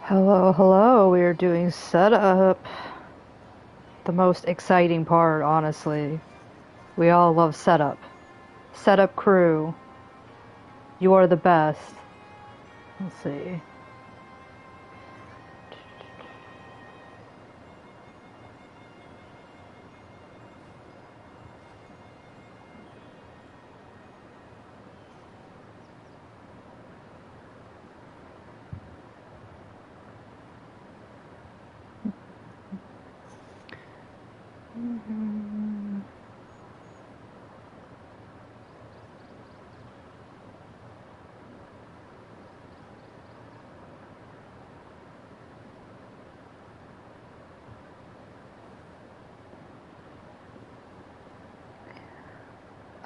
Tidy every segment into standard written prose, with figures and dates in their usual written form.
Hello, hello. We are doing setup. The most exciting part, honestly. We all love setup. Setup crew. You are the best. Let's see.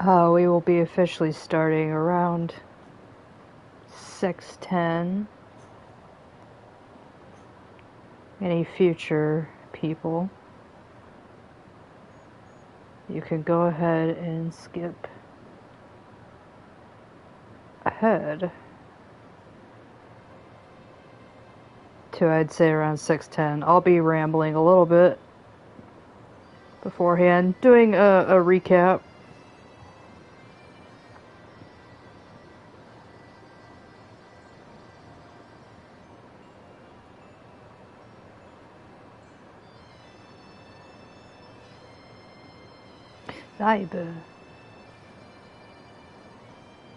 We will be officially starting around 6:10. Any future people, you can go ahead and skip ahead to, I'd say, around 6:10. I'll be rambling a little bit beforehand, doing a recap.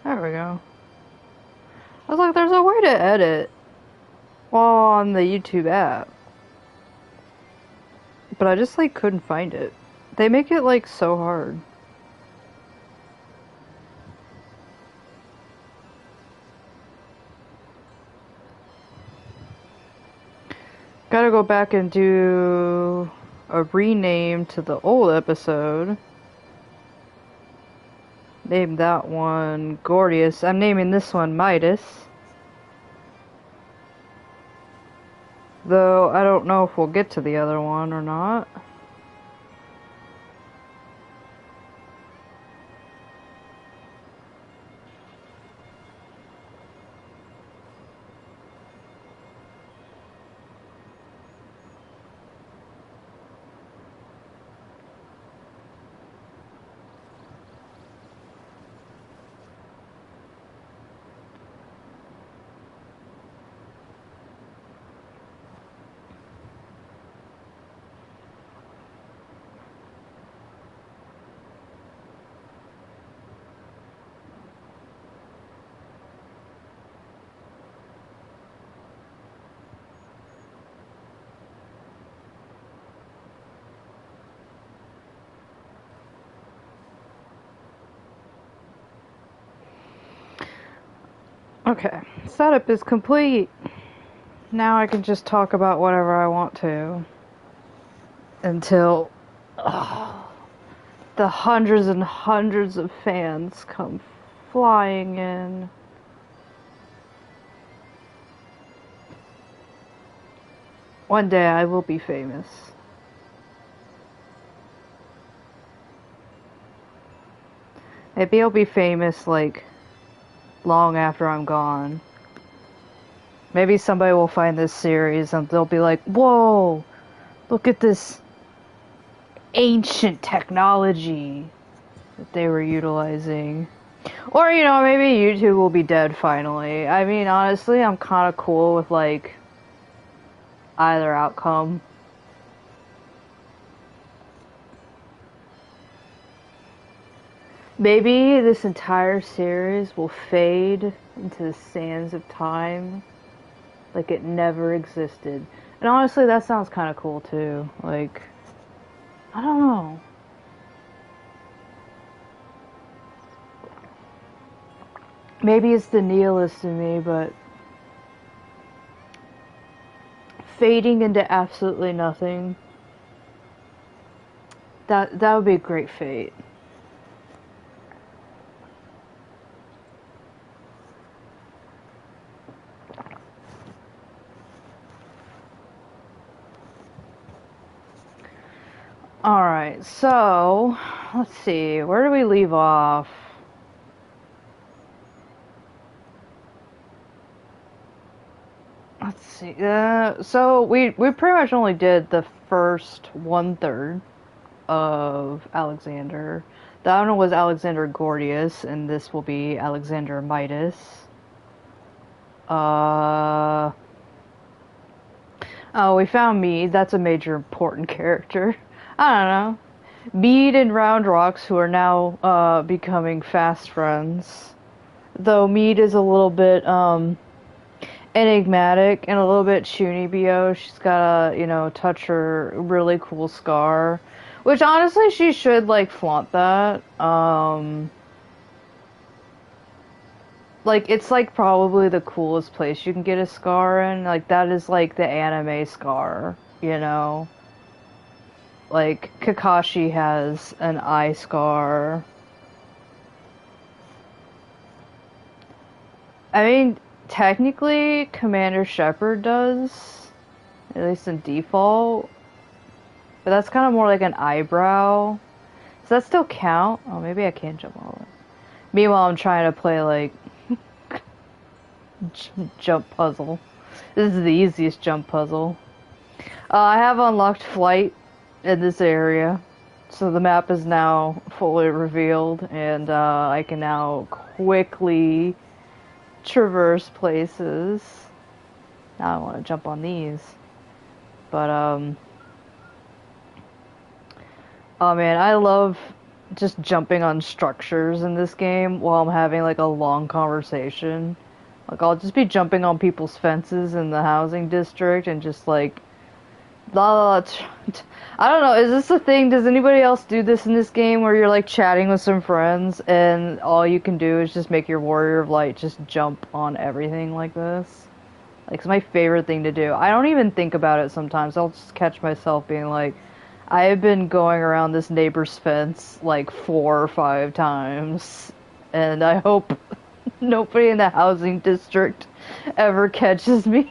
There we go. I was like, there's a way to edit on the YouTube app. But I just, like, couldn't find it. They make it, like, so hard. Gotta go back and do a rename to the old episode. Name that one Gordius. I'm naming this one Midas. Though I don't know if we'll get to the other one or not. Okay, setup is complete. Now I can just talk about whatever I want to. Until the hundreds and hundreds of fans come flying in. One day I will be famous. Maybe I'll be famous, like, long after I'm gone. Maybe somebody will find this series and they'll be like, whoa, look at this ancient technology that they were utilizing. Or, you know, maybe YouTube will be dead finally. I mean, honestly, I'm kind of cool with, like, either outcome. Maybe this entire series will fade into the sands of time like it never existed. And honestly, that sounds kind of cool too. Like, I don't know. Maybe it's the nihilist in me, but fading into absolutely nothing, that would be a great fate. Alright, so let's see, where do we leave off? let's see. So we pretty much only did the first 1/3 of Alexander. The other one was Alexander Gordius, and this will be Alexander Midas. Uh, oh, we found Mead. That's a major important character. I don't know. Mead and Round Rocks, who are now becoming fast friends. Though Mead is a little bit enigmatic and a little bit chunibyo. She's got a, touch her really cool scar. Which honestly she should like flaunt that. Like it's like probably the coolest place you can get a scar in. Like that is like the anime scar, you know? Like Kakashi has an eye scar. I mean, technically Commander Shepard does, at least in default. But that's kind of more like an eyebrow. Does that still count? Oh, maybe I can't jump all the way. Meanwhile, I'm trying to play like jump puzzle. This is the easiest jump puzzle. I have unlocked flight in this area, so the map is now fully revealed, and I can now quickly traverse places. Now I want to jump on these, but oh man, I love just jumping on structures in this game while I'm having like a long conversation. Like I'll just be jumping on people's fences in the housing district and just like la la. I don't know, is this a thing? Does anybody else do this in this game where you're like chatting with some friends and all you can do is just make your warrior of light just jump on everything like this? Like it's my favorite thing to do. I don't even think about it sometimes. I'll just catch myself being like, I have been going around this neighbor's fence like 4 or 5 times, and I hope nobody in the housing district ever catches me.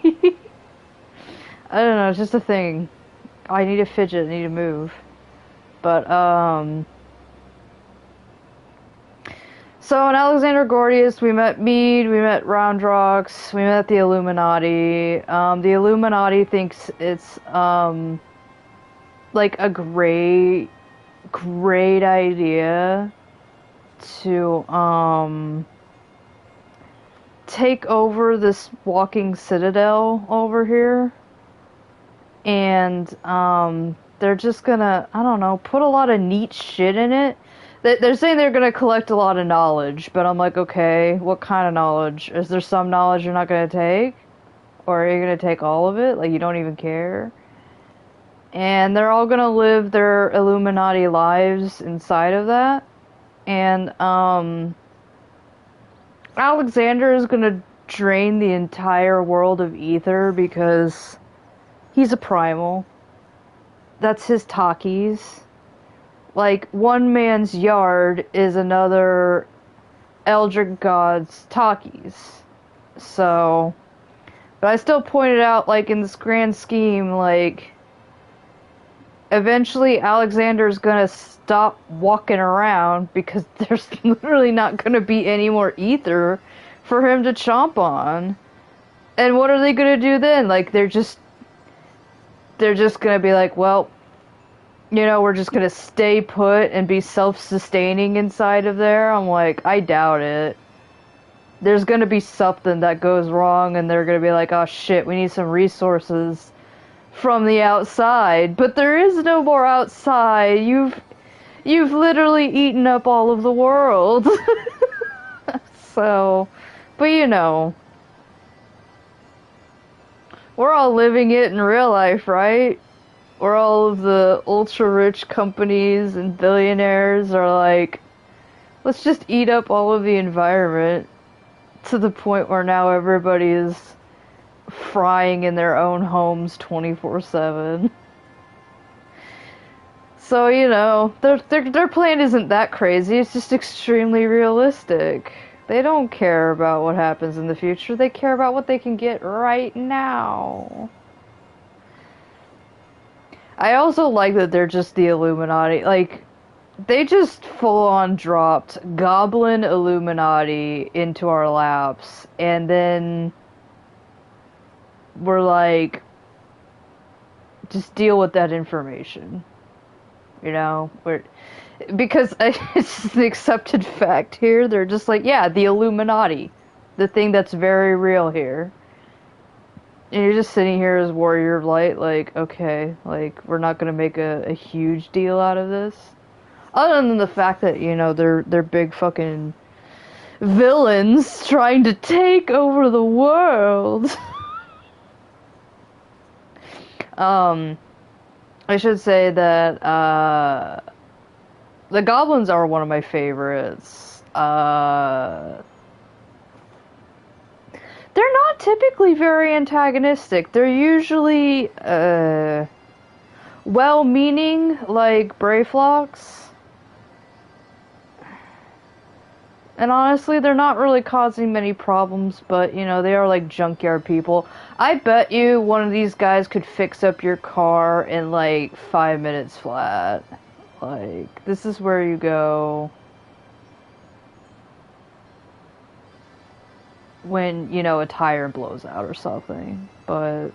I don't know, it's just a thing. I need to fidget, I need to move. But, so in Alexander Gordius, we met Mead, we met Roundrocks, we met the Illuminati. The Illuminati thinks it's, like a great idea to, take over this walking citadel over here. And, they're just gonna, I don't know, put a lot of neat shit in it. They're saying they're gonna collect a lot of knowledge, but I'm like, okay, what kind of knowledge? Is there some knowledge you're not gonna take? Or are you gonna take all of it? Like, you don't even care? And they're all gonna live their Illuminati lives inside of that. And, Alexander is gonna drain the entire world of ether because he's a primal. That's his talkies. Like, one man's yard is another Eldritch God's talkies. So, but I still pointed out, like, in this grand scheme, like, eventually Alexander's gonna stop walking around because there's literally not gonna be any more ether for him to chomp on. And what are they gonna do then? Like, they're just gonna be like, well, we're just gonna stay put and be self-sustaining inside of there. I'm like, I doubt it. There's gonna be something that goes wrong and they're gonna be like, oh shit, we need some resources from the outside. But there is no more outside. You've literally eaten up all of the world. So, but we're all living it in real life, right? Where all of the ultra-rich companies and billionaires are like, let's just eat up all of the environment to the point where now everybody is frying in their own homes 24/7. So, their plan isn't that crazy, it's just extremely realistic. They don't care about what happens in the future, they care about what they can get right now. I also like that they're just the Illuminati. Like, they just full-on dropped Goblin Illuminati into our laps, and then we're like, just deal with that information. You know? Because it's just an accepted fact here. They're just like, yeah, the Illuminati. The thing that's very real here. And you're just sitting here as Warrior of Light, like, okay, like, we're not gonna make a huge deal out of this. Other than the fact that, you know, they're big fucking villains trying to take over the world. I should say that, the goblins are one of my favorites. They're not typically very antagonistic. They're usually, well-meaning, like Brayflocks. And honestly, they're not really causing many problems, but, you know, they are like junkyard people. I bet you one of these guys could fix up your car in, like, 5 minutes flat. Like, this is where you go when, you know, a tire blows out or something. But,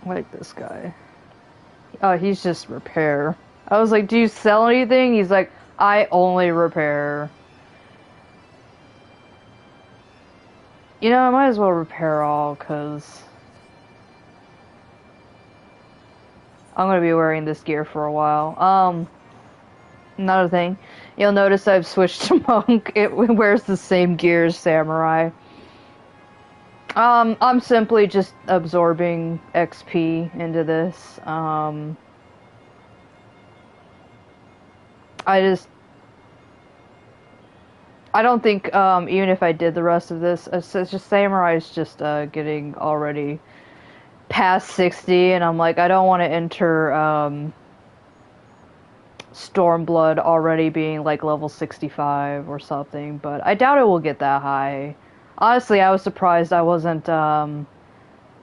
like this guy. Oh, he's just repair. I was like, do you sell anything? He's like, I only repair. You know, I might as well repair all, because I'm going to be wearing this gear for a while. Another thing, you'll notice I've switched to Monk. It wears the same gear as Samurai. I'm simply just absorbing XP into this. I don't think, even if I did the rest of this, it's just Samurai's just, getting already past 60, and I'm like, I don't want to enter, Stormblood already being, like, level 65 or something, but I doubt it will get that high. Honestly, I was surprised I wasn't,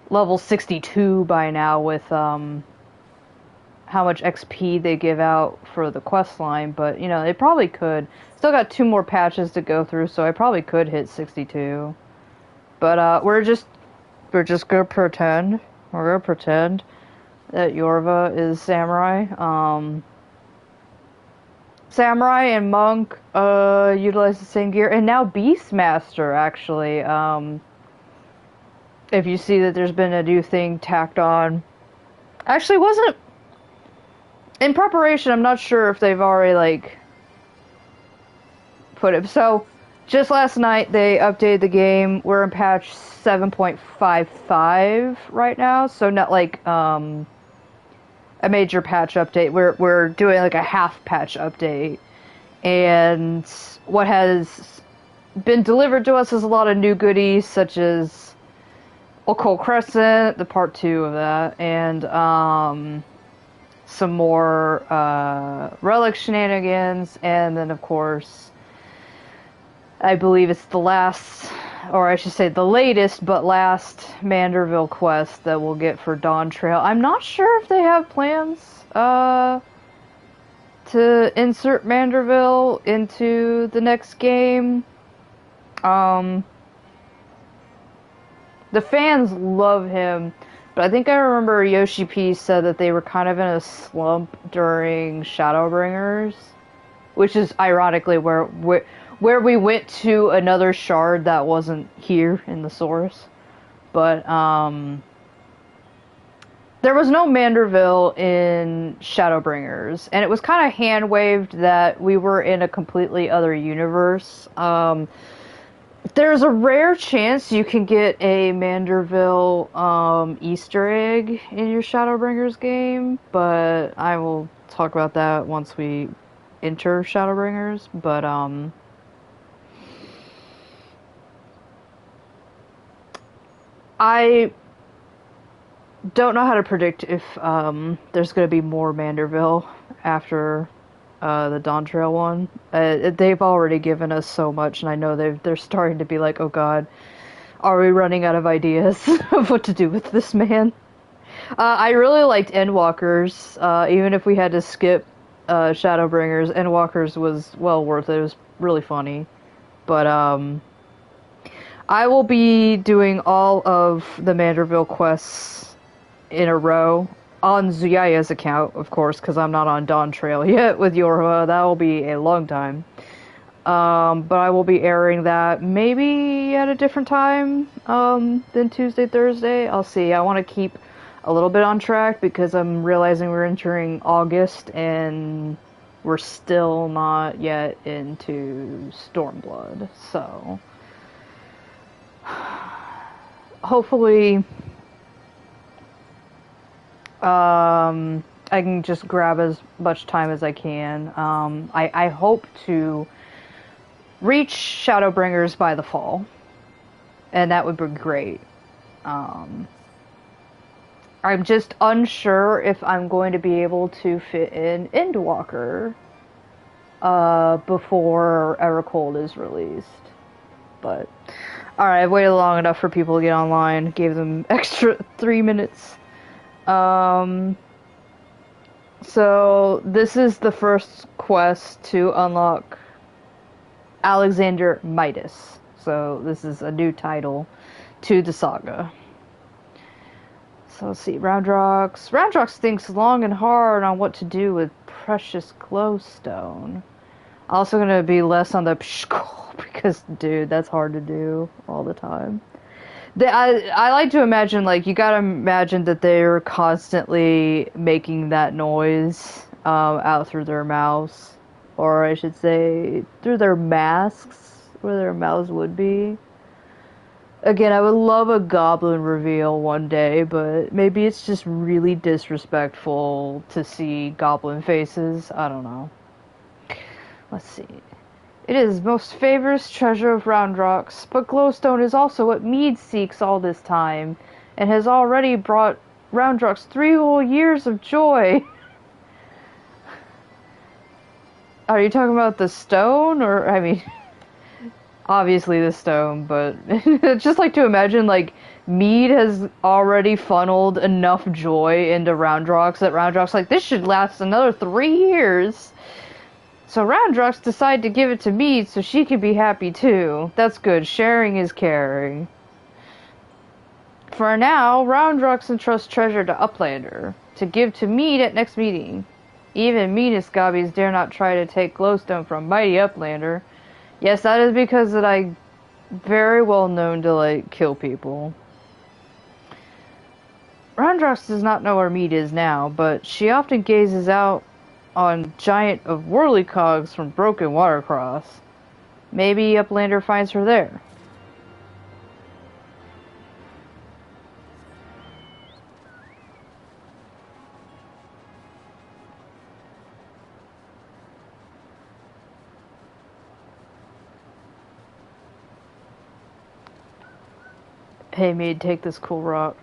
level 62 by now with, how much XP they give out for the quest line, but, you know, it probably could. Still got 2 more patches to go through, so I probably could hit 62. But, we're just gonna pretend. We're gonna pretend that Yorva is Samurai. Samurai and Monk, utilize the same gear. And now Beastmaster, actually. If you see that there's been a new thing tacked on. Actually, wasn't... In preparation, I'm not sure if they've already, like, put it. So, just last night, they updated the game. We're in patch 7.55 right now, so not, like, a major patch update. We're doing, like, a half patch update. And what has been delivered to us is a lot of new goodies, such as Occult Crescent, the part 2 of that, and, some more relic shenanigans, and then of course I believe it's the last, or I should say the latest but last Manderville quest that we'll get for Dawn Trail. I'm not sure if they have plans to insert Manderville into the next game. The fans love him. But I think I remember Yoshi P said that they were kind of in a slump during Shadowbringers, which is ironically where we went to another shard that wasn't here in the source. But there was no Manderville in Shadowbringers, and it was kind of hand-waved that we were in a completely other universe. There's a rare chance you can get a Manderville Easter egg in your Shadowbringers game, but I will talk about that once we enter Shadowbringers. But I don't know how to predict if there's going to be more Manderville after the Dawn Trail one. They've already given us so much, and I know they're starting to be like, oh god, are we running out of ideas of what to do with this man? I really liked Endwalkers, even if we had to skip Shadowbringers. Endwalkers was well worth it. It was really funny. But I will be doing all of the Manderville quests in a row on Zuyaya's account, of course, because I'm not on Dawn Trail yet with Yorha. That will be a long time. But I will be airing that maybe at a different time than Tuesday, Thursday. I'll see. I want to keep a little bit on track because I'm realizing we're entering August and we're still not yet into Stormblood. So hopefully I can just grab as much time as I can. I hope to reach Shadowbringers by the fall, and that would be great. I'm just unsure if I'm going to be able to fit in Endwalker before Eracold is released. But alright, I've waited long enough for people to get online. Gave them extra 3 minutes. So this is the first quest to unlock Alexander Midas. So this is a new title to the saga. So let's see, Roundrox. Roundrox thinks long and hard on what to do with precious glowstone. Also gonna be less on the pshkol, because dude, that's hard to do all the time. I like to imagine, like, you gotta imagine that they're constantly making that noise out through their mouths. Or I should say, through their masks, where their mouths would be. Again, I would love a goblin reveal one day, but maybe it's just really disrespectful to see goblin faces. I don't know. Let's see. It is most favorite treasure of Roundrox, but glowstone is also what Mead seeks all this time, and has already brought Roundrox 3 whole years of joy. Are you talking about the stone, or, I mean, obviously the stone, but it's just like to imagine, like, Mead has already funneled enough joy into Roundrox that Roundrox, like, this should last another 3 years. So Roundrox decided to give it to Mead so she could be happy too. That's good. Sharing is caring. For now, Roundrox entrusts treasure to Uplander to give to Mead at next meeting. Even meanest gobbies dare not try to take glowstone from mighty Uplander. Yes, that is because that I'm very well known to, like, kill people. Roundrox does not know where Mead is now, but she often gazes out on giant of whirlycogs from Broken Watercross. Maybe Uplander finds her there. Hey, Mead, take this cool rock.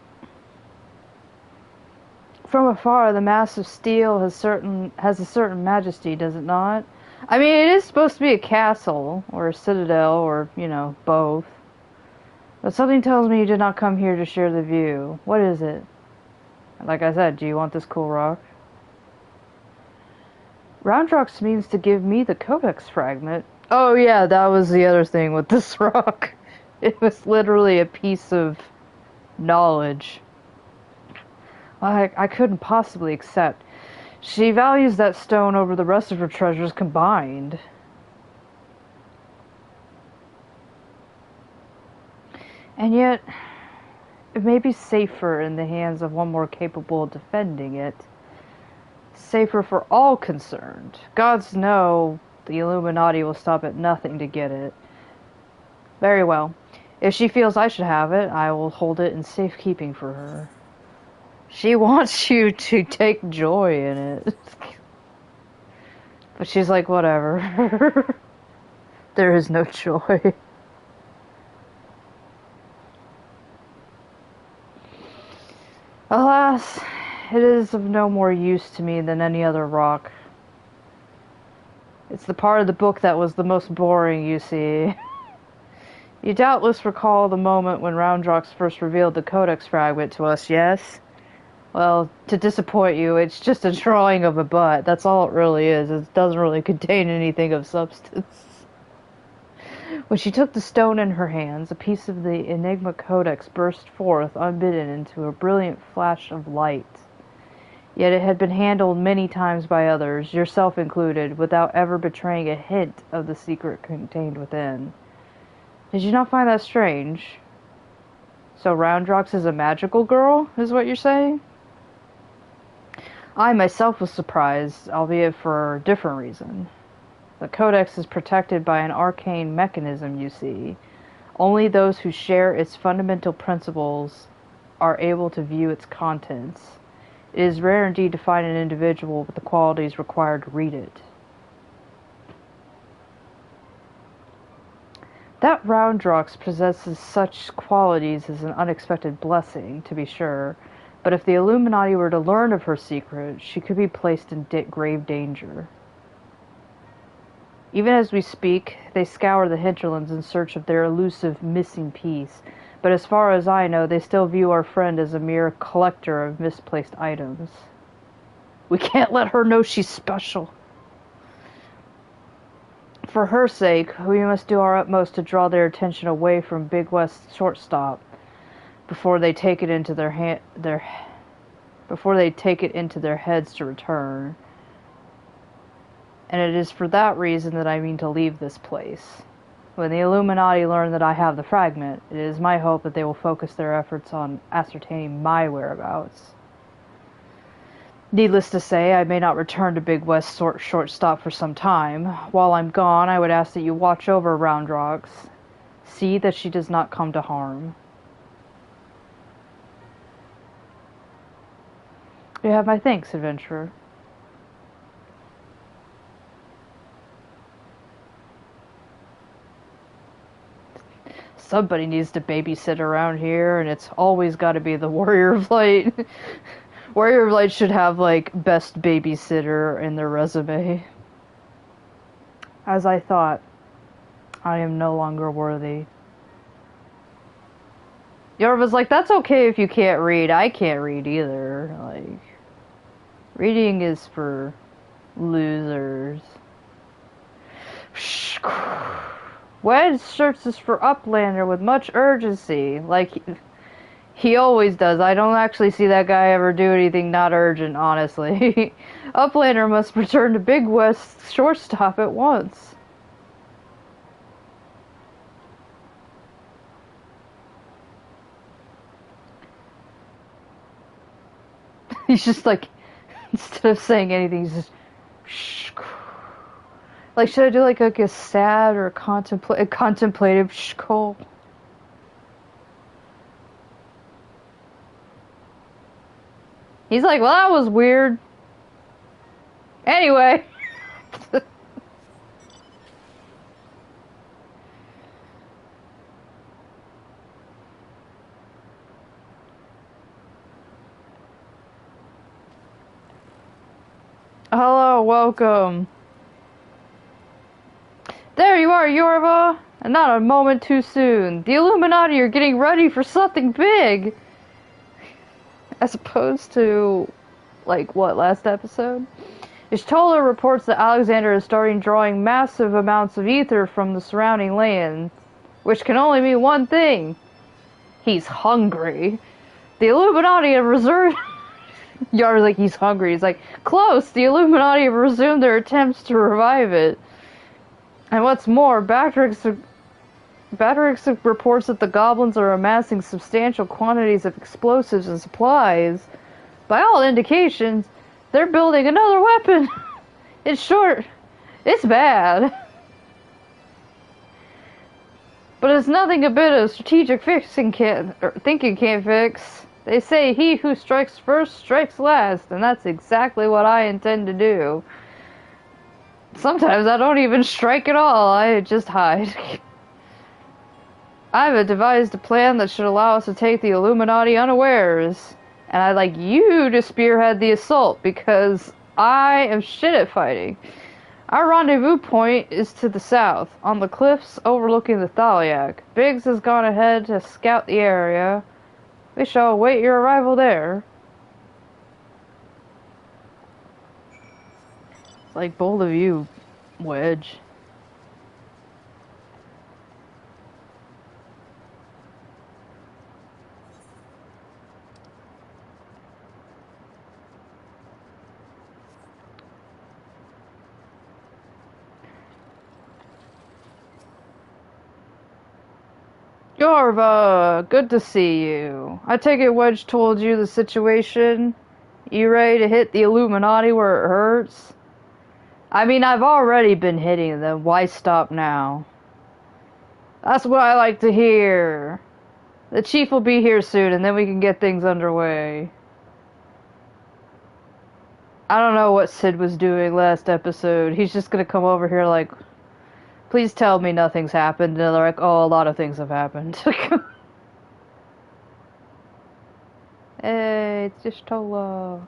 From afar, the mass of steel has a certain majesty, does it not? I mean, it is supposed to be a castle, or a citadel, or, you know, both. But something tells me you did not come here to share the view. What is it? Like I said, do you want this cool rock? Roundrox means to give me the codex fragment. Oh yeah, that was the other thing with this rock. It was literally a piece of knowledge I couldn't possibly accept. She values that stone over the rest of her treasures combined. And yet, it may be safer in the hands of one more capable of defending it. Safer for all concerned. Gods know the Illuminati will stop at nothing to get it. Very well. If she feels I should have it, I will hold it in safekeeping for her. She wants you to take joy in it. But she's like, whatever. There is no joy. Alas, it is of no more use to me than any other rock. It's the part of the book that was the most boring, you see. You doubtless recall the moment when Roundrox first revealed the codex fragment to us, yes? Well, to disappoint you, it's just a drawing of a butt. That's all it really is. It doesn't really contain anything of substance. When she took the stone in her hands, a piece of the Enigma Codex burst forth unbidden into a brilliant flash of light. Yet it had been handled many times by others, yourself included, without ever betraying a hint of the secret contained within. Did you not find that strange? So Roundrox is a magical girl, is what you're saying? I myself was surprised, albeit for a different reason. The Codex is protected by an arcane mechanism, you see. Only those who share its fundamental principles are able to view its contents. It is rare indeed to find an individual with the qualities required to read it. That Roundrox possesses such qualities is an unexpected blessing, to be sure, but if the Illuminati were to learn of her secret, she could be placed in grave danger. Even as we speak, they scour the hinterlands in search of their elusive missing piece, but as far as I know, they still view our friend as a mere collector of misplaced items. We can't let her know she's special. For her sake, we must do our utmost to draw their attention away from Big West's shortstop before they take it into their heads to return. And it is for that reason that I mean to leave this place. When the Illuminati learn that I have the fragment, it is my hope that they will focus their efforts on ascertaining my whereabouts. Needless to say, I may not return to Big West's shortstop for some time. While I'm gone, I would ask that you watch over Roundrox. See that she does not come to harm. You have my thanks, adventurer. Somebody needs to babysit around here, and it's always got to be the Warrior of Light. Warrior of Light should have, like, best babysitter in their resume. As I thought, I am no longer worthy. Yorva's like, that's okay if you can't read. I can't read either. Like, reading is for losers. Wedge searches for Uplander with much urgency. Like, he always does. I don't actually see that guy ever do anything not urgent, honestly. Uplander must return to Big West's shortstop at once. He's just like, instead of saying anything, he's just... Like, should I do like a sad or a contemplative call? He's like, well, that was weird. Anyway. Hello, welcome. There you are, Yorva! And not a moment too soon. The Illuminati are getting ready for something big! As opposed to, like, what, last episode? Ishtola reports that Alexander is starting drawing massive amounts of ether from the surrounding land, which can only mean one thing. He's hungry. The Illuminati have reserved... Yar's like, he's hungry. He's like, close! The Illuminati have resumed their attempts to revive it. And what's more, Batrix reports that the goblins are amassing substantial quantities of explosives and supplies. By all indications, they're building another weapon. In short, it's bad. But it's nothing a bit of strategic thinking can't fix. They say he who strikes first strikes last, and that's exactly what I intend to do. Sometimes I don't even strike at all, I just hide. I've devised a plan that should allow us to take the Illuminati unawares. And I'd like you to spearhead the assault, because I am shit at fighting. Our rendezvous point is to the south, on the cliffs overlooking the Thaliac. Biggs has gone ahead to scout the area. We shall await your arrival there. It's like bold of you, Wedge. Jorva, good to see you. I take it Wedge told you the situation? You ready to hit the Illuminati where it hurts? I mean, I've already been hitting them. Why stop now? That's what I like to hear. The chief will be here soon, and then we can get things underway. I don't know what Sid was doing last episode. He's just gonna come over here like, please tell me nothing's happened. And they're like, oh, a lot of things have happened. Hey, it's just Tola.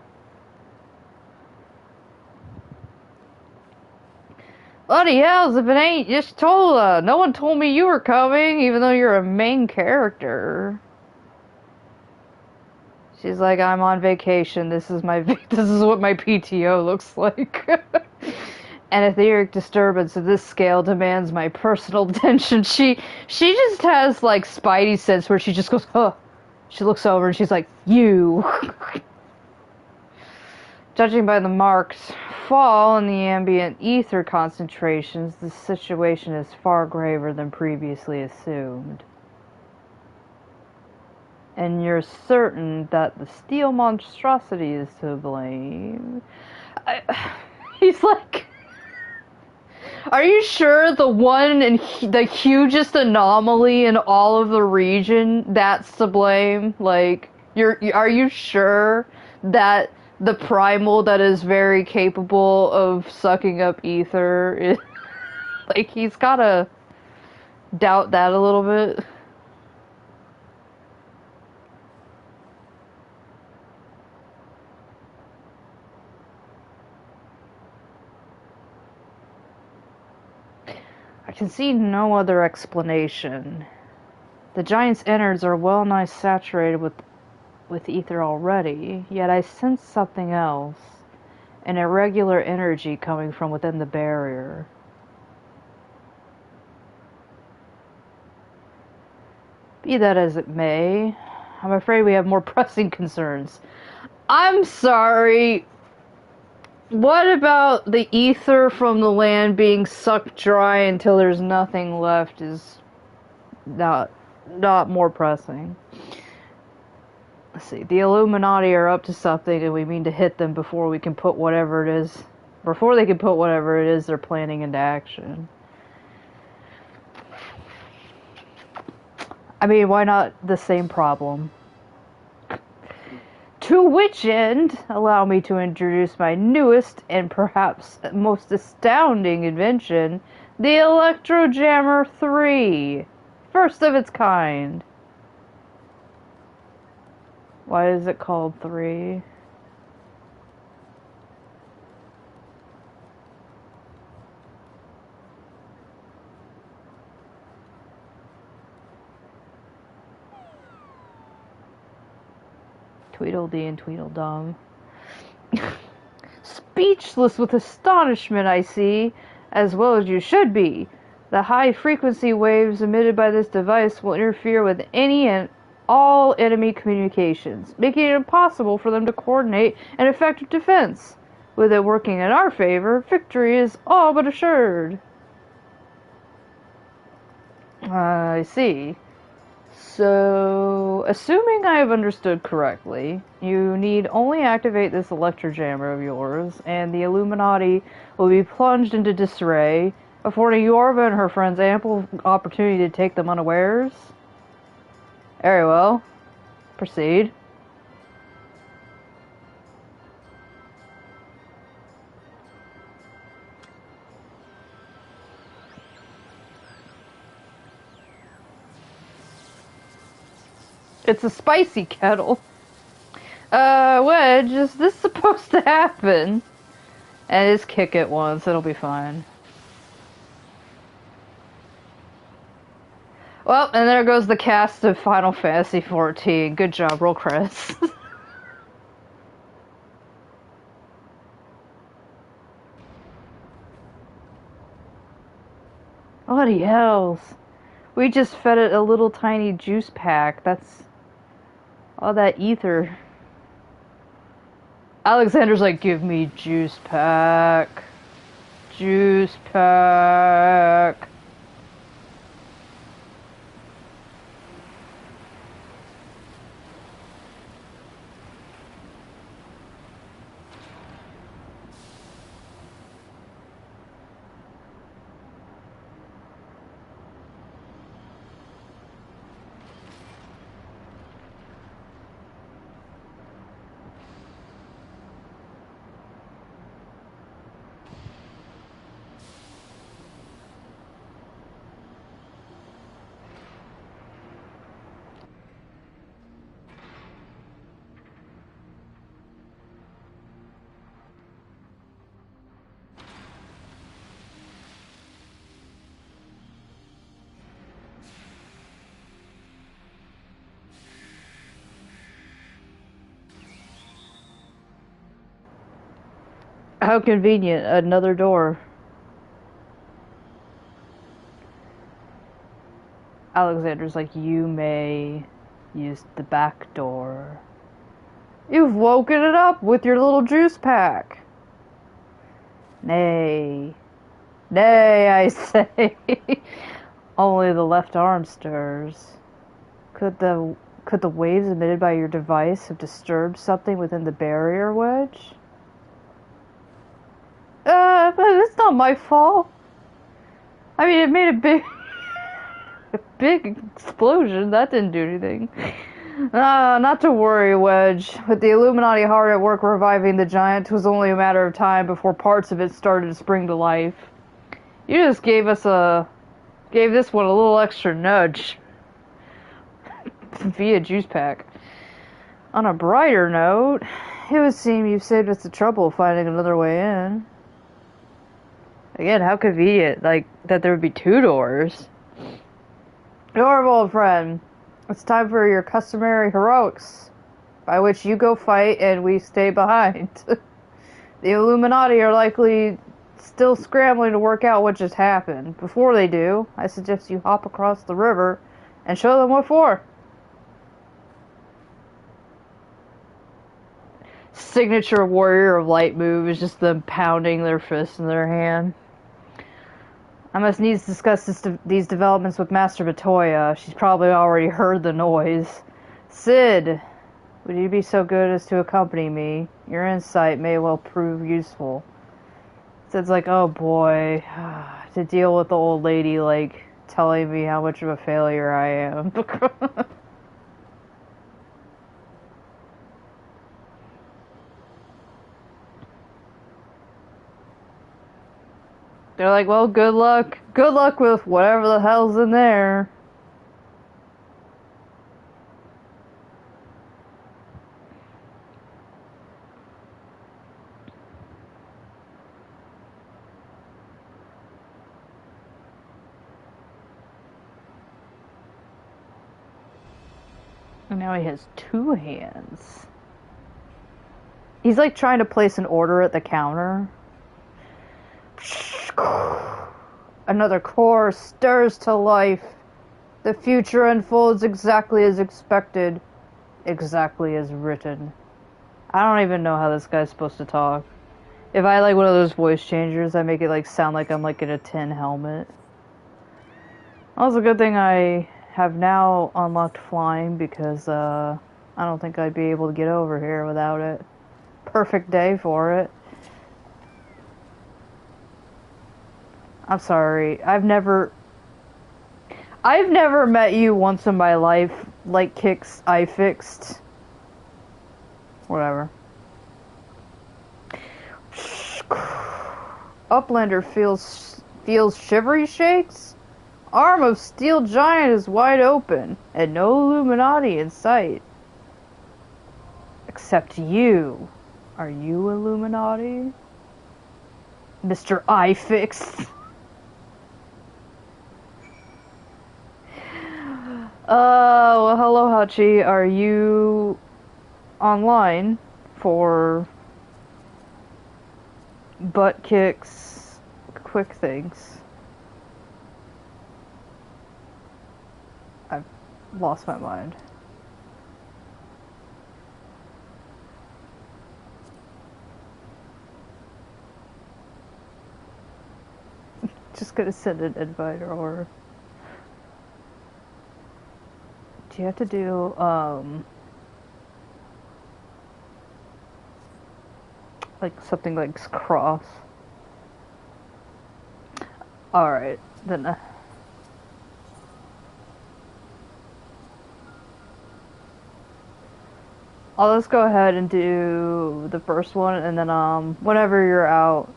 Bloody hells, if it ain't just Tola. No one told me you were coming, even though you're a main character. She's like, I'm on vacation. This is what my PTO looks like. An etheric disturbance of this scale demands my personal attention. She just has like spidey sense where she just goes, huh. She looks over and she's like, you. Judging by the marked fall in the ambient ether concentrations, the situation is far graver than previously assumed. And you're certain that the steel monstrosity is to blame. He's like, are you sure the one and the hugest anomaly in all of the region, that's to blame? Like, are you sure that the primal that is very capable of sucking up ether is, like, he's gotta doubt that a little bit. I can see no other explanation. The giant's innards are well nigh saturated with ether already, yet I sense something else, an irregular energy coming from within the barrier. Be that as it may, I'm afraid we have more pressing concerns. I'm sorry. What about the ether from the land being sucked dry until there's nothing left is not more pressing. Let's see. The Illuminati are up to something and we mean to hit them before they can put whatever it is they're planning into action. I mean, why not the same problem? To which end, allow me to introduce my newest and perhaps most astounding invention, the Electro Jammer 3. First of its kind. Why is it called 3? Tweedledee and Tweedledum. Speechless with astonishment, I see, as well as you should be. The high-frequency waves emitted by this device will interfere with any and all enemy communications, making it impossible for them to coordinate an effective defense. With it working in our favor, victory is all but assured. I see. So, assuming I have understood correctly, you need only activate this electrojammer of yours, and the Illuminati will be plunged into disarray, affording Yorva and her friends ample opportunity to take them unawares. Very well. Proceed. It's a spicy kettle. Wedge, is this supposed to happen? And just kick it once, it'll be fine. Well, and there goes the cast of Final Fantasy XIV. Good job, roll credits. Bloody hells. We just fed it a little tiny juice pack. That's all that ether. Alexander's like, give me juice pack. Juice pack. How convenient. Another door. Alexander's like, you may use the back door. You've woken it up with your little juice pack. Nay. Nay, I say. Only the left arm stirs. Could the waves emitted by your device have disturbed something within the barrier wedge? But it's not my fault. I mean, it made a big explosion. That didn't do anything. Not to worry, Wedge. With the Illuminati hard at work reviving the giant, it was only a matter of time before parts of it started to spring to life. You just gave this one a little extra nudge. Via juice pack. On a brighter note, it would seem you've saved us the trouble of finding another way in. Again, how convenient, like, that there would be two doors. Your old friend, it's time for your customary heroics, by which you go fight and we stay behind. The Illuminati are likely still scrambling to work out what just happened. Before they do, I suggest you hop across the river and show them what for. Signature Warrior of Light move is just them pounding their fist in their hand. I must needs discuss these developments with Master Batoya. She's probably already heard the noise. Sid, would you be so good as to accompany me? Your insight may well prove useful. Sid's like, oh boy, to deal with the old lady, like, telling me how much of a failure I am. They're like, well, good luck. Good luck with whatever the hell's in there. And now he has two hands. He's like trying to place an order at the counter. Another core stirs to life. The future unfolds exactly as expected, exactly as written. I don't even know how this guy's supposed to talk. If I like one of those voice changers, I make it like sound like I'm like in a tin helmet. Also, a good thing I have now unlocked flying because I don't think I'd be able to get over here without it. Perfect day for it. I'm sorry. I've never met you once in my life. Like kicks I fixed. Whatever. Uplander feels shivery shakes. Arm of steel giant is wide open, and no Illuminati in sight. Except you. Are you Illuminati? Mr. I fixed. Well, hello, Hachi. Are you online for butt kicks, quick things? I've lost my mind. Just gonna send an invite or... Do you have to do, like, something like cross? Alright, then, let's go ahead and do the first one, and then, whenever you're out...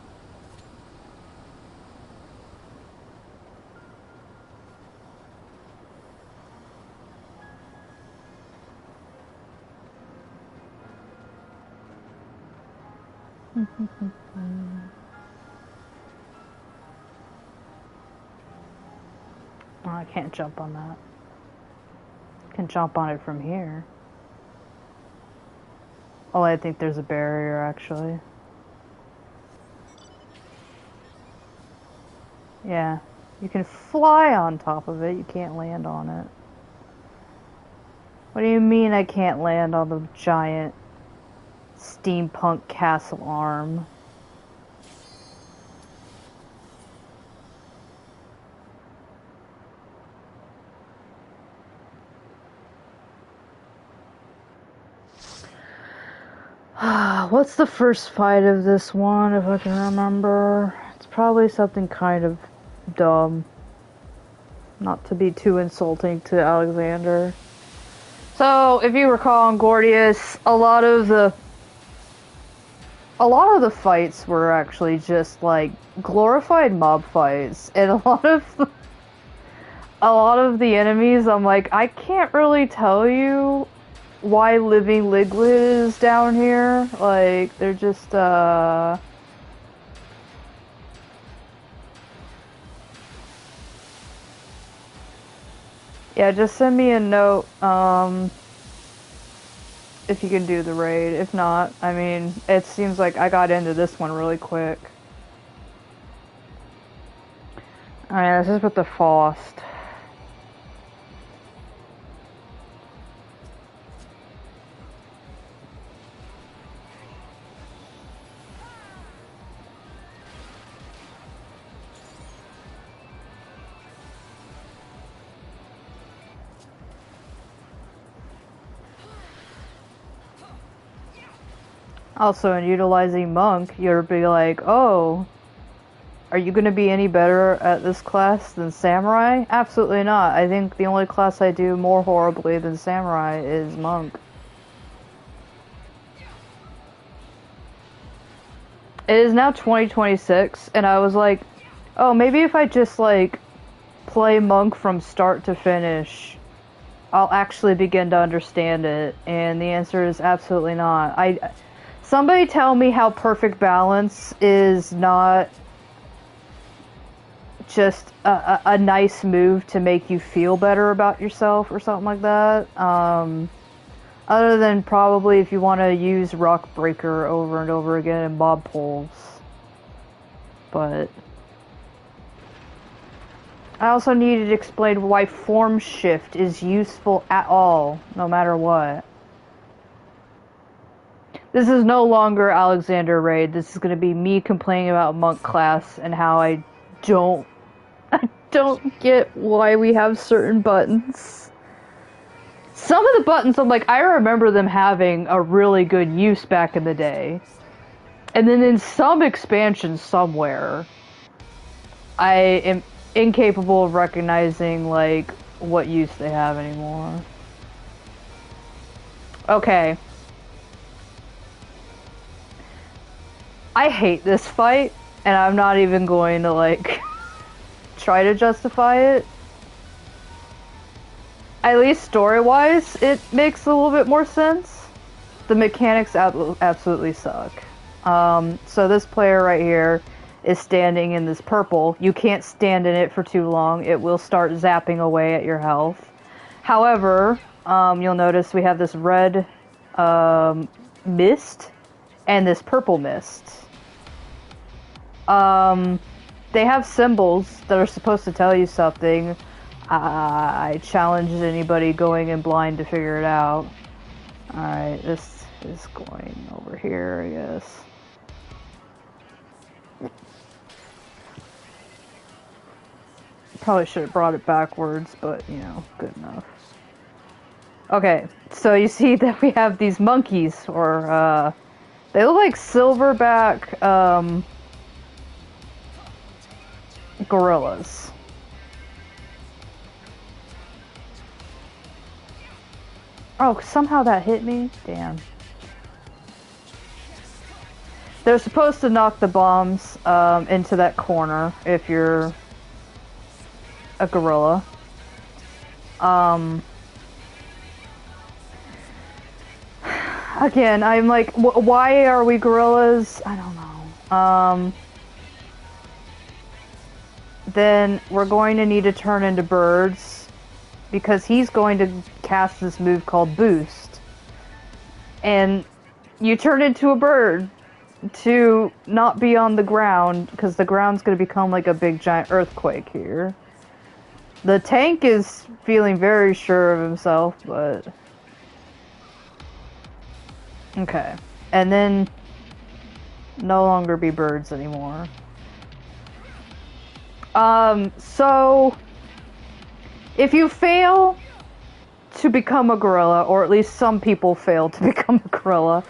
Oh, I can't jump on that. I can jump on it from here. Oh, I think there's a barrier, actually. Yeah. You can fly on top of it, you can't land on it. What do you mean I can't land on the giant steampunk castle arm? What's the first fight of this one, if I can remember? It's probably something kind of dumb. Not to be too insulting to Alexander. So, if you recall on Gordius, a lot of the fights were actually just like glorified mob fights, and a lot of the enemies, I'm like, I can't really tell you why Living Liglet is down here. Like, they're just yeah, just send me a note, if you can do the raid. If not, I mean, it seems like I got into this one really quick. Alright, this is with the Faust. Also, in utilizing Monk, you'll be like, oh, are you going to be any better at this class than Samurai? Absolutely not. I think the only class I do more horribly than Samurai is Monk. It is now 2026, and I was like, oh, maybe if I just, like, play Monk from start to finish, I'll actually begin to understand it. And the answer is absolutely not. Somebody tell me how perfect balance is not just a nice move to make you feel better about yourself or something like that. Other than probably if you want to use Rock Breaker over and over again in mob pulls. But I also needed to explain why Form Shift is useful at all, no matter what. This is no longer Alexander Raid. This is going to be me complaining about Monk class and how I don't get why we have certain buttons. Some of the buttons, I'm like, I remember them having a really good use back in the day. And then in some expansion somewhere, I am incapable of recognizing, like, what use they have anymore. Okay. I hate this fight, and I'm not even going to, like, try to justify it. At least story-wise, it makes a little bit more sense. The mechanics absolutely suck. So this player right here is standing in this purple. You can't stand in it for too long. It will start zapping away at your health. However, you'll notice we have this red mist and this purple mist. They have symbols that are supposed to tell you something. I challenge anybody going in blind to figure it out. Alright, this is going over here, I guess. Probably should have brought it backwards, but, you know, good enough. Okay, so you see that we have these monkeys, or, they look like silverback, gorillas. Oh, somehow that hit me? Damn. They're supposed to knock the bombs into that corner if you're a gorilla. Again, I'm like, why are we gorillas? I don't know. Then we're going to need to turn into birds because he's going to cast this move called Boost. And you turn into a bird. to not be on the ground, because the ground's going to become like a big giant earthquake here. The tank is feeling very sure of himself, but... Okay. And then no longer be birds anymore. So if you fail to become a gorilla, or at least some people fail to become a gorilla,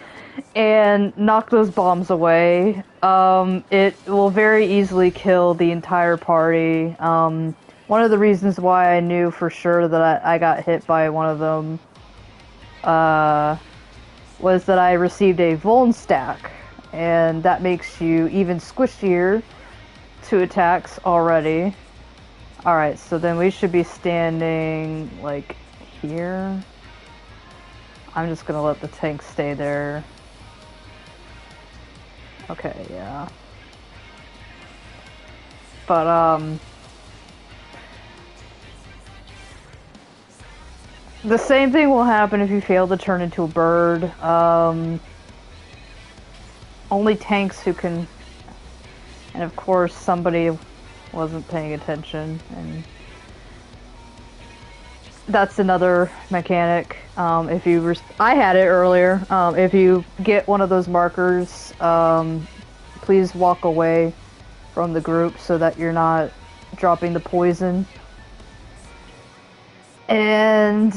and knock those bombs away, it will very easily kill the entire party. One of the reasons why I knew for sure that I got hit by one of them, was that I received a Vuln stack, and that makes you even squishier to attacks already. Alright, so then we should be standing, like, here. I'm just gonna let the tank stay there. Okay, yeah. But, the same thing will happen if you fail to turn into a bird. Only tanks who can... And of course, somebody wasn't paying attention, and that's another mechanic. If you I had it earlier. If you get one of those markers, please walk away from the group so that you're not dropping the poison. And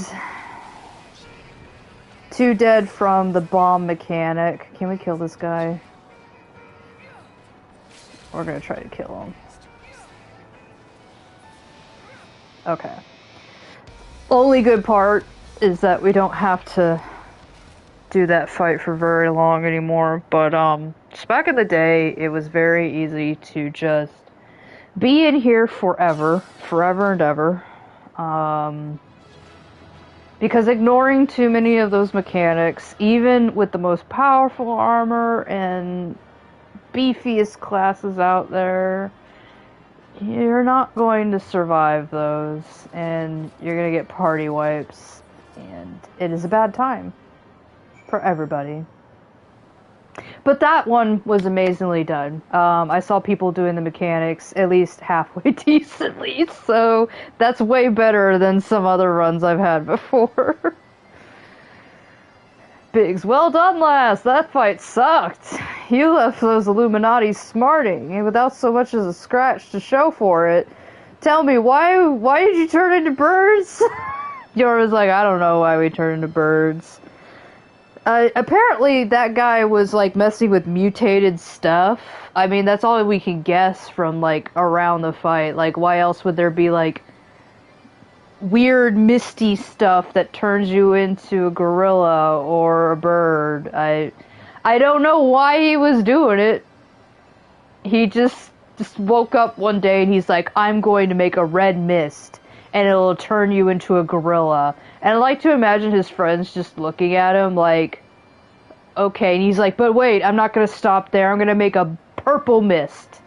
2 dead from the bomb mechanic. Can we kill this guy? We're gonna try to kill him. Okay. Only good part is that we don't have to do that fight for very long anymore. But just back in the day, it was very easy to just be in here forever and ever. Because ignoring too many of those mechanics, even with the most powerful armor and beefiest classes out there, you're not going to survive those, and you're going to get party wipes, and it is a bad time for everybody. But that one was amazingly done. I saw people doing the mechanics at least halfway decently, so that's way better than some other runs I've had before. Biggs, well done, lass. That fight sucked. You left those Illuminati smarting, without so much as a scratch to show for it. Tell me, why did you turn into birds? Yora's like, I don't know why we turned into birds. Apparently that guy was, like, messing with mutated stuff. I mean, that's all we can guess from, like, around the fight. Like, why else would there be, like, weird misty stuff that turns you into a gorilla or a bird? I don't know why he was doing it. He just woke up one day and he's like, I'm going to make a red mist and it'll turn you into a gorilla. And I like to imagine his friends just looking at him like, okay, and he's like, but wait, I'm not going to stop there. I'm going to make a purple mist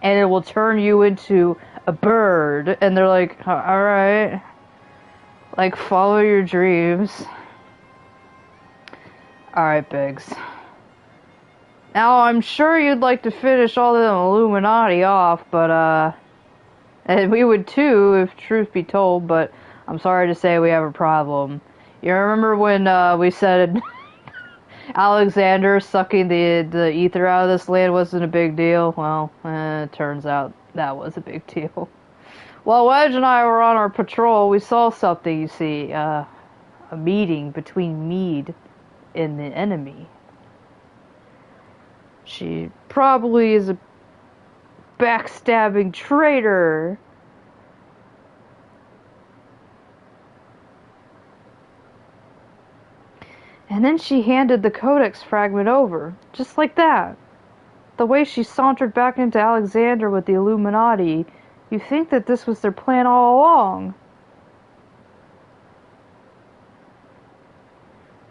and it will turn you into a bird. And they're like, alright. Like, follow your dreams. Alright, Biggs. Now, I'm sure you'd like to finish all the Illuminati off, but, and we would too, if truth be told, but I'm sorry to say we have a problem. You remember when, we said Alexander sucking the ether out of this land wasn't a big deal? Well, it turns out that was a big deal. While Wedge and I were on our patrol, we saw something, you see, a meeting between Mead and the enemy. She probably is a backstabbing traitor. And then she handed the codex fragment over, just like that. The way she sauntered back into Alexander with the Illuminati, you think that this was their plan all along.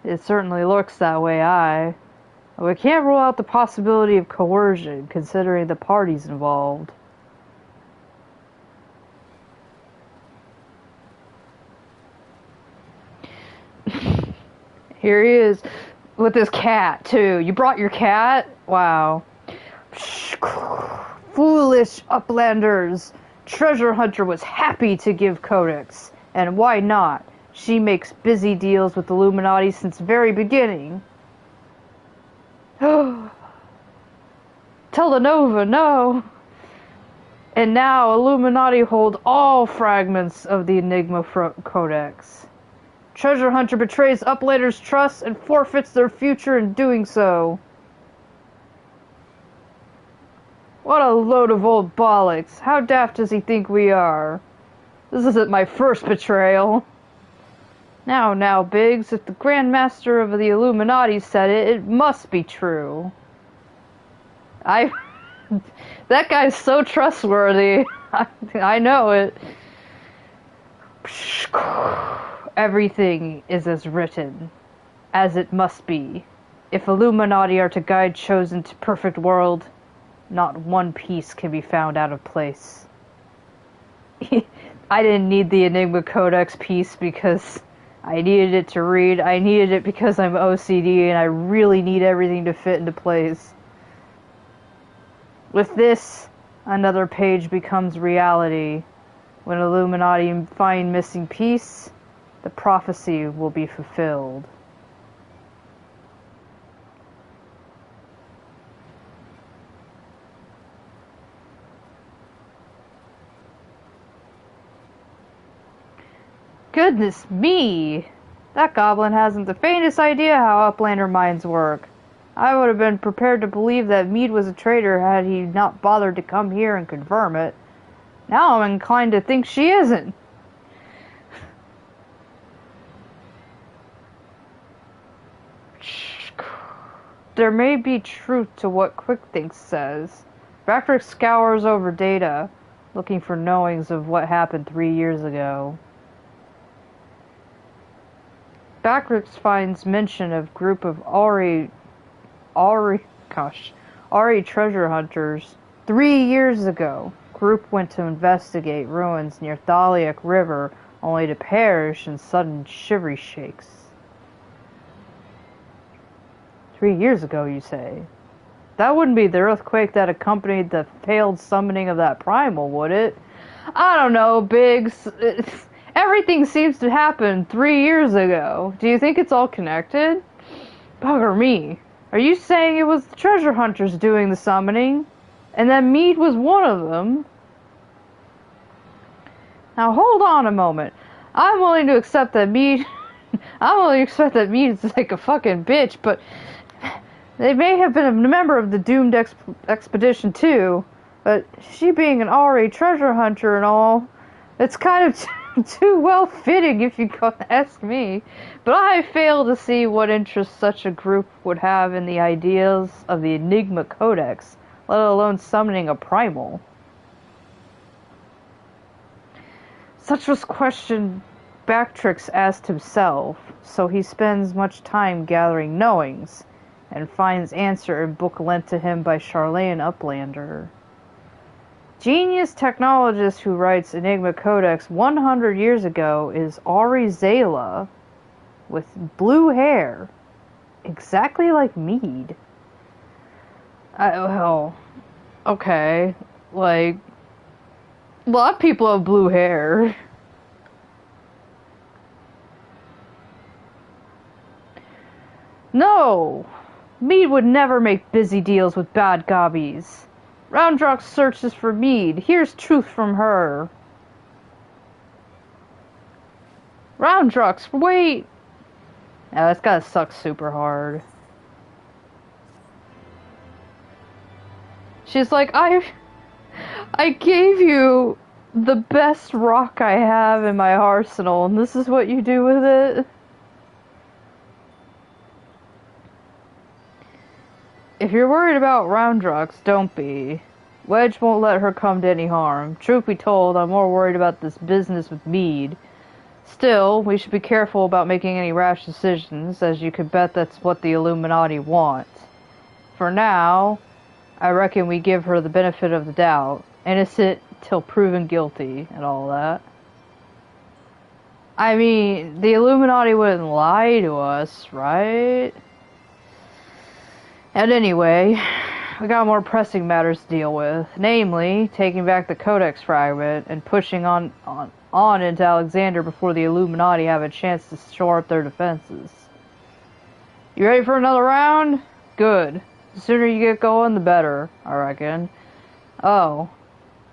It certainly looks that way, We can't rule out the possibility of coercion, considering the parties involved. Here he is. With this cat, too. You brought your cat? Wow. Foolish uplanders. Treasure Hunter was happy to give Codex. And why not? She makes busy deals with Illuminati since the very beginning. Telenova, no. And now Illuminati hold all fragments of the Enigma Codex. Treasure Hunter betrays Uplanders' trust and forfeits their future in doing so. What a load of old bollocks. How daft does he think we are? This isn't my first betrayal. Now, Biggs, if the Grand Master of the Illuminati said it, it must be true. That guy's so trustworthy. I know it. Everything is as written, as it must be. If Illuminati are to guide Chosen to perfect world, not one piece can be found out of place. I didn't need the Enigma Codex piece because I needed it to read. I needed it because I'm OCD and I really need everything to fit into place. With this, another page becomes reality. When Illuminati find missing piece, the prophecy will be fulfilled. Goodness me! That goblin hasn't the faintest idea how Uplander minds work. I would have been prepared to believe that Mead was a traitor had he not bothered to come here and confirm it. Now I'm inclined to think she isn't. There may be truth to what QuickThink says. Vectric scours over data, looking for knowings of what happened 3 years ago. Backrix finds mention of group of Ari treasure hunters. 3 years ago, group went to investigate ruins near Thaliak River, only to perish in sudden shivery shakes. 3 years ago, you say? That wouldn't be the earthquake that accompanied the failed summoning of that primal, would it? I don't know, Biggs. Everything seems to happen 3 years ago. Do you think it's all connected? Bugger me. Are you saying it was the treasure hunters doing the summoning? And that Mead was one of them? Now hold on a moment. I'm willing to accept that Mead... I'm willing to accept that Mead is like a fucking bitch, but... They may have been a member of the doomed expedition too. But she being an RA treasure hunter and all... It's kind of... too well fitting if you ask me, but I fail to see what interest such a group would have in the ideas of the Enigma Codex, let alone summoning a primal. Such was question Bactrix asked himself, so he spends much time gathering knowings, and finds answer in book lent to him by Charlene Uplander. Genius technologist who writes Enigma Codex 100 years ago is Ari Zayla, with blue hair, exactly like Mead. Well, okay, like, a lot of people have blue hair. No, Mead would never make busy deals with bad gobbies. Roundrock searches for Mead. Here's truth from her. Roundrox, wait! Yeah, that's gotta suck super hard. She's like, I gave you the best rock I have in my arsenal, and this is what you do with it? If you're worried about Roundrox, don't be. Wedge won't let her come to any harm. Truth be told, I'm more worried about this business with Mead. Still, we should be careful about making any rash decisions, as you could bet that's what the Illuminati want. For now, I reckon we give her the benefit of the doubt. Innocent till proven guilty, and all that. I mean, the Illuminati wouldn't lie to us, right? And anyway, I got more pressing matters to deal with, namely taking back the Codex fragment and pushing on into Alexander before the Illuminati have a chance to shore up their defenses. You ready for another round? Good. The sooner you get going, the better, I reckon. Oh.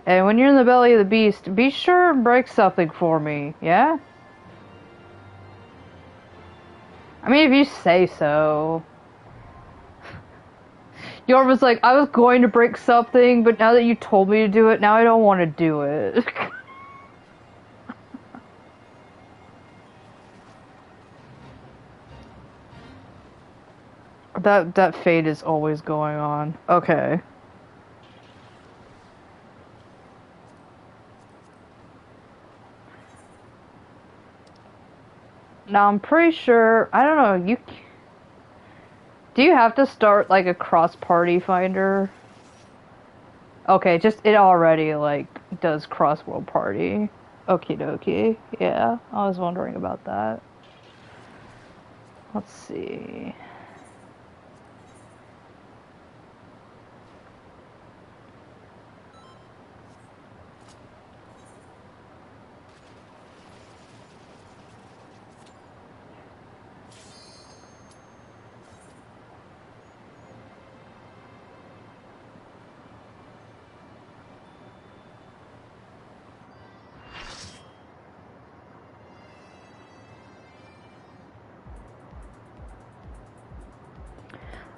And when you're in the belly of the beast, be sure and break something for me, yeah? I mean, if you say so. Yorva's like, I was going to break something, but now that you told me to do it, now I don't want to do it. That fade is always going on. Okay. Now I'm pretty sure, I don't know, do you have to start like a cross-party finder? Okay, just it already like does cross-world party. Okie dokie. Yeah, I was wondering about that. Let's see.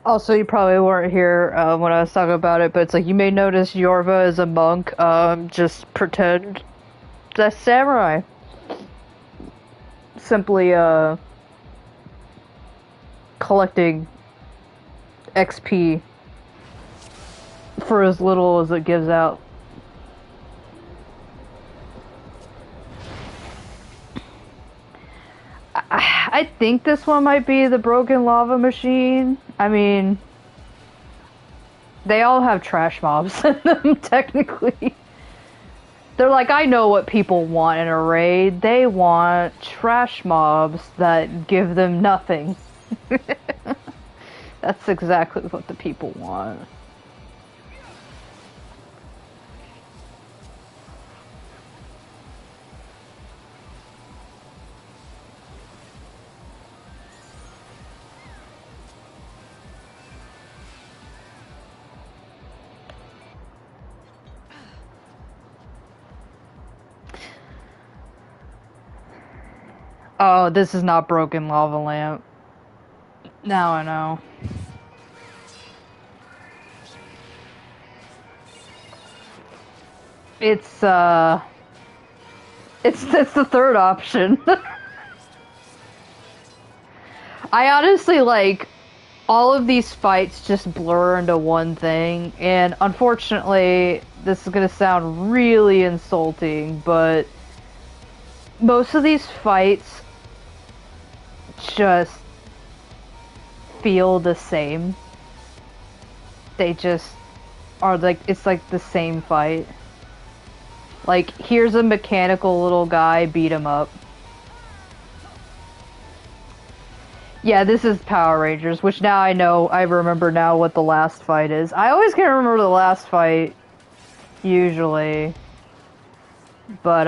Also, you probably weren't here when I was talking about it, but it's like you may notice Yorva is a monk. Just pretend that's samurai. Simply collecting XP for as little as it gives out. I think this one might be the broken lava machine. I mean, they all have trash mobs in them, technically. They're like, I know what people want in a raid. They want trash mobs that give them nothing. That's exactly what the people want. Oh, this is not broken lava lamp. Now I know. It's the third option. I honestly like all of these fights just blur into one thing, and unfortunately, this is gonna sound really insulting, but most of these fights just feel the same. They just are like, it's like the same fight. Like, here's a mechanical little guy, beat him up. Yeah, this is Power Rangers, which now I remember now what the last fight is. I always can't remember the last fight, usually. But,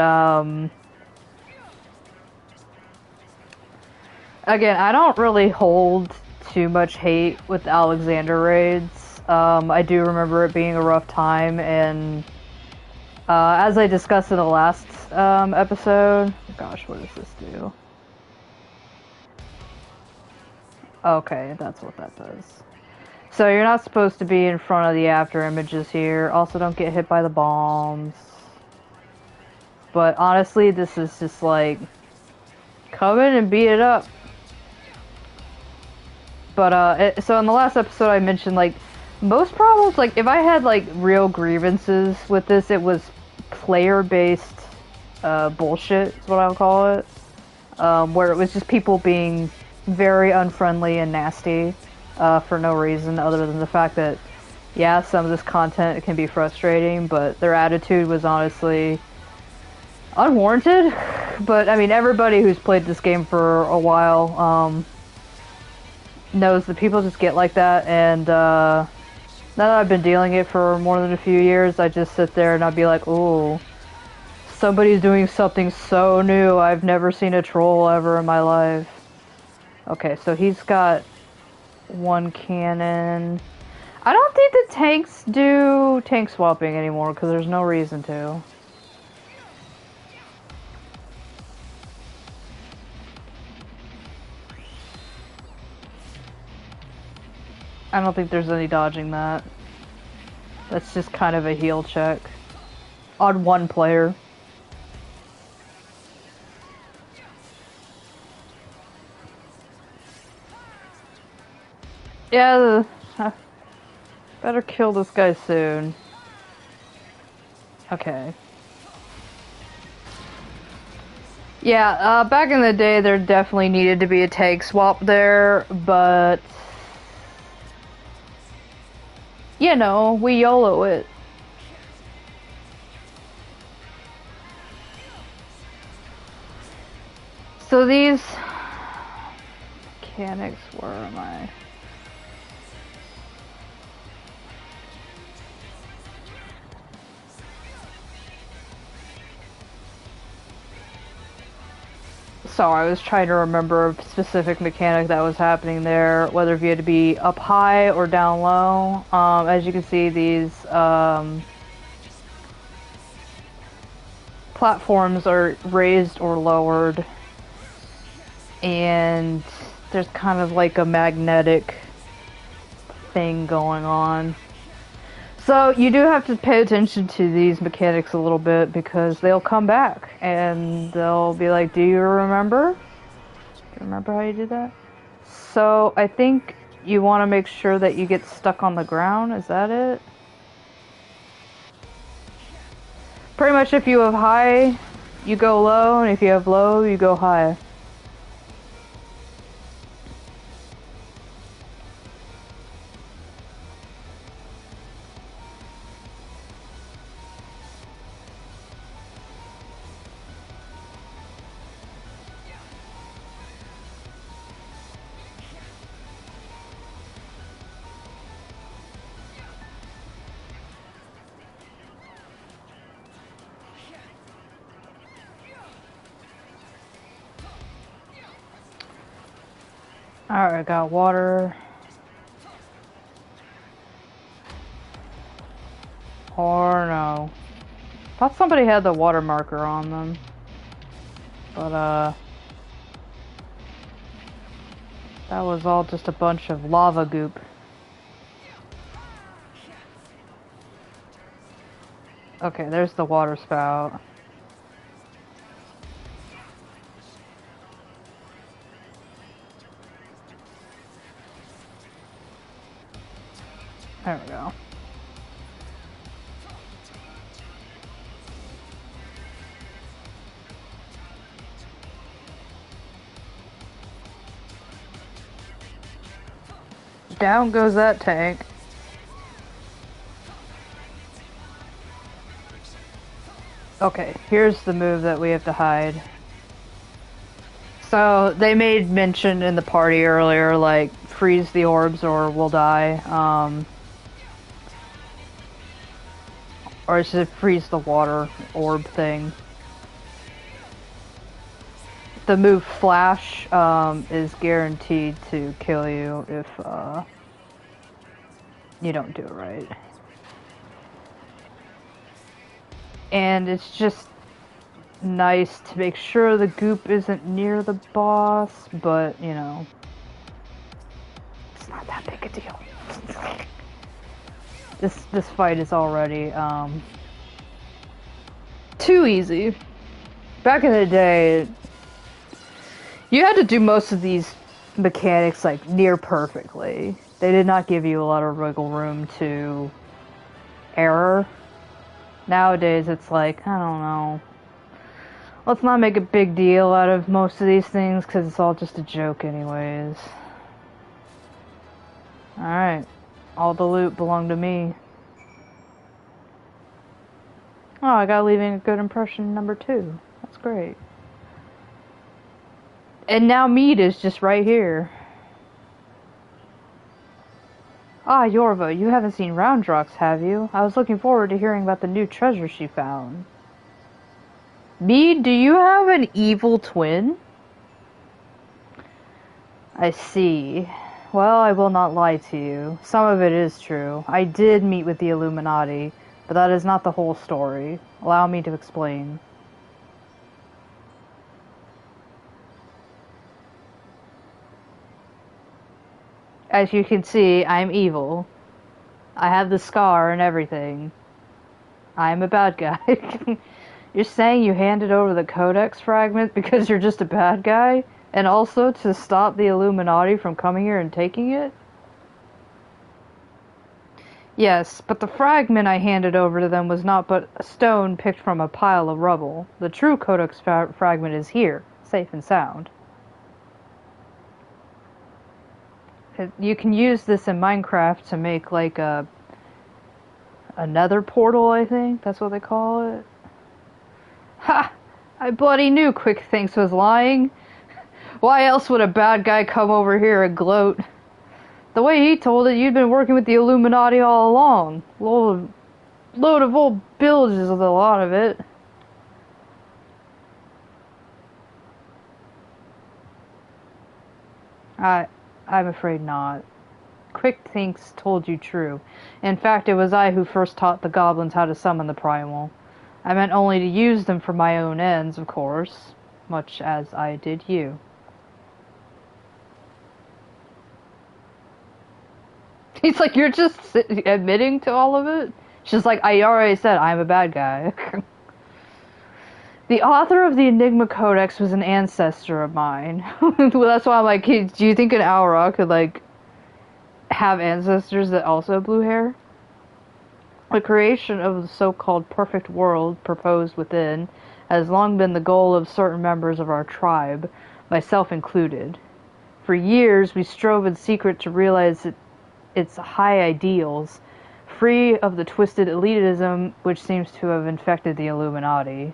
again, I don't really hold too much hate with Alexander raids. I do remember it being a rough time, and as I discussed in the last episode, gosh, what does this do? Okay, that's what that does. So you're not supposed to be in front of the after images here. Also, don't get hit by the bombs. But honestly, this is just like, come in and beat it up. But, so in the last episode I mentioned, like, most problems, like, if I had, like, real grievances with this, it was player-based, bullshit, is what I'll call it. Where it was just people being very unfriendly and nasty, for no reason other than the fact that, yeah, some of this content can be frustrating, but their attitude was honestly unwarranted. But, I mean, everybody who's played this game for a while, knows that people just get like that, and now that I've been dealing it for more than a few years, I just sit there and I'd be like, ooh, somebody's doing something so new. I've never seen a troll ever in my life. Okay, so he's got one cannon. I don't think the tanks do tank swapping anymore because there's no reason to. I don't think there's any dodging that. That's just kind of a heal check on one player. Yeah, better kill this guy soon. Okay. Yeah, back in the day there definitely needed to be a tank swap there, but you know, we YOLO it. So these mechanics, where am I? So I was trying to remember a specific mechanic that was happening there, whether if you had to be up high or down low. As you can see, these platforms are raised or lowered, and there's kind of like a magnetic thing going on. So you do have to pay attention to these mechanics a little bit because they'll come back and they'll be like, do you remember? Do you remember how you did that? So I think you want to make sure that you get stuck on the ground. Is that it? Pretty much if you have high, you go low, and if you have low, you go high. Alright, I got water. Or no. Thought somebody had the water marker on them. But, that was all just a bunch of lava goop. Okay, there's the water spout. There we go. Down goes that tank. Okay, here's the move that we have to hide. So, they made mention in the party earlier, like, freeze the orbs or we'll die. Or is it freeze the water orb thing? The move Flash is guaranteed to kill you if you don't do it right. And it's just nice to make sure the goop isn't near the boss, but you know, it's not that big a deal. This fight is already too easy. Back in the day, you had to do most of these mechanics like near perfectly. They did not give you a lot of wiggle room to error. Nowadays it's like, I don't know, let's not make a big deal out of most of these things because it's all just a joke anyways. Alright, all the loot belonged to me. Oh, I got leaving a good impression number 2. That's great. And now Midas is just right here. Ah, Yorva, you haven't seen Roundrux, have you? I was looking forward to hearing about the new treasure she found. Me, do you have an evil twin? I see. Well, I will not lie to you. Some of it is true. I did meet with the Illuminati, but that is not the whole story. Allow me to explain. As you can see, I'm evil. I have the scar and everything. I'm a bad guy. You're saying you handed over the Codex fragment because you're just a bad guy? And also to stop the Illuminati from coming here and taking it? Yes, but the fragment I handed over to them was not but a stone picked from a pile of rubble. The true Codex fragment is here, safe and sound. You can use this in Minecraft to make like a nether portal, I think. That's what they call it. Ha! I bloody knew Quick Thinks was lying. Why else would a bad guy come over here and gloat? The way he told it, you'd been working with the Illuminati all along. Load of old bilges with a lot of it. I'm afraid not. Quick Thinks told you true. In fact, it was I who first taught the goblins how to summon the primal. I meant only to use them for my own ends, of course, much as I did you. He's like, you're just admitting to all of it? She's like, I already said I'm a bad guy. The author of the Enigma Codex was an ancestor of mine. Well, that's why I'm like, hey, do you think an Aura could, like, have ancestors that also have blue hair? The creation of the so-called perfect world proposed within has long been the goal of certain members of our tribe, myself included. For years, we strove in secret to realize its high ideals, free of the twisted elitism which seems to have infected the Illuminati.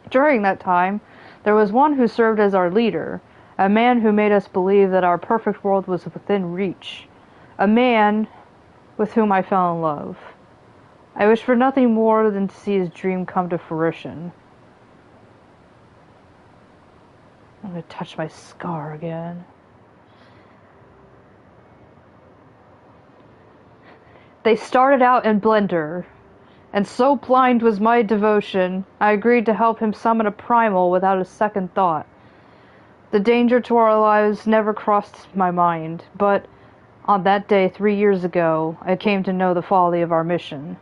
During that time, there was one who served as our leader, a man who made us believe that our perfect world was within reach, a man with whom I fell in love. I wished for nothing more than to see his dream come to fruition. I'm gonna touch my scar again. They started out in Blender, and so blind was my devotion, I agreed to help him summon a primal without a second thought. The danger to our lives never crossed my mind, but on that day 3 years ago, I came to know the folly of our mission.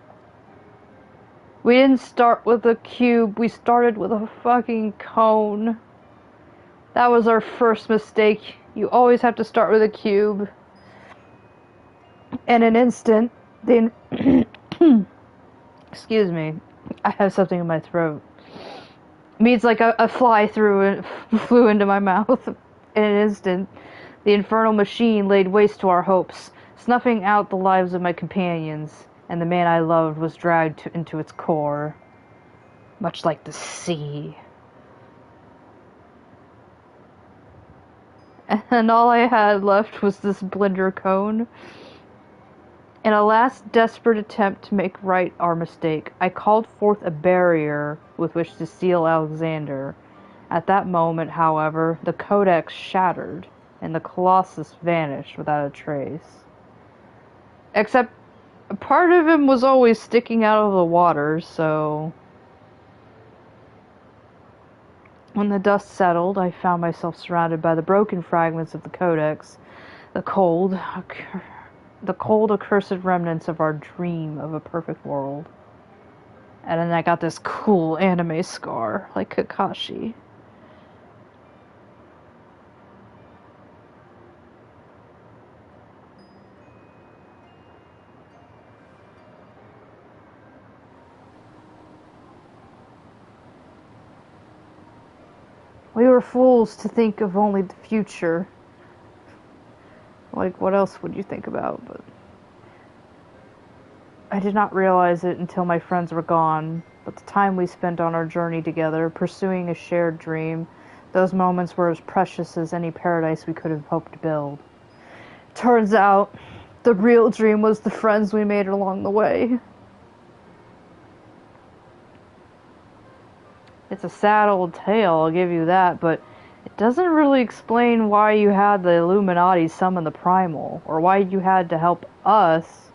We didn't start with a cube, we started with a fucking cone. That was our first mistake. You always have to start with a cube. In an instant, excuse me, I have something in my throat. Means like a fly flew into my mouth. In an instant, the infernal machine laid waste to our hopes, snuffing out the lives of my companions, and the man I loved was dragged into its core. Much like the sea. And all I had left was this blender cone. In a last desperate attempt to make right our mistake, I called forth a barrier with which to seal Alexander. At that moment, however, the codex shattered, and the Colossus vanished without a trace. Except, a part of him was always sticking out of the water, so... When the dust settled, I found myself surrounded by the broken fragments of the codex, the cold, accursed remnants of our dream of a perfect world. And then I got this cool anime scar, like Kakashi. We were fools to think of only the future. Like, what else would you think about? But I did not realize it until my friends were gone. But the time we spent on our journey together, pursuing a shared dream, Those moments were as precious as any paradise we could have hoped to build. Turns out, the real dream was the friends we made along the way. It's a sad old tale, I'll give you that, but it doesn't really explain why you had the Illuminati summon the Primal, or why you had to help us,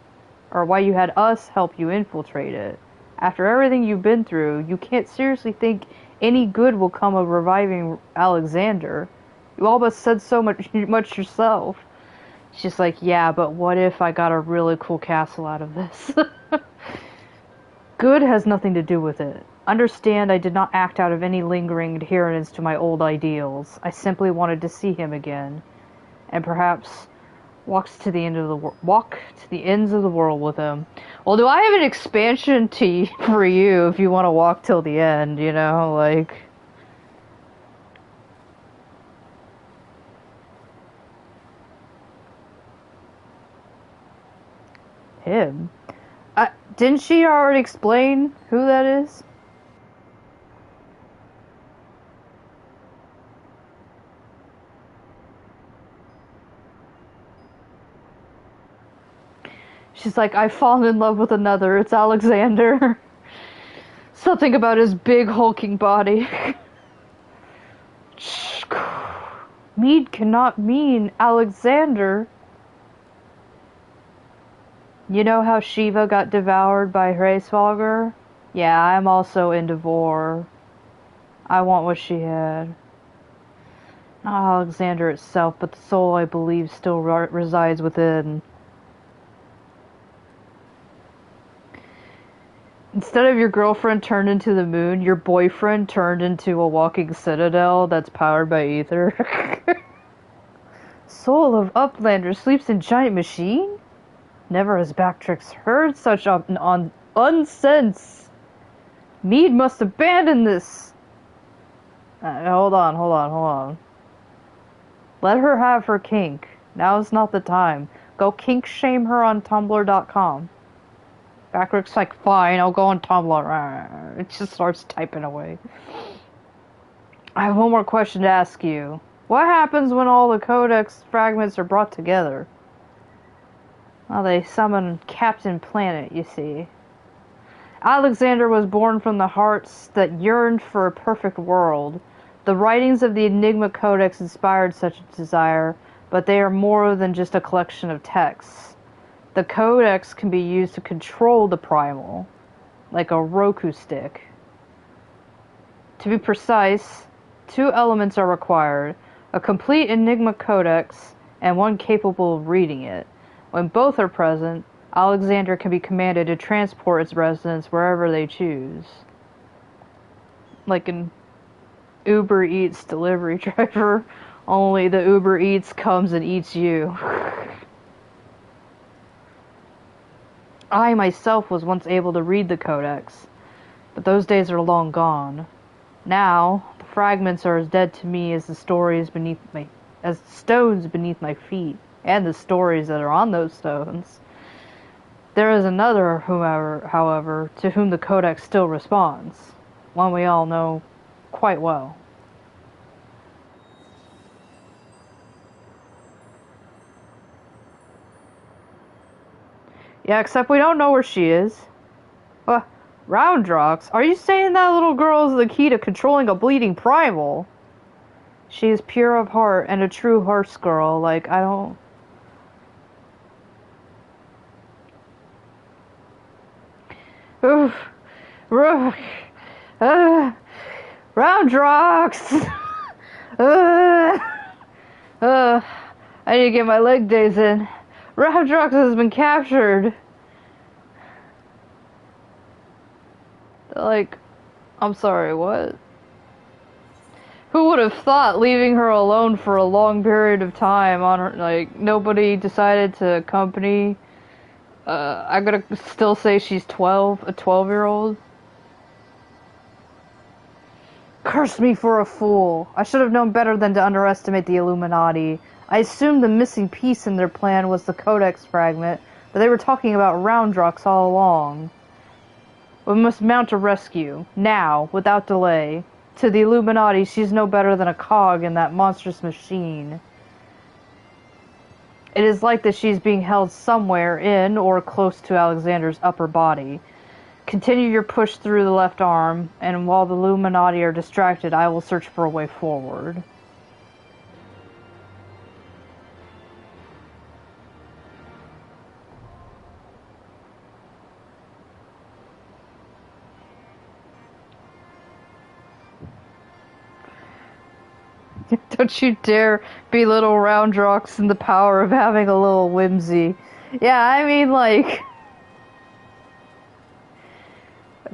or why you had us help you infiltrate it. After everything you've been through, you can't seriously think any good will come of reviving Alexander. You all but said so much yourself. She's like, yeah, but what if I got a really cool castle out of this? Good has nothing to do with it. Understand, I did not act out of any lingering adherence to my old ideals. I simply wanted to see him again, and perhaps walk to the ends of the world with him. Well, do I have an expansion for you if you want to walk till the end? You know, like. Him? Didn't she already explain who that is? She's like, I've fallen in love with another. It's Alexander. Something about his big hulking body. Mead cannot mean Alexander. You know how Shiva got devoured by Hraesvalgr? Yeah, I'm also into Vor. I want what she had. Not Alexander itself, but the soul I believe still resides within. Instead of your girlfriend turned into the moon, your boyfriend turned into a walking citadel that's powered by ether. Soul of Uplander sleeps in giant machine? Never has Bactrix heard such unsense. Mead must abandon this. Hold on. Let her have her kink. Now's not the time. Go kink shame her on Tumblr.com. Backric's like, fine, I'll go on Tumblr. It just starts typing away. I have one more question to ask you. What happens when all the Codex fragments are brought together? Well, they summon Captain Planet, you see. Alexander was born from the hearts that yearned for a perfect world. The writings of the Enigma Codex inspired such a desire, but they are more than just a collection of texts. The Codex can be used to control the Primal, like a Roku stick. To be precise, 2 elements are required, a complete Enigma Codex and one capable of reading it. When both are present, Alexander can be commanded to transport its residents wherever they choose. Like an Uber Eats delivery driver, only the Uber Eats comes and eats you. I myself was once able to read the Codex, but those days are long gone. Now, the fragments are as dead to me as the stones beneath my feet, and the stories that are on those stones. There is another, however, to whom the Codex still responds, one we all know quite well. Yeah, except we don't know where she is. Roundrox? Are you saying that little girl is the key to controlling a bleeding primal? She is pure of heart and a true horse girl. Like, I don't... Oof. Roundrox! I need to get my leg days in. Roundrox has been captured. Like, I'm sorry, what? Who would have thought leaving her alone for a long period of time on her, like, nobody decided to accompany? I'm gonna still say she's 12, a 12-year-old. Curse me for a fool. I should have known better than to underestimate the Illuminati. I assumed the missing piece in their plan was the Codex fragment, but they were talking about Roundrox all along. We must mount a rescue, now, without delay. To the Illuminati, she's no better than a cog in that monstrous machine. It is like that she's being held somewhere in or close to Alexander's upper body. Continue your push through the left arm, and while the Illuminati are distracted, I will search for a way forward. Don't you dare belittle Roundrox and the power of having a little whimsy. Yeah, I mean, like...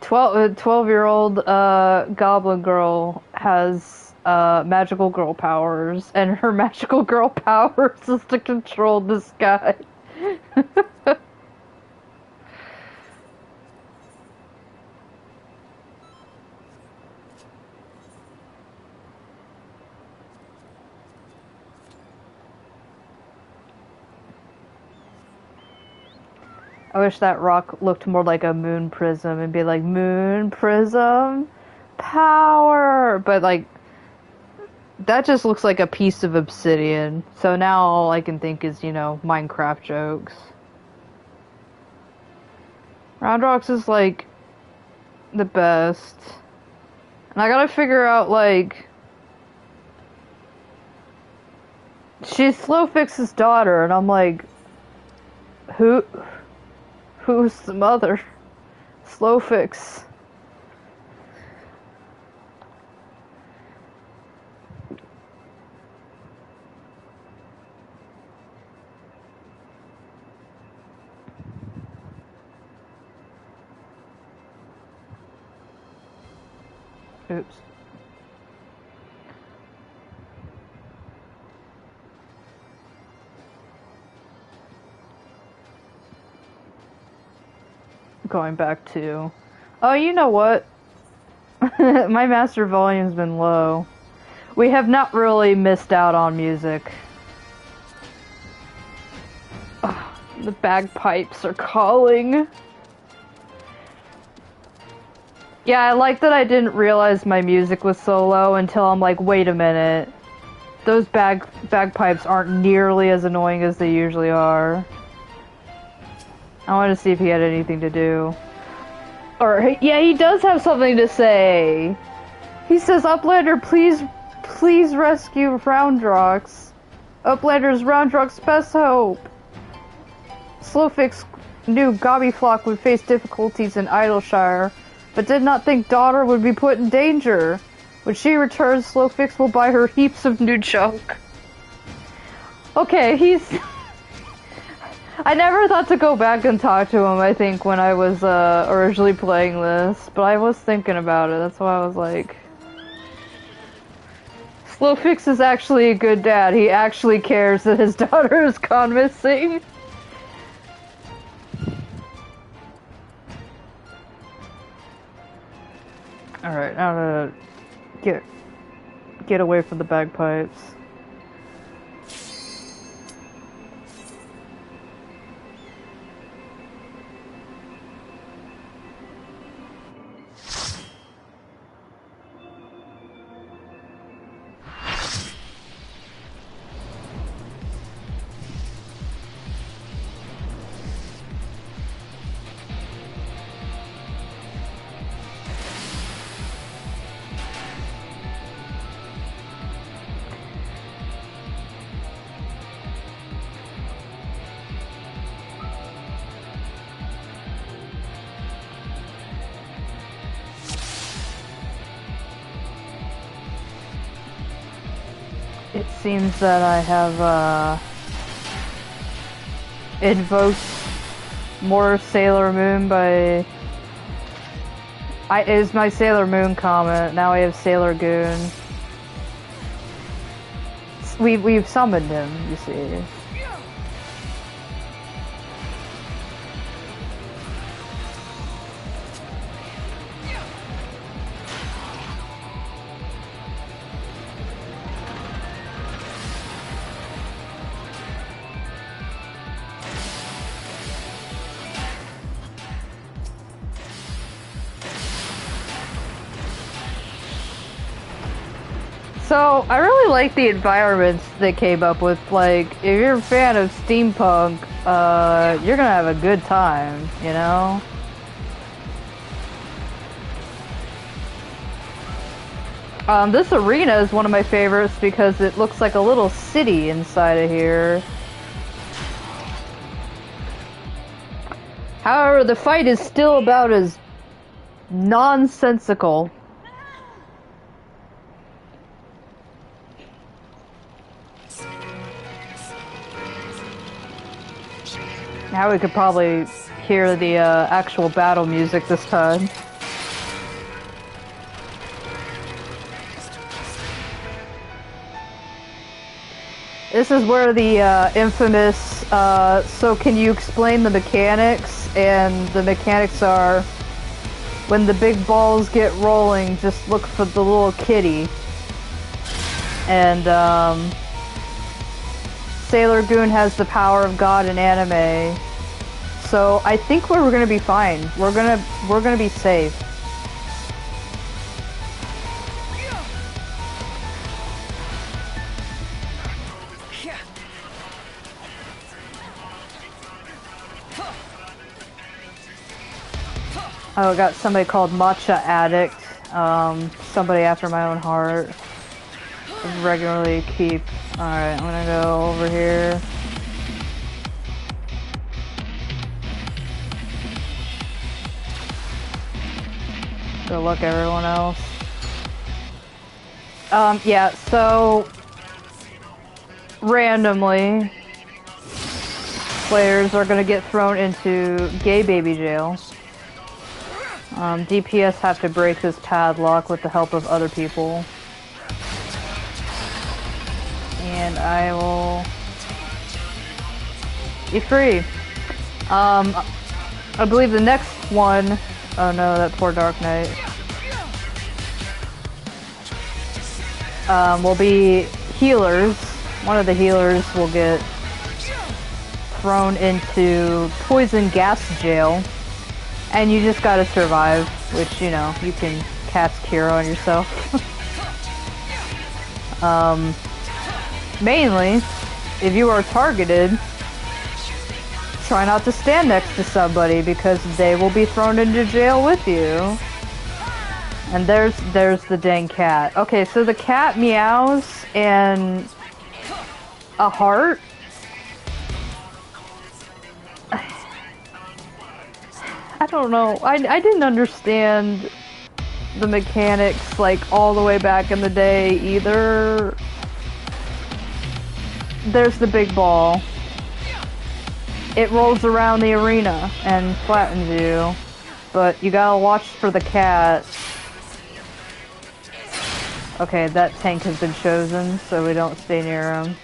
12-year-old goblin girl has magical girl powers, and her magical girl powers is to control this guy. I wish that rock looked more like a moon prism and be like, moon prism power, but like that just looks like a piece of obsidian. So now all I can think is, you know, Minecraft jokes. Roundrox is like the best. And I gotta figure out, like, she's Slowfix's daughter, and I'm like, who's the mother? Slowfix. Oops. Going back to... Oh, you know what? My master volume's been low. We have not really missed out on music. Ugh, the bagpipes are calling. Yeah, I like that I didn't realize my music was so low until I'm like, wait a minute. Those bagpipes aren't nearly as annoying as they usually are. I wanted to see if he had anything to do. Or, yeah, he does have something to say. He says, Uplander, please rescue Roundrox. Uplander's Roundrox's best hope. Slowfix knew Gobbyflock would face difficulties in Idleshire, but did not think daughter would be put in danger. When she returns, Slowfix will buy her heaps of new junk. Okay, he's... I never thought to go back and talk to him, I think, when I was originally playing this, but I was thinking about it, that's why I was like... Slowfix is actually a good dad, he actually cares that his daughter has gone missing. Alright, now to get away from the bagpipes. It seems that I have, invoked more Sailor Moon by... It was my Sailor Moon comment, now I have Sailor Goon. We've summoned him, you see. So, I really like the environments they came up with. Like, if you're a fan of steampunk, you're gonna have a good time, you know? This arena is one of my favorites because it looks like a little city inside of here. However, the fight is still about as nonsensical. Now we could probably hear the actual battle music this time. This is where the infamous, so can you explain the mechanics? And the mechanics are, when the big balls get rolling, just look for the little kitty. And, Sailor Goon has the power of God in anime. So I think we're gonna be fine. We're gonna be safe. Oh, I got somebody called Matcha Addict. Somebody after my own heart. Regularly keep. Alright, I'm gonna go over here. Good luck, everyone else. Yeah, so randomly, players are gonna get thrown into gay baby jail. DPS have to break this padlock with the help of other people. And I will be free. I believe the next one... Oh no, that poor Dark Knight. Will be healers. One of the healers will get thrown into poison gas jail. And you just gotta survive, which, you know, you can cast Cure on yourself. Mainly, if you are targeted, try not to stand next to somebody because they will be thrown into jail with you. And there's the dang cat. Okay, so the cat meows and a heart. I don't know. I didn't understand the mechanics like all the way back in the day either. There's the big ball. It rolls around the arena and flattens you, but you gotta watch for the cat. Okay, that tank has been chosen, so we don't stay near him.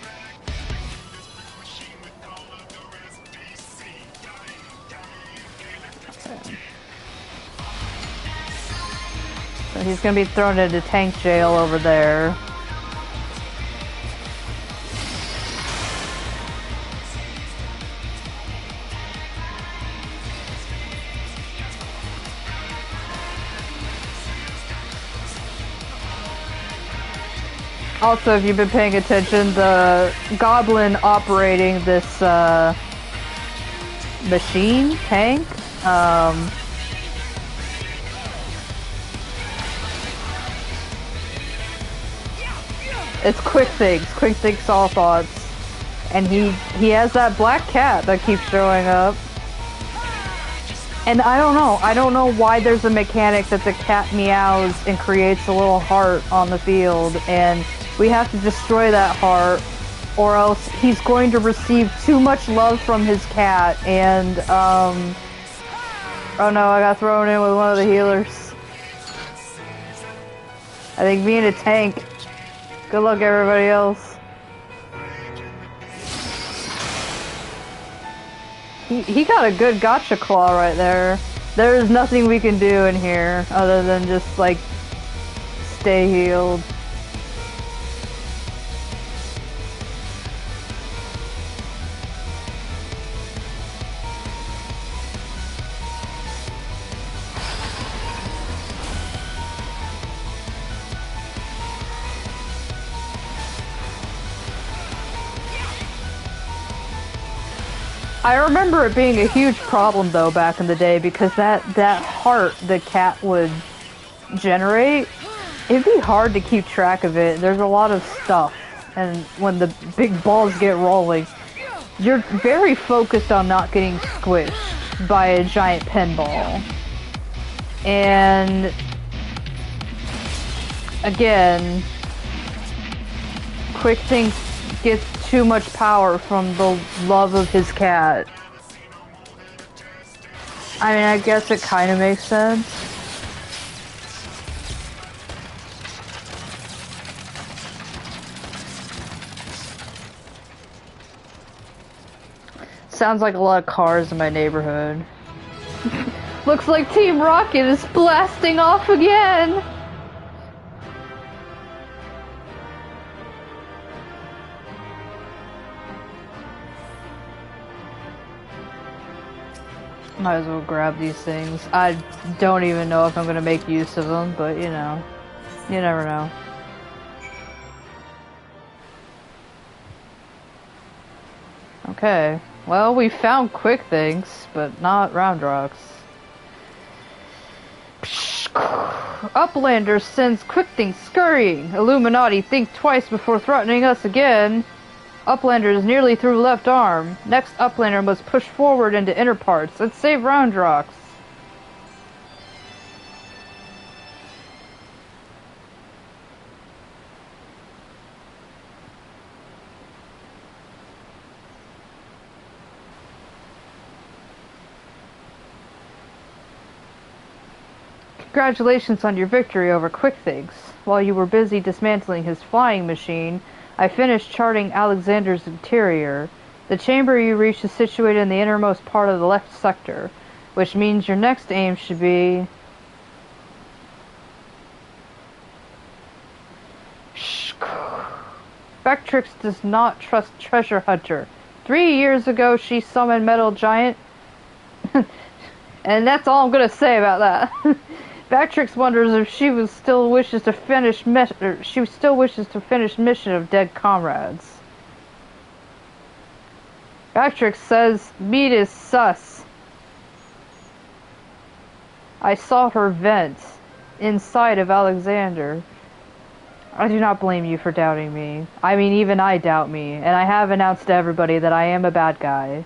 Okay. So he's gonna be thrown into tank jail over there. Also, if you've been paying attention, the goblin operating this machine tank, it's Quick Thinks All Thoughts, and he has that black cat that keeps showing up. And I don't know why there's a mechanic that the cat meows and creates a little heart on the field, and we have to destroy that heart, or else he's going to receive too much love from his cat, and, oh no, I got thrown in with one of the healers. I think me and a tank. Good luck, everybody else. He got a good gotcha claw right there. There's nothing we can do in here other than just, like, stay healed. I remember it being a huge problem though back in the day because that heart the cat would generate, it'd be hard to keep track of it. There's a lot of stuff, and when the big balls get rolling, you're very focused on not getting squished by a giant pinball. And again, Quick Things gets too much power from the love of his cat. I mean, I guess it kind of makes sense. Sounds like a lot of cars in my neighborhood. Looks like Team Rocket is blasting off again! Might as well grab these things. I don't even know if I'm gonna make use of them, but you know. You never know. Okay. Well, we found Quick Things, but not Round Rocks. Uplander sends Quick Things scurrying. Illuminati, think twice before threatening us again. Uplander is nearly through left arm. Next Uplander must push forward into inner parts. Let's save Round Rocks. Congratulations on your victory over Quick Things. While you were busy dismantling his flying machine, I finished charting Alexander's interior. The chamber you reached is situated in the innermost part of the left sector, which means your next aim should be... Vectrix does not trust Treasure Hunter. 3 years ago she summoned Metal Giant. And that's all I'm gonna say about that. Vectrix wonders if she still wishes to finish mission of dead comrades. Vectrix says Midas sus. I saw her vent inside of Alexander. I do not blame you for doubting me. I mean, even I doubt me, and I have announced to everybody that I am a bad guy.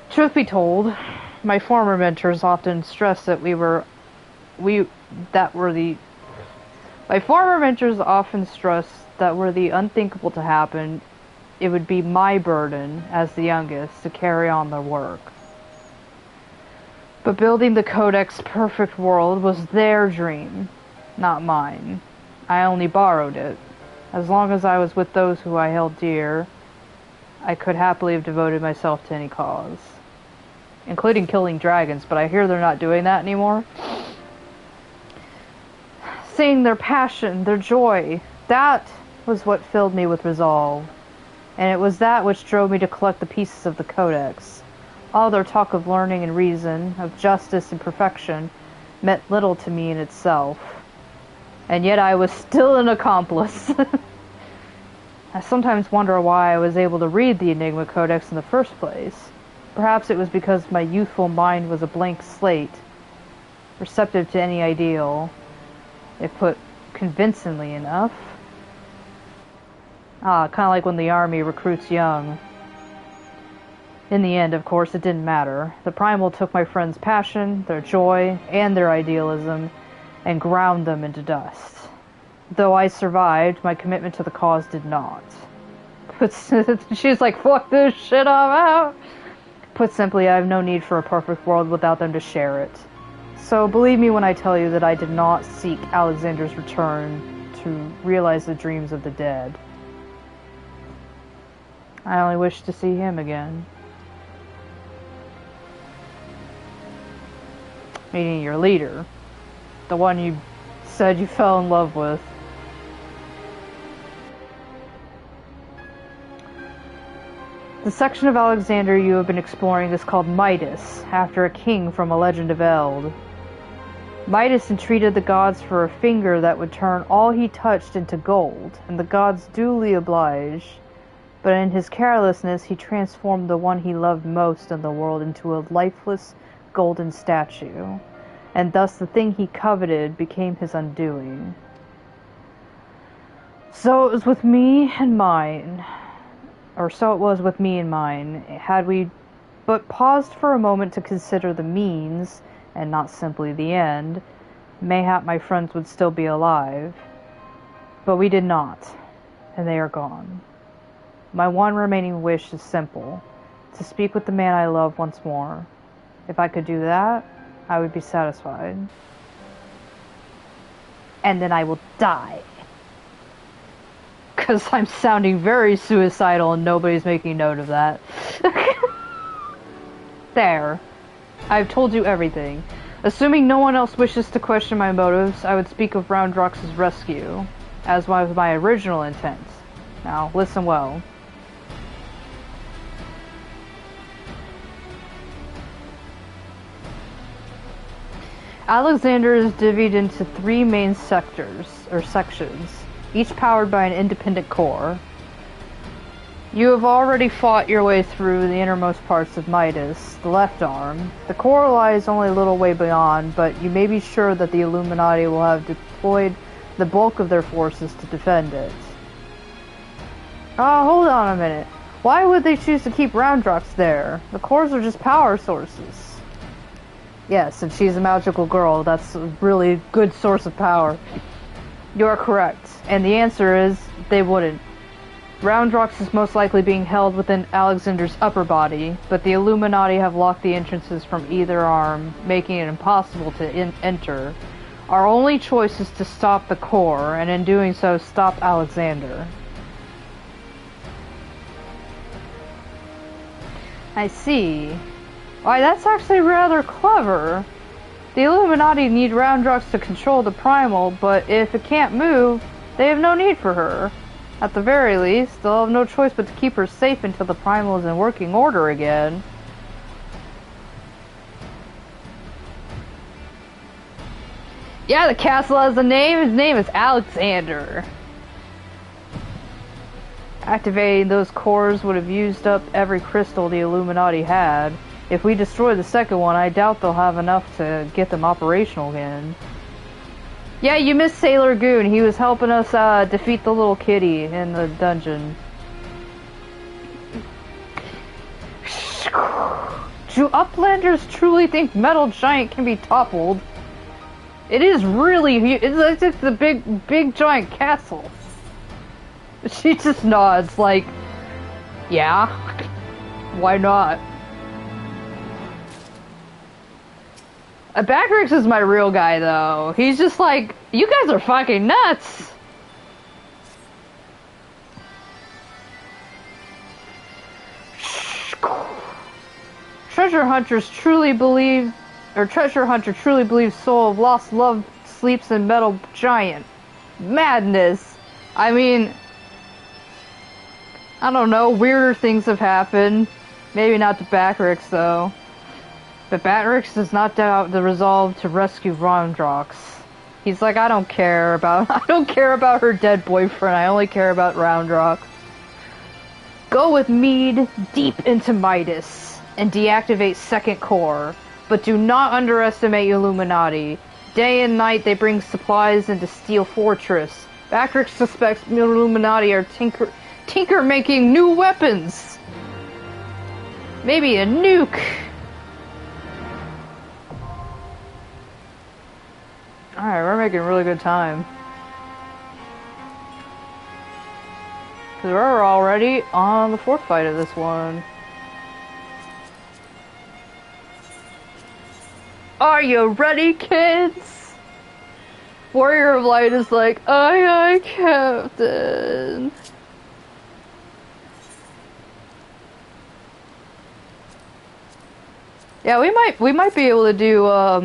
Truth be told, my former mentors often stressed that my former mentors often stressed that were the unthinkable to happen, it would be my burden, as the youngest, to carry on the work. But building the Codex perfect world was their dream, not mine. I only borrowed it. As long as I was with those who I held dear, I could happily have devoted myself to any cause. Including killing dragons, but I hear they're not doing that anymore. Seeing their passion, their joy, that was what filled me with resolve. And it was that which drove me to collect the pieces of the Codex. All their talk of learning and reason, of justice and perfection, meant little to me in itself. And yet I was still an accomplice. I sometimes wonder why I was able to read the Enigma Codex in the first place. Perhaps it was because my youthful mind was a blank slate, receptive to any ideal, if put convincingly enough. Kind of like when the army recruits young. In the end, of course, it didn't matter. The Primal took my friends' passion, their joy, and their idealism, and ground them into dust. Though I survived, my commitment to the cause did not. She's like, fuck this shit, I'm out! Put simply, I have no need for a perfect world without them to share it. So believe me when I tell you that I did not seek Alexander's return to realize the dreams of the dead. I only wish to see him again. Meaning your leader. The one you said you fell in love with. The section of Alexander you have been exploring is called Midas, after a king from a legend of Eld. Midas entreated the gods for a finger that would turn all he touched into gold, and the gods duly obliged. but in his carelessness he transformed the one he loved most in the world into a lifeless golden statue, and thus the thing he coveted became his undoing. So it was with me and mine, or so it was with me and mine, had we but paused for a moment to consider the means, and not simply the end, mayhap my friends would still be alive. But we did not, and they are gone. My one remaining wish is simple, to speak with the man I love once more. If I could do that, I would be satisfied. And then I will die. Because I'm sounding very suicidal and nobody's making note of that. There. I've told you everything. Assuming no one else wishes to question my motives, I would speak of Roundrox's rescue, as was my original intent. Now, listen well. Alexander is divvied into 3 main sectors, or sections, each powered by an independent core. You have already fought your way through the innermost parts of Midas, the left arm. The core lies only a little way beyond, but you may be sure that the Illuminati will have deployed the bulk of their forces to defend it. Oh, hold on a minute. Why would they choose to keep Roundrox there? The cores are just power sources. Yes, if she's a magical girl, that's a really good source of power. You are correct, and the answer is, they wouldn't. Roundrox is most likely being held within Alexander's upper body, but the Illuminati have locked the entrances from either arm, making it impossible to enter. Our only choice is to stop the core, and in doing so, stop Alexander. I see. Why, that's actually rather clever. The Illuminati need Roundrox to control the Primal, but if it can't move, they have no need for her. At the very least, they'll have no choice but to keep her safe until the Primal is in working order again. Yeah, the castle has a name. His name is Alexander. Activating those cores would have used up every crystal the Illuminati had. If we destroy the second one, I doubt they'll have enough to get them operational again. Yeah, you missed Sailor Goon. He was helping us defeat the little kitty in the dungeon. Do Uplanders truly think Metal Giant can be toppled? It is really huge. It's like the big giant castle. She just nods like, yeah, why not? Backrix is my real guy, though. He's just like, you guys are fucking nuts! Treasure Hunter truly believes Soul of Lost Love sleeps in Metal Giant. Madness! I mean, I don't know, weirder things have happened. Maybe not to Backrix, though. But Backrix does not doubt the resolve to rescue Roundrox. He's like, I don't care about her dead boyfriend, I only care about Roundrox. Go with Mead deep into Midas, and deactivate second core. But do not underestimate Illuminati. Day and night they bring supplies into Steel Fortress. Backrix suspects Illuminati are tinker making new weapons. Maybe a nuke. Alright, we're making really good time. Because we're already on the 4th fight of this one. Are you ready, kids? Warrior of Light is like, aye aye, Captain. Yeah, we might be able to do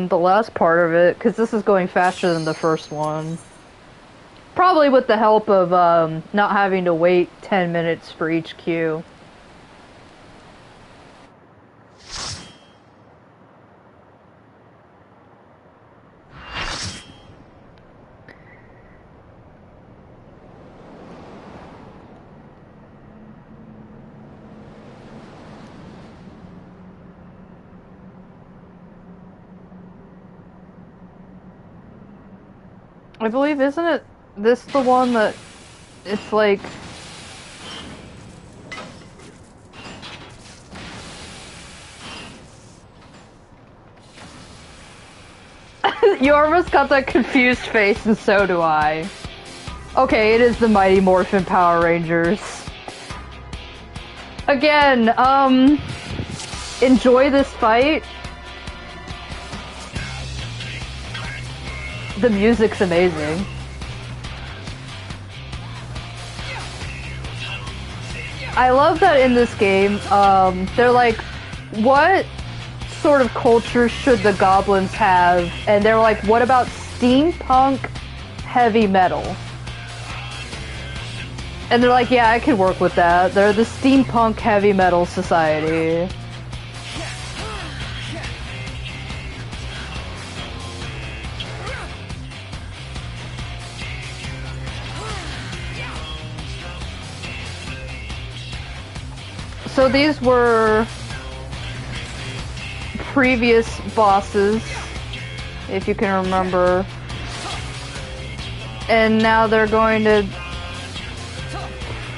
the last part of it, because this is going faster than the first one. Probably with the help of not having to wait 10 minutes for each queue. I believe, isn't it this the one that it's like... You almost got that confused face, and so do I. Okay, it is the Mighty Morphin Power Rangers. Again, enjoy this fight. The music's amazing. I love that in this game, they're like, what sort of culture should the goblins have? And they're like, what about steampunk heavy metal? And they're like, yeah, I can work with that. They're the steampunk heavy metal society. So these were previous bosses, if you can remember. And now they're going to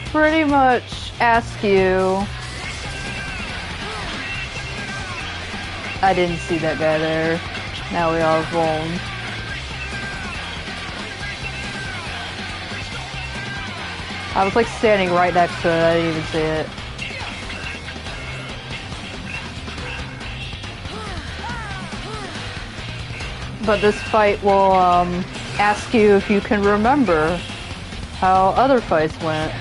pretty much ask you... I didn't see that guy there. Now we all have Vuln. I was like standing right next to it, I didn't even see it. But this fight will ask you if you can remember how other fights went.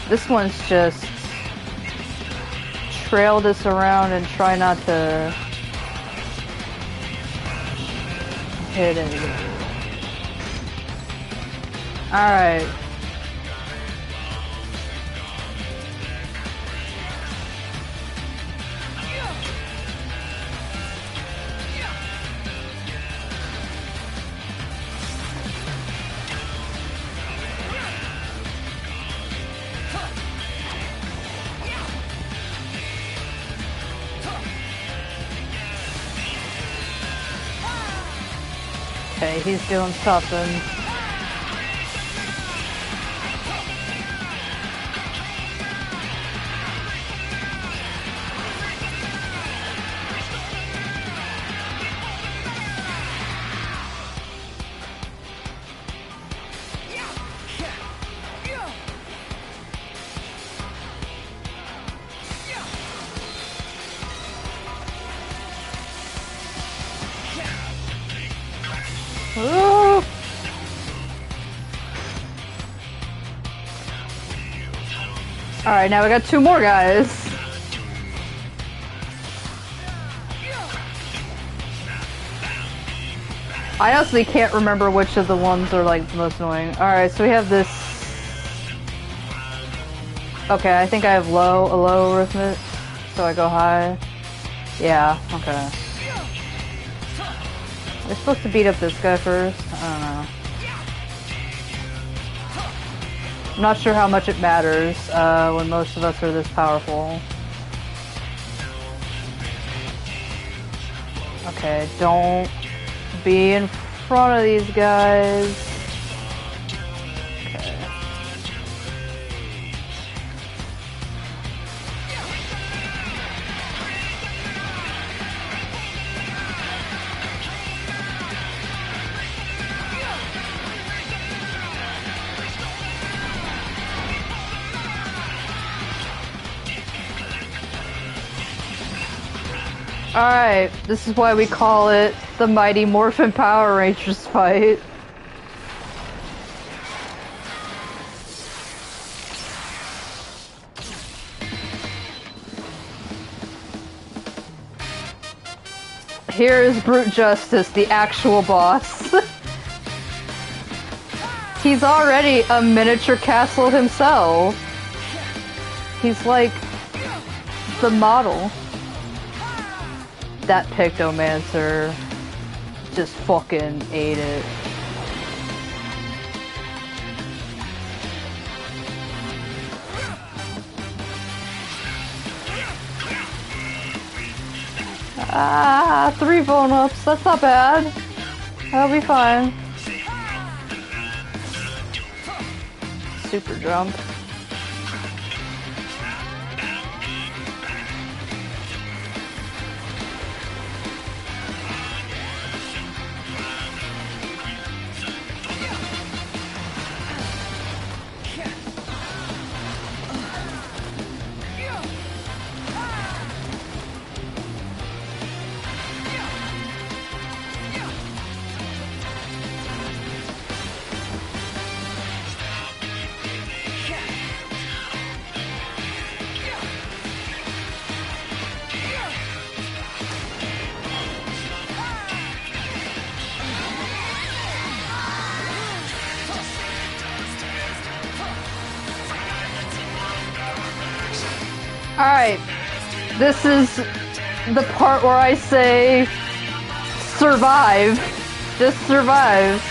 This one's just trail this around and try not to hit anything. Alright. Okay, he's doing something. Alright, now we got two more guys. I honestly can't remember which of the ones are like the most annoying. Alright, so we have this... Okay, I think I have a low arithmetic, so I go high. Yeah, okay. We're supposed to beat up this guy first? I don't know. I'm not sure how much it matters when most of us are this powerful. Okay, don't be in front of these guys. Okay. Alright, this is why we call it the Mighty Morphin Power Rangers fight. Here is Brute Justice, the actual boss. He's already a miniature castle himself. He's like the model. That Pictomancer just fucking ate it. Ah, 3 bone-ups, that's not bad. That'll be fine. super jump. Alright, this is the part where I say survive. Just survive.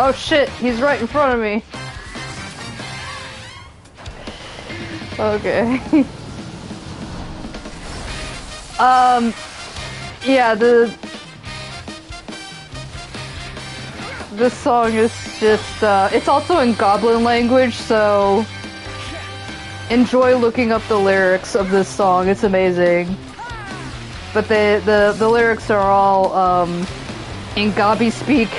Oh shit, he's right in front of me. Okay. Yeah, this song is just, it's also in Goblin language, so enjoy looking up the lyrics of this song, it's amazing. But the lyrics are all, in Gobby speak.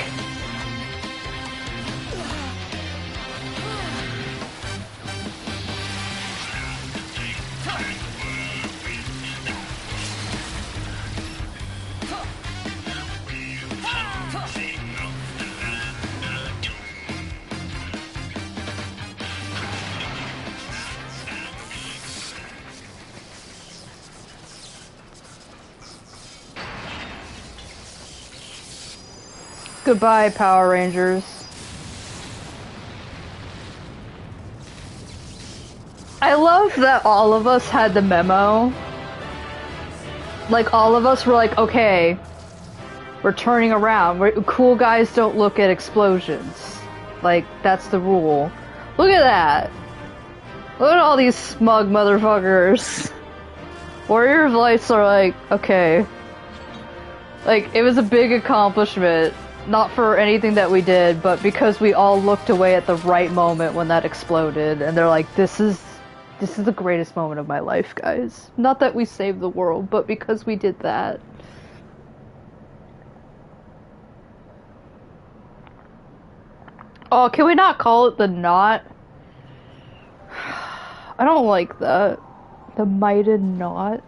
Goodbye, Power Rangers. I love that all of us had the memo. Like, all of us were like, okay, we're turning around. Cool guys don't look at explosions. Like, that's the rule. Look at that. Look at all these smug motherfuckers. Warrior of Lights are like, okay. Like, it was a big accomplishment. Not for anything that we did, but because we all looked away at the right moment when that exploded, and they're like, this is the greatest moment of my life, guys. Not that we saved the world, but because we did that. Oh, can we not call it the knot? I don't like that. The mighted knot.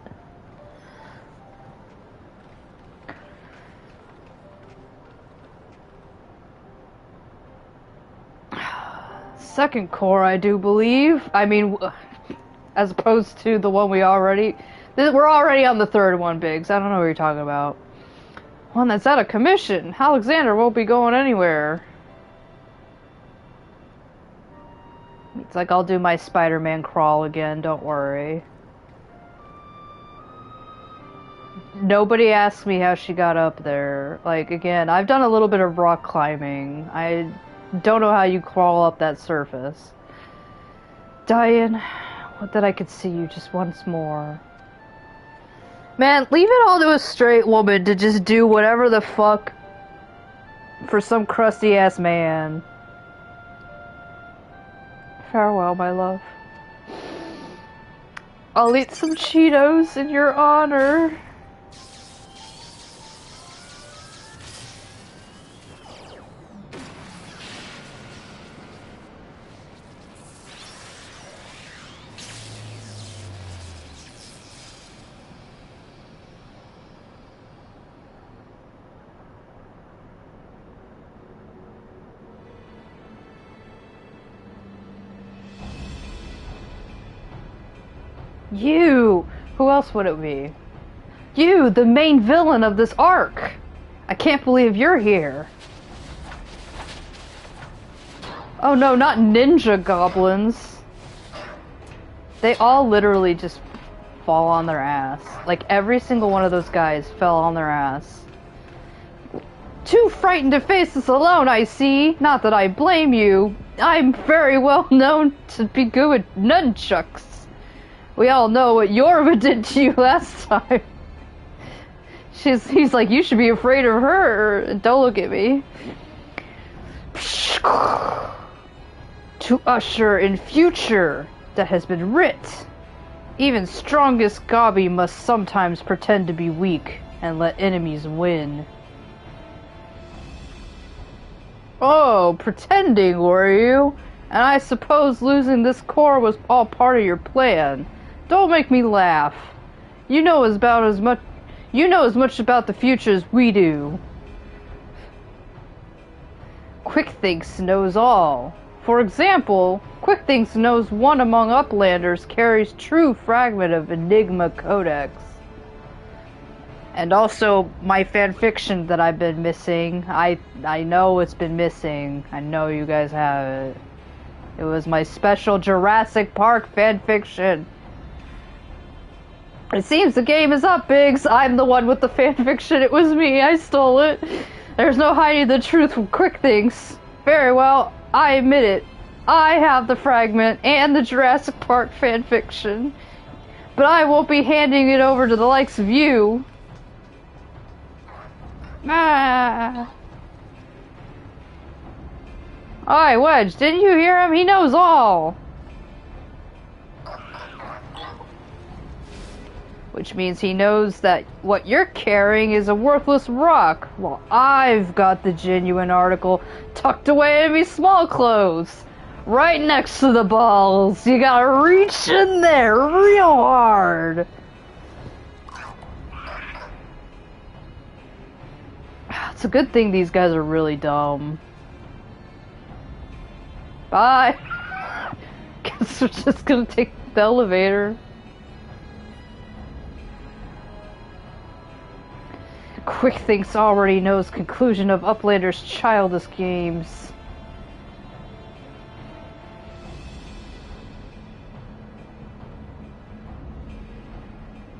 Second core, I do believe. I mean, as opposed to the one we already... We're already on the third one, Biggs. I don't know what you're talking about. One that's out of commission. Alexander won't be going anywhere. It's like I'll do my Spider-Man crawl again, don't worry. Nobody asked me how she got up there. Like, again, I've done a little bit of rock climbing. I don't know how you crawl up that surface. Diane, what that I could see you just once more. Man, leave it all to a straight woman to just do whatever the fuck for some crusty ass man. Farewell, my love. I'll eat some Cheetos in your honor. You! Who else would it be? You, the main villain of this arc! I can't believe you're here. Oh no, not ninja goblins. They all literally just fall on their ass. Like, every single one of those guys fell on their ass. Too frightened to face this alone, I see. Not that I blame you. I'm very well known to be good with nunchucks. We all know what Yorva did to you last time. He's like, you should be afraid of her. Don't look at me. To usher in future that has been writ. Even strongest Gabi must sometimes pretend to be weak and let enemies win. Oh, pretending, were you? And I suppose losing this core was all part of your plan. Don't make me laugh. You know as much about the future as we do. Quickthinks knows all. For example, Quickthinks knows one among Uplanders carries true fragment of Enigma Codex. And also my fanfiction that I've been missing. I know it's been missing. I know you guys have it. It was my special Jurassic Park fanfiction. It seems the game is up, Biggs. I'm the one with the fanfiction. It was me. I stole it. There's no hiding the truth from Quickthinks. Very well, I admit it. I have the fragment and the Jurassic Park fanfiction. But I won't be handing it over to the likes of you. Ah. Alright, Wedge, didn't you hear him? He knows all. Which means he knows that what you're carrying is a worthless rock, while I've got the genuine article tucked away in me small clothes. Right next to the balls. You gotta reach in there real hard. It's a good thing these guys are really dumb. Bye. Guess we're just gonna take the elevator. Quickthinks already knows conclusion of Uplander's childish games.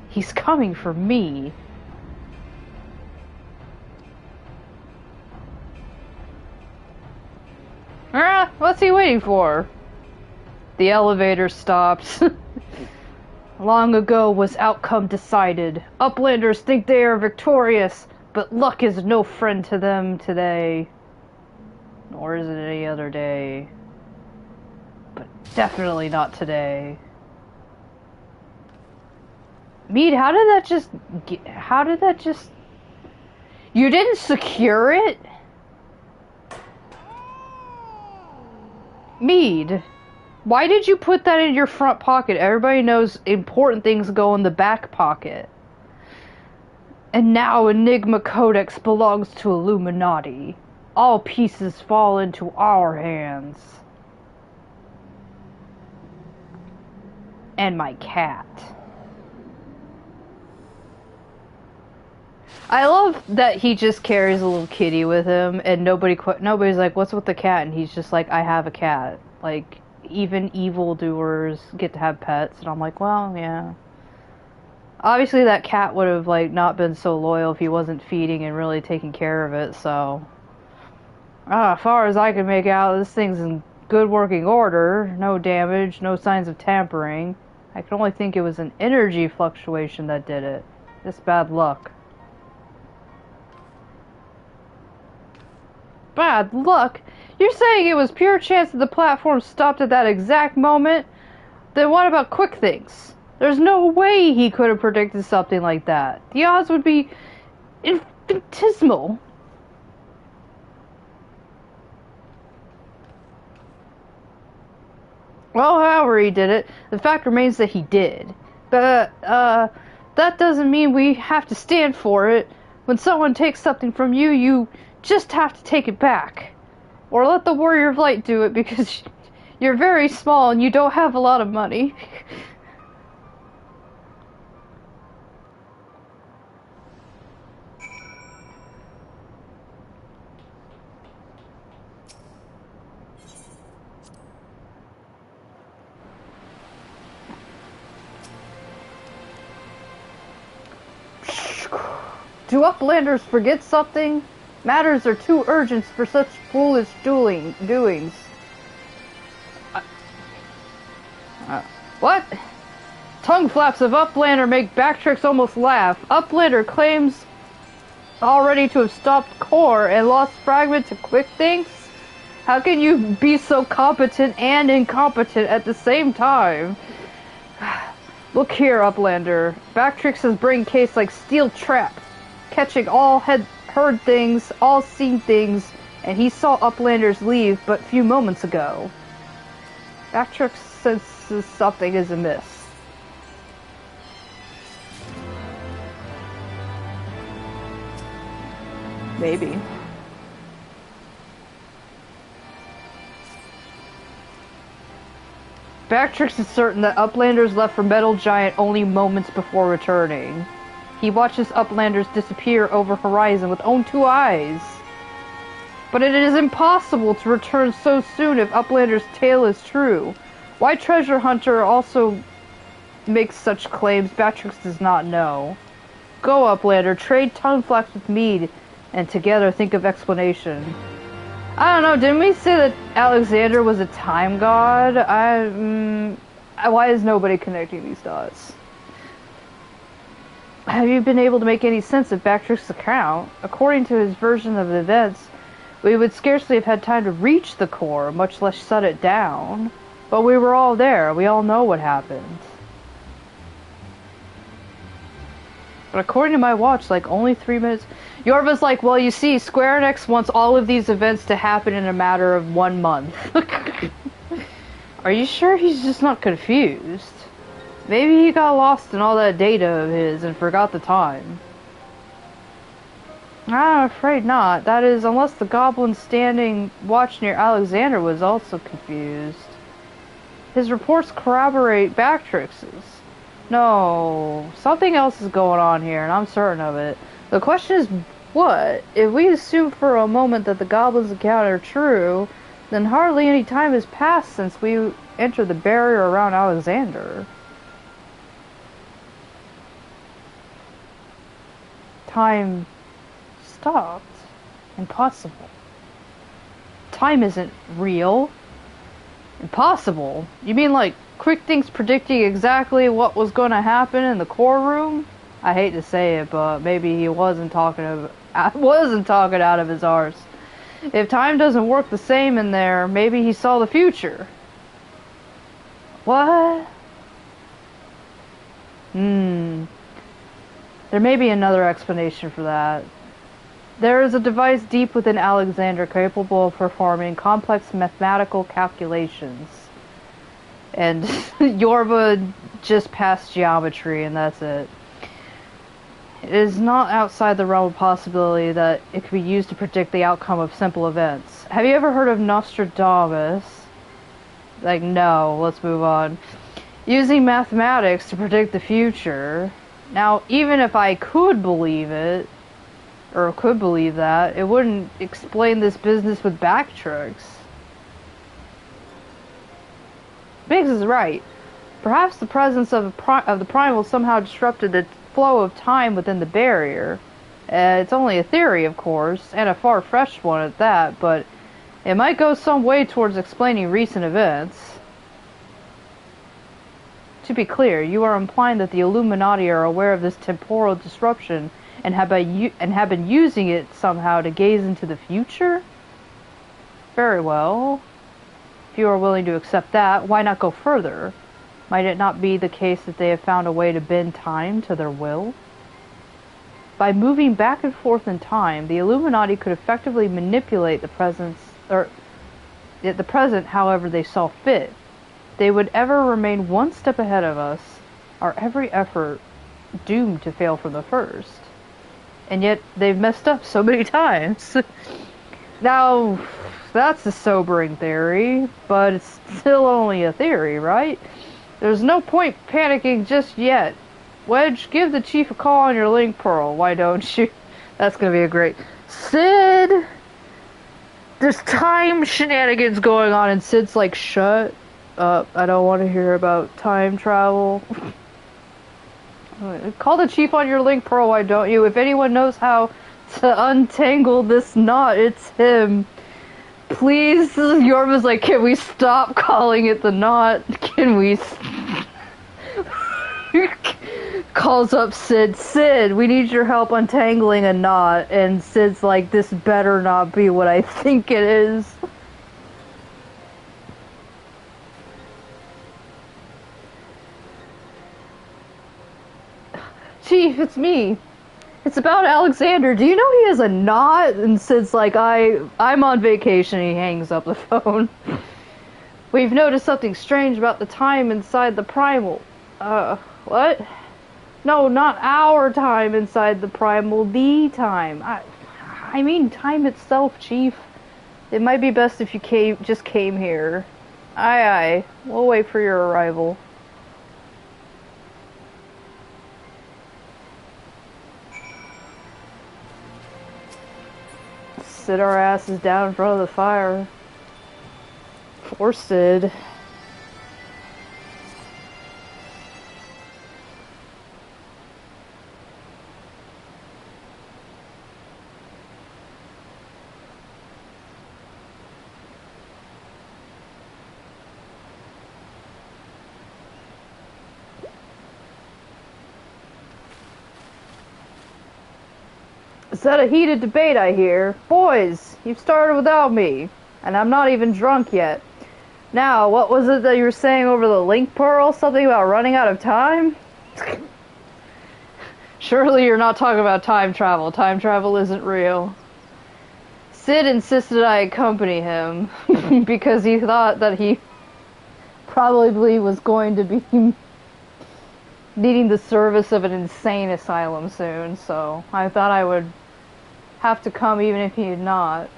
He's coming for me. What's he waiting for? The elevator stops. Long ago was outcome decided. Uplanders think they are victorious, but luck is no friend to them today. Nor is it any other day. But definitely not today. Mead, how did that just... You didn't secure it? Mead, why did you put that in your front pocket? Everybody knows important things go in the back pocket. And now Enigma Codex belongs to Illuminati. All pieces fall into our hands. And my cat. I love that he just carries a little kitty with him, and nobody's like, what's with the cat? And he's just like, I have a cat. Like, even evildoers get to have pets, and I'm like, well, yeah. Obviously that cat would have, like, not been so loyal if he wasn't feeding and really taking care of it, so... as far as I can make out, this thing's in good working order. No damage, no signs of tampering. I can only think it was an energy fluctuation that did it. Just bad luck. Bad luck? You're saying it was pure chance that the platform stopped at that exact moment? Then what about Quickthinks? There's no way he could have predicted something like that. The odds would be infinitesimal. Well, however he did it, the fact remains that he did. But, that doesn't mean we have to stand for it. When someone takes something from you, you just have to take it back. Or let the Warrior of Light do it, because you're very small and you don't have a lot of money. Do Uplanders forget something? Matters are too urgent for such foolish doings. What? Tongue flaps of Uplander make Backtrix almost laugh. Uplander claims already to have stopped core and lost fragment to quick things? How can you be so competent and incompetent at the same time? Look here, Uplander. Backtrix's brain case like steel trap, catching all heard things, all seen things, and he saw Uplanders leave but few moments ago. Backtrix senses something is amiss. Maybe. Backtrix is certain that Uplanders left for Metal Giant only moments before returning. He watches Uplanders disappear over horizon with own two eyes. But it is impossible to return so soon if Uplander's tale is true. Why Treasure Hunter also makes such claims, Backtrix does not know. Go, Uplander, trade tongue flaps with Mead, and together think of explanation. I don't know, didn't we say that Alexander was a time god? Why is nobody connecting these dots? Have you been able to make any sense of Backtrix's account? According to his version of the events, we would scarcely have had time to reach the core, much less shut it down. But we were all there. We all know what happened. But according to my watch, like, only 3 minutes... Yorva's like, well, you see, Square Enix wants all of these events to happen in a matter of 1 month. Are you sure he's just not confused? Maybe he got lost in all that data of his and forgot the time. I'm afraid not. That is, unless the goblin standing watch near Alexander was also confused. His reports corroborate Backtrix's. No, something else is going on here, and I'm certain of it. The question is, what? If we assume for a moment that the goblin's account are true, then hardly any time has passed since we entered the barrier around Alexander. Time stopped. Impossible. Time isn't real. Impossible? You mean like quick things predicting exactly what was going to happen in the core room? I hate to say it, but maybe he wasn't talking out of his arse. If time doesn't work the same in there, maybe he saw the future. What? There may be another explanation for that. There is a device deep within Alexander capable of performing complex mathematical calculations. And Yorba just passed geometry, and that's it. It is not outside the realm of possibility that it could be used to predict the outcome of simple events. Have you ever heard of Nostradamus? Like, no, let's move on. Using mathematics to predict the future. Now, even if I could believe it, or could believe that, it wouldn't explain this business with Backtrix. Biggs is right. Perhaps the presence of the primal somehow disrupted the flow of time within the barrier. It's only a theory, of course, and a far-fetched one at that, but it might go some way towards explaining recent events. To be clear, you are implying that the Illuminati are aware of this temporal disruption and have been using it somehow to gaze into the future? Very well. If you are willing to accept that, why not go further? Might it not be the case that they have found a way to bend time to their will? By moving back and forth in time, the Illuminati could effectively manipulate the present however they saw fit. They would ever remain one step ahead of us, our every effort doomed to fail from the first. And yet, they've messed up so many times. Now, that's a sobering theory, but it's still only a theory, right? There's no point panicking just yet. Wedge, give the chief a call on your link pearl, why don't you? That's gonna be a great... Sid! There's time shenanigans going on, and Sid's like, shut up, I don't want to hear about time travel. Call the chief on your link pro, why don't you? If anyone knows how to untangle this knot, it's him. Please, Yorma's like, can we stop calling it the knot? Can we... Calls up Sid. Sid, we need your help untangling a knot. And Sid's like, this better not be what I think it is. Chief, it's me. It's about Alexander. Do you know he has a knot? And Sid's like, I'm on vacation. He hangs up the phone. We've noticed something strange about the time inside the primal. What? No, not our time inside the primal, the time. I mean time itself, Chief. It might be best if you just came here. Aye. We'll wait for your arrival. Sit our asses down in front of the fire. Poor Sid. Is that a heated debate, I hear? Boys, you've started without me, and I'm not even drunk yet. Now, what was it that you were saying over the link pearl? Something about running out of time? Surely you're not talking about time travel. Time travel isn't real. Sid insisted I accompany him, because he thought that he probably was going to be needing the service of an insane asylum soon, so I thought I would have to come even if he had not.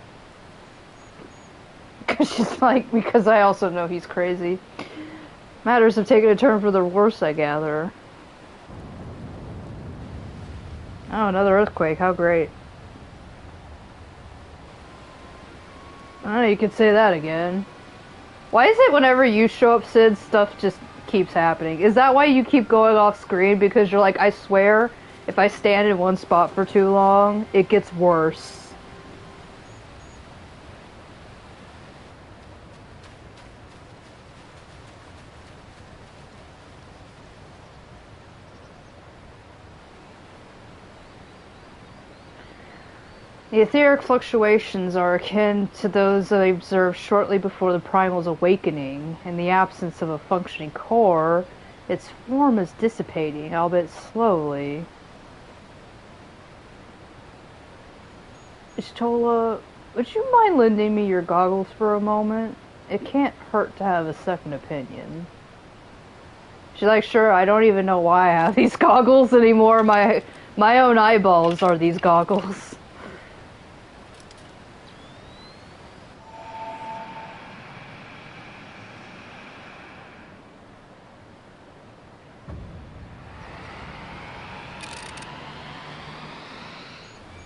Because she's like, because I also know he's crazy. Matters have taken a turn for the worse, I gather. Oh, another earthquake, how great. Oh, you could say that again. Why is it whenever you show up, Sid, stuff just keeps happening? Is that why you keep going off screen? Because you're like, I swear, if I stand in one spot for too long, it gets worse. The etheric fluctuations are akin to those that I observed shortly before the primal's awakening. In the absence of a functioning core, its form is dissipating, albeit slowly. Ishtola, would you mind lending me your goggles for a moment? It can't hurt to have a second opinion. She's like, sure, I don't even know why I have these goggles anymore. My own eyeballs are these goggles.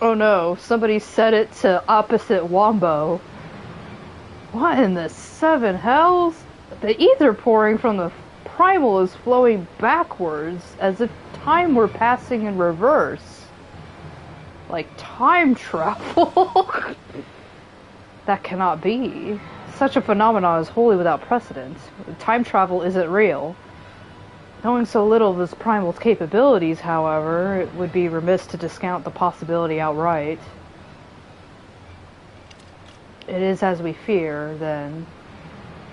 Oh no, somebody set it to opposite Wombo. What in the seven hells? The ether pouring from the primal is flowing backwards, as if time were passing in reverse. Like time travel? That cannot be. Such a phenomenon is wholly without precedent. Time travel isn't real. Knowing so little of this primal's capabilities, however, it would be remiss to discount the possibility outright. It is as we fear, then.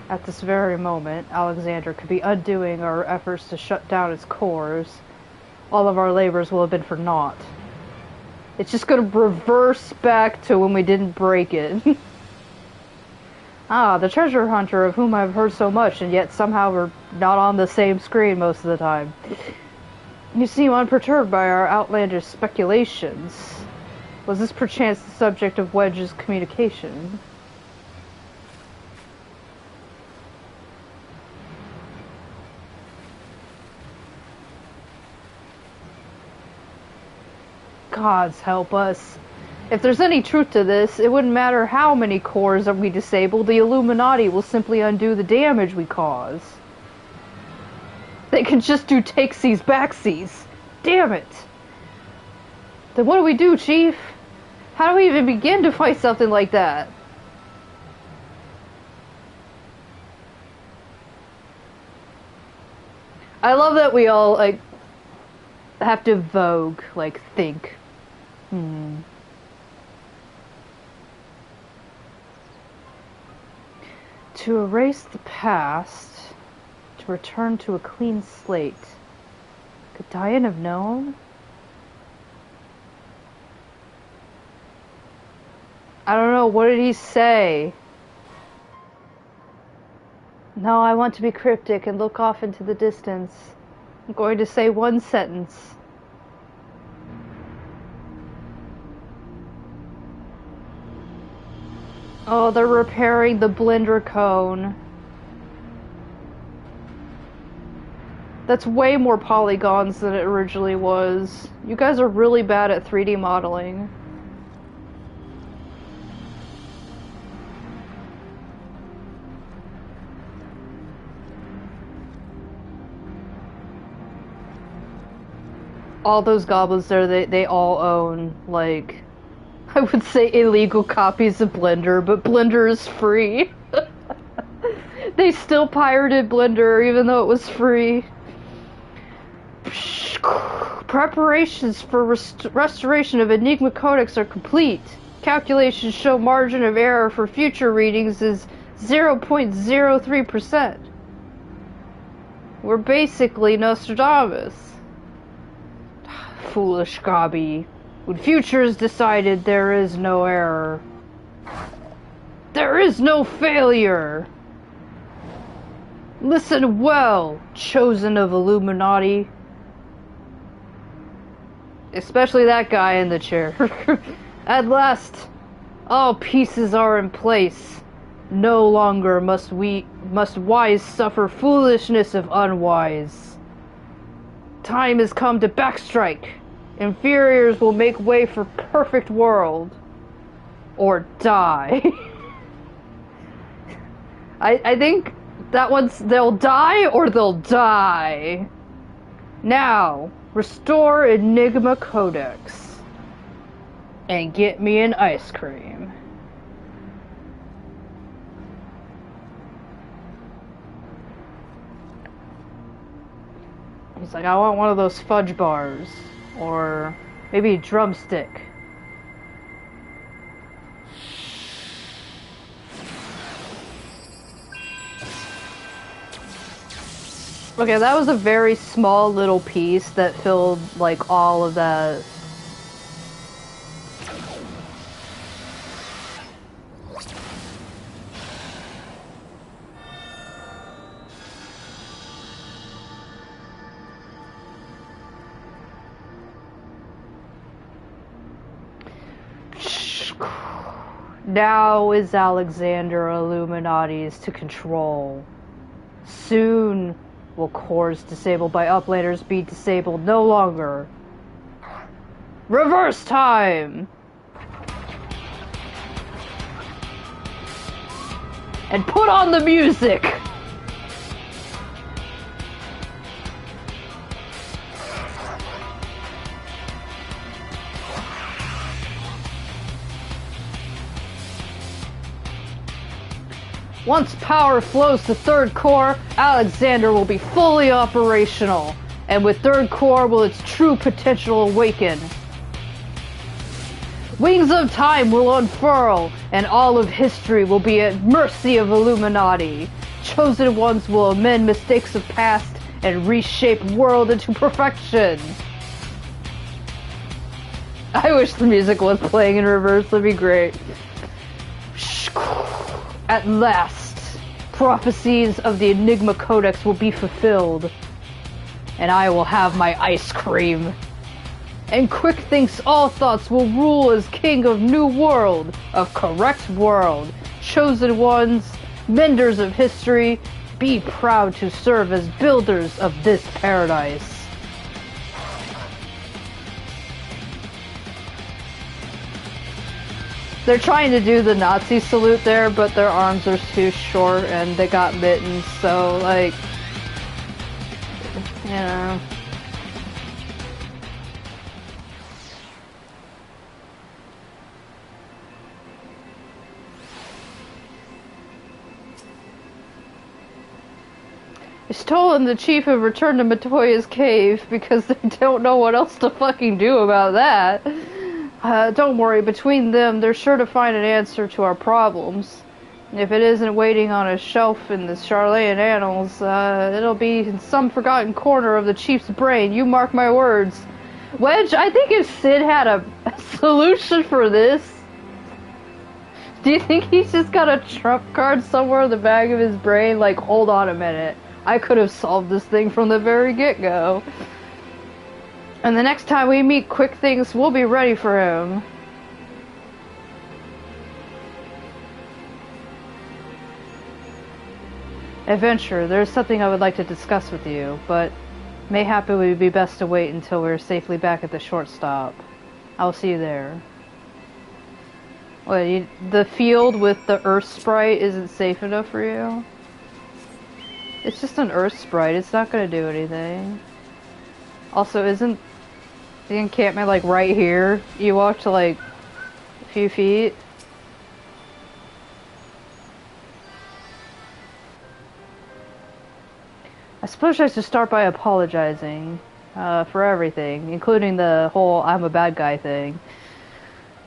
At this very moment, Alexander could be undoing our efforts to shut down its cores. All of our labors will have been for naught. It's just going to reverse back to when we didn't break it. Ah, the treasure hunter of whom I've heard so much, and yet somehow we're not on the same screen most of the time. You seem unperturbed by our outlandish speculations. Was this perchance the subject of Wedge's communication? Gods help us. If there's any truth to this, it wouldn't matter how many cores we disable, the Illuminati will simply undo the damage we cause. They can just do takesies backsies. damn it! Then what do we do, Chief? How do we even begin to fight something like that? I love that we all, like, have to vogue, like, think. To erase the past, to return to a clean slate. Could Diane have known? I don't know, what did he say? No, I want to be cryptic and look off into the distance. I'm going to say one sentence. Oh, they're repairing the blender cone. That's way more polygons than it originally was. You guys are really bad at 3D modeling. All those goblins there, they all own, like, I would say illegal copies of Blender, but Blender is free. They still pirated Blender even though it was free. Preparations for restoration of Enigma Codex are complete. Calculations show margin of error for future readings is 0.03%. We're basically Nostradamus. Foolish Gobby. When future is decided, there is no error. There is no failure. Listen well, chosen of Illuminati. Especially that guy in the chair. At last, all pieces are in place. No longer must wise suffer foolishness of unwise. Time has come to backstrike. Inferiors will make way for perfect world. Or die. I think that one's they'll die or they'll die. Now, restore Enigma Codex. And get me an ice cream. He's like, I want one of those fudge bars. Or maybe a drumstick. Okay, that was a very small little piece that filled, like, all of that. Now is Alexander Illuminati's to control. Soon will cores disabled by uplanders be disabled no longer. Reverse time! And put on the music! Once power flows to third core, Alexander will be fully operational, and with third core will its true potential awaken. Wings of time will unfurl, and all of history will be at mercy of Illuminati. Chosen ones will amend mistakes of past and reshape world into perfection. I wish the music was playing in reverse, that'd be great. At last, prophecies of the Enigma Codex will be fulfilled, and I will have my ice cream. And Quick thinks all thoughts will rule as king of new world, of correct world. Chosen ones, menders of history, be proud to serve as builders of this paradise. They're trying to do the Nazi salute there, but their arms are too short and they got mittens, so, like, you know. He's told the chief have returned to Matoya's cave because they don't know what else to fucking do about that. Don't worry, between them, they're sure to find an answer to our problems. If it isn't waiting on a shelf in the Charlayan Annals, it'll be in some forgotten corner of the chief's brain. You mark my words. Wedge, I think if Sid had a solution for this, do you think he's just got a trump card somewhere in the back of his brain? Like, hold on a minute. I could have solved this thing from the very get-go. And the next time we meet Quick Things, we'll be ready for him. Adventure, there's something I would like to discuss with you, but mayhap it would be best to wait until we're safely back at the short stop. I'll see you there. What, the field with the Earth sprite isn't safe enough for you? It's just an Earth sprite, it's not gonna do anything. Also, isn't the encampment like right here? You walk to like a few feet. I suppose I should start by apologizing for everything, including the whole I'm a bad guy thing.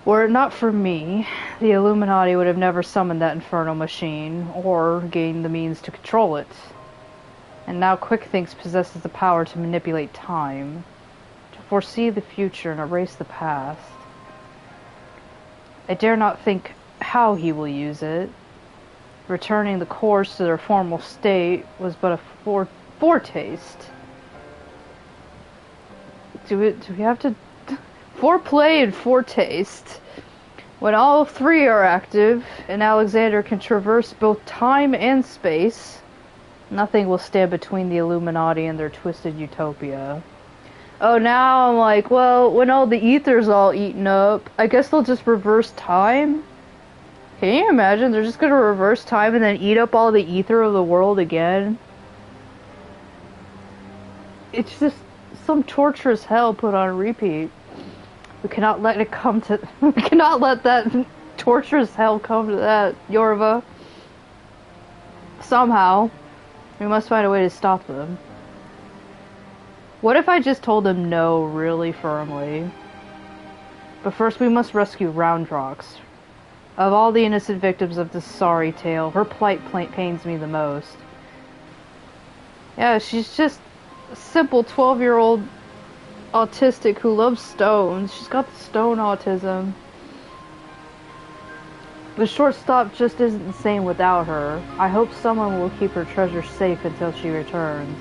Were it not for me, the Illuminati would have never summoned that infernal machine, or gained the means to control it. And now Quick Things possesses the power to manipulate time, to foresee the future and erase the past. I dare not think how he will use it. Returning the cores to their formal state was but a foretaste. Do we have to... Foreplay and foretaste. When all three are active, and Alexander can traverse both time and space, nothing will stand between the Illuminati and their twisted utopia. Oh, now I'm like, well, when all the ether's all eaten up, I guess they'll just reverse time? Can you imagine? They're just gonna reverse time and then eat up all the ether of the world again? It's just some torturous hell put on repeat. We cannot let it come to... We cannot let that torturous hell come to that, Yorva. Somehow. We must find a way to stop them. What if I just told them no really firmly? But first we must rescue Roundrox. Of all the innocent victims of this sorry tale, her plight pains me the most. Yeah, she's just a simple 12-year-old autistic who loves stones. She's got the stone autism. The shortstop just isn't the same without her. I hope someone will keep her treasure safe until she returns.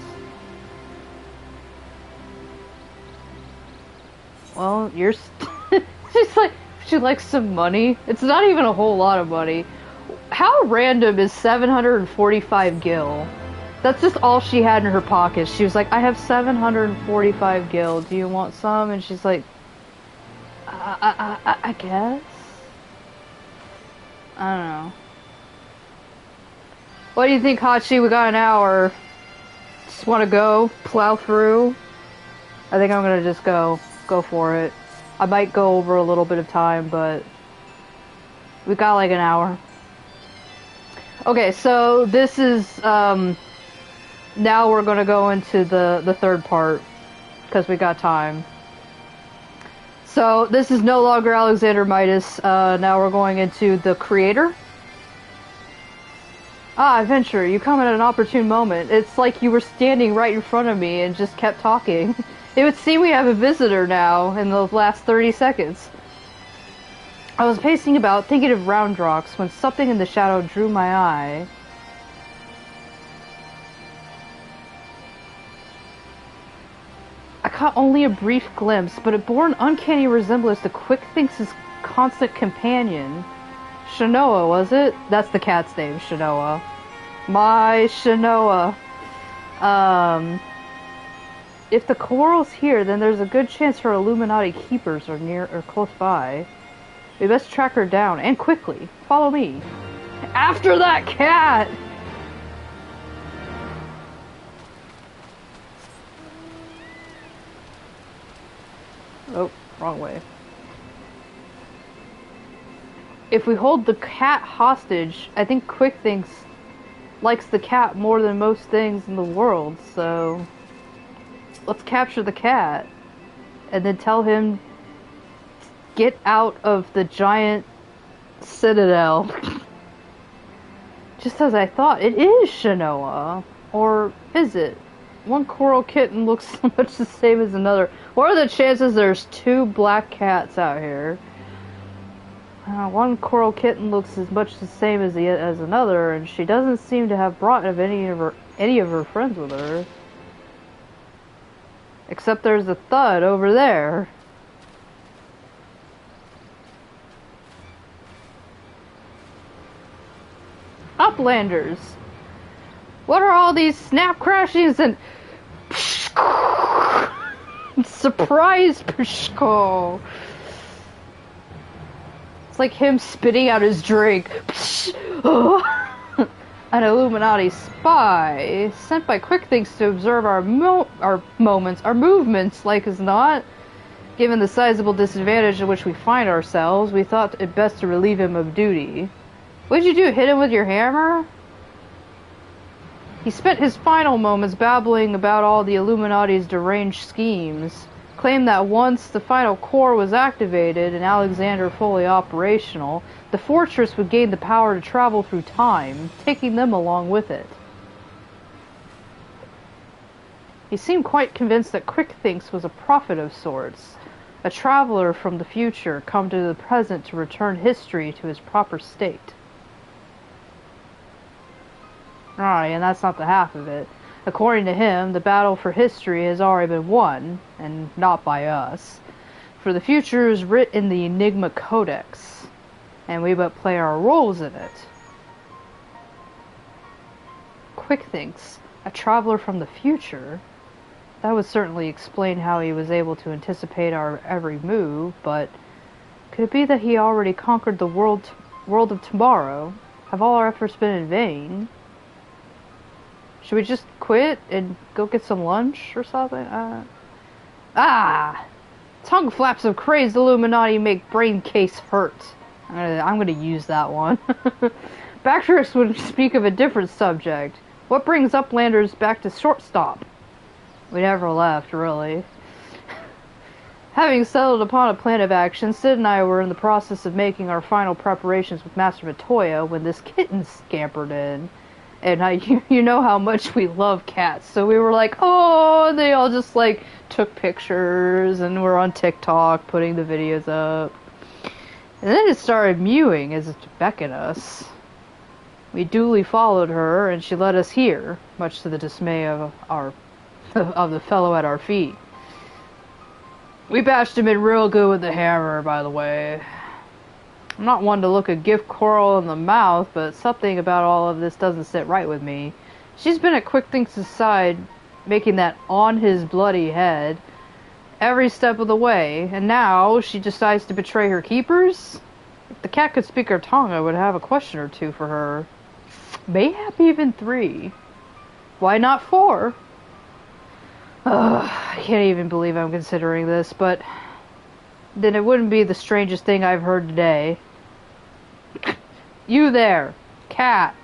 Well, you're... She's like... She likes some money. It's not even a whole lot of money. How random is 745 gil? That's just all she had in her pocket. She was like, I have 745 gil. Do you want some? And she's like, I guess? I don't know. What do you think, Hachi? We got an hour. Just want to go? Plow through? I think I'm gonna just go for it. I might go over a little bit of time, but we got like an hour. Okay, so this is, now we're gonna go into the third part, because we got time. So, this is no longer Alexander Midas, now we're going into the creator. Ah, Adventure, you come at an opportune moment. It's like you were standing right in front of me and just kept talking. It would seem we have a visitor now in the last 30 seconds. I was pacing about, thinking of Roundrox, when something in the shadow drew my eye. I caught only a brief glimpse, but it bore an uncanny resemblance to Quick Things' constant companion. Shanoa, was it? That's the cat's name, Shanoa. My Shanoa. If the coral's here, then there's a good chance her Illuminati keepers are near or close by. We best track her down, and quickly. Follow me. After that cat! Oh, wrong way. If we hold the cat hostage, I think Quick Things likes the cat more than most things in the world, so let's capture the cat and then tell him, get out of the giant citadel. Just as I thought, it is Shanoa. Or is it? One coral kitten looks so much the same as another. What are the chances there's two black cats out here? One coral kitten looks as much the same as another, and she doesn't seem to have brought any of her friends with her. Except there's a thud over there. Uplanders! What are all these snap crashings and surprise pshko? It's like him spitting out his drink. An Illuminati spy sent by QuickThinks to observe our movements, like as not. Given the sizable disadvantage in which we find ourselves, we thought it best to relieve him of duty. What'd you do? Hit him with your hammer? He spent his final moments babbling about all the Illuminati's deranged schemes, claimed that once the final core was activated and Alexander fully operational, the fortress would gain the power to travel through time, taking them along with it. He seemed quite convinced that QuickThinks was a prophet of sorts, a traveler from the future come to the present to return history to its proper state. Alright, and that's not the half of it. According to him, the battle for history has already been won, and not by us. For the future is writ in the Enigma Codex, and we but play our roles in it. QuickThinks, a traveler from the future? That would certainly explain how he was able to anticipate our every move, but could it be that he already conquered the world of tomorrow? Have all our efforts been in vain? Should we just quit and go get some lunch or something? Tongue flaps of crazed Illuminati make brain case hurt. I'm gonna use that one. Backtricks would speak of a different subject. What brings Uplanders back to shortstop? We never left, really. Having settled upon a plan of action, Sid and I were in the process of making our final preparations with Master Vitoya when this kitten scampered in. And you know how much we love cats, so we were like, oh, and they all just like took pictures and were on TikTok putting the videos up. And then it started mewing as if to beckon us. We duly followed her, and she led us here, much to the dismay of the fellow at our feet. We bashed him in real good with the hammer, by the way. I'm not one to look a gift coral in the mouth, but something about all of this doesn't sit right with me. She's been at QuickThinks' side, making that on his bloody head every step of the way, and now she decides to betray her keepers? If the cat could speak her tongue, I would have a question or two for her. Mayhap even 3. Why not 4? I can't even believe I'm considering this, but then it wouldn't be the strangest thing I've heard today. You there, cat.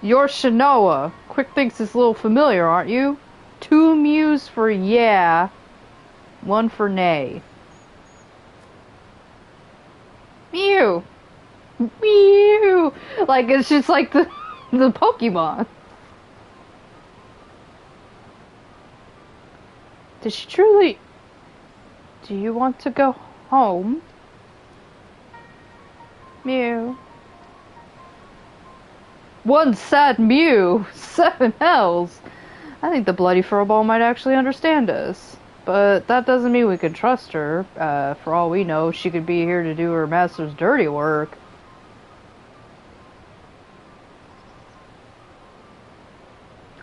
You're Shanoa. QuickThinks is a little familiar, aren't you? 2 mews for yeah, 1 for nay. Mew! Mew! Like, it's just like the Pokemon. Did she truly... Do you want to go home? Mew. 1 sad mew. 7 hells. I think the bloody furball might actually understand us. But that doesn't mean we can trust her. For all we know, she could be here to do her master's dirty work.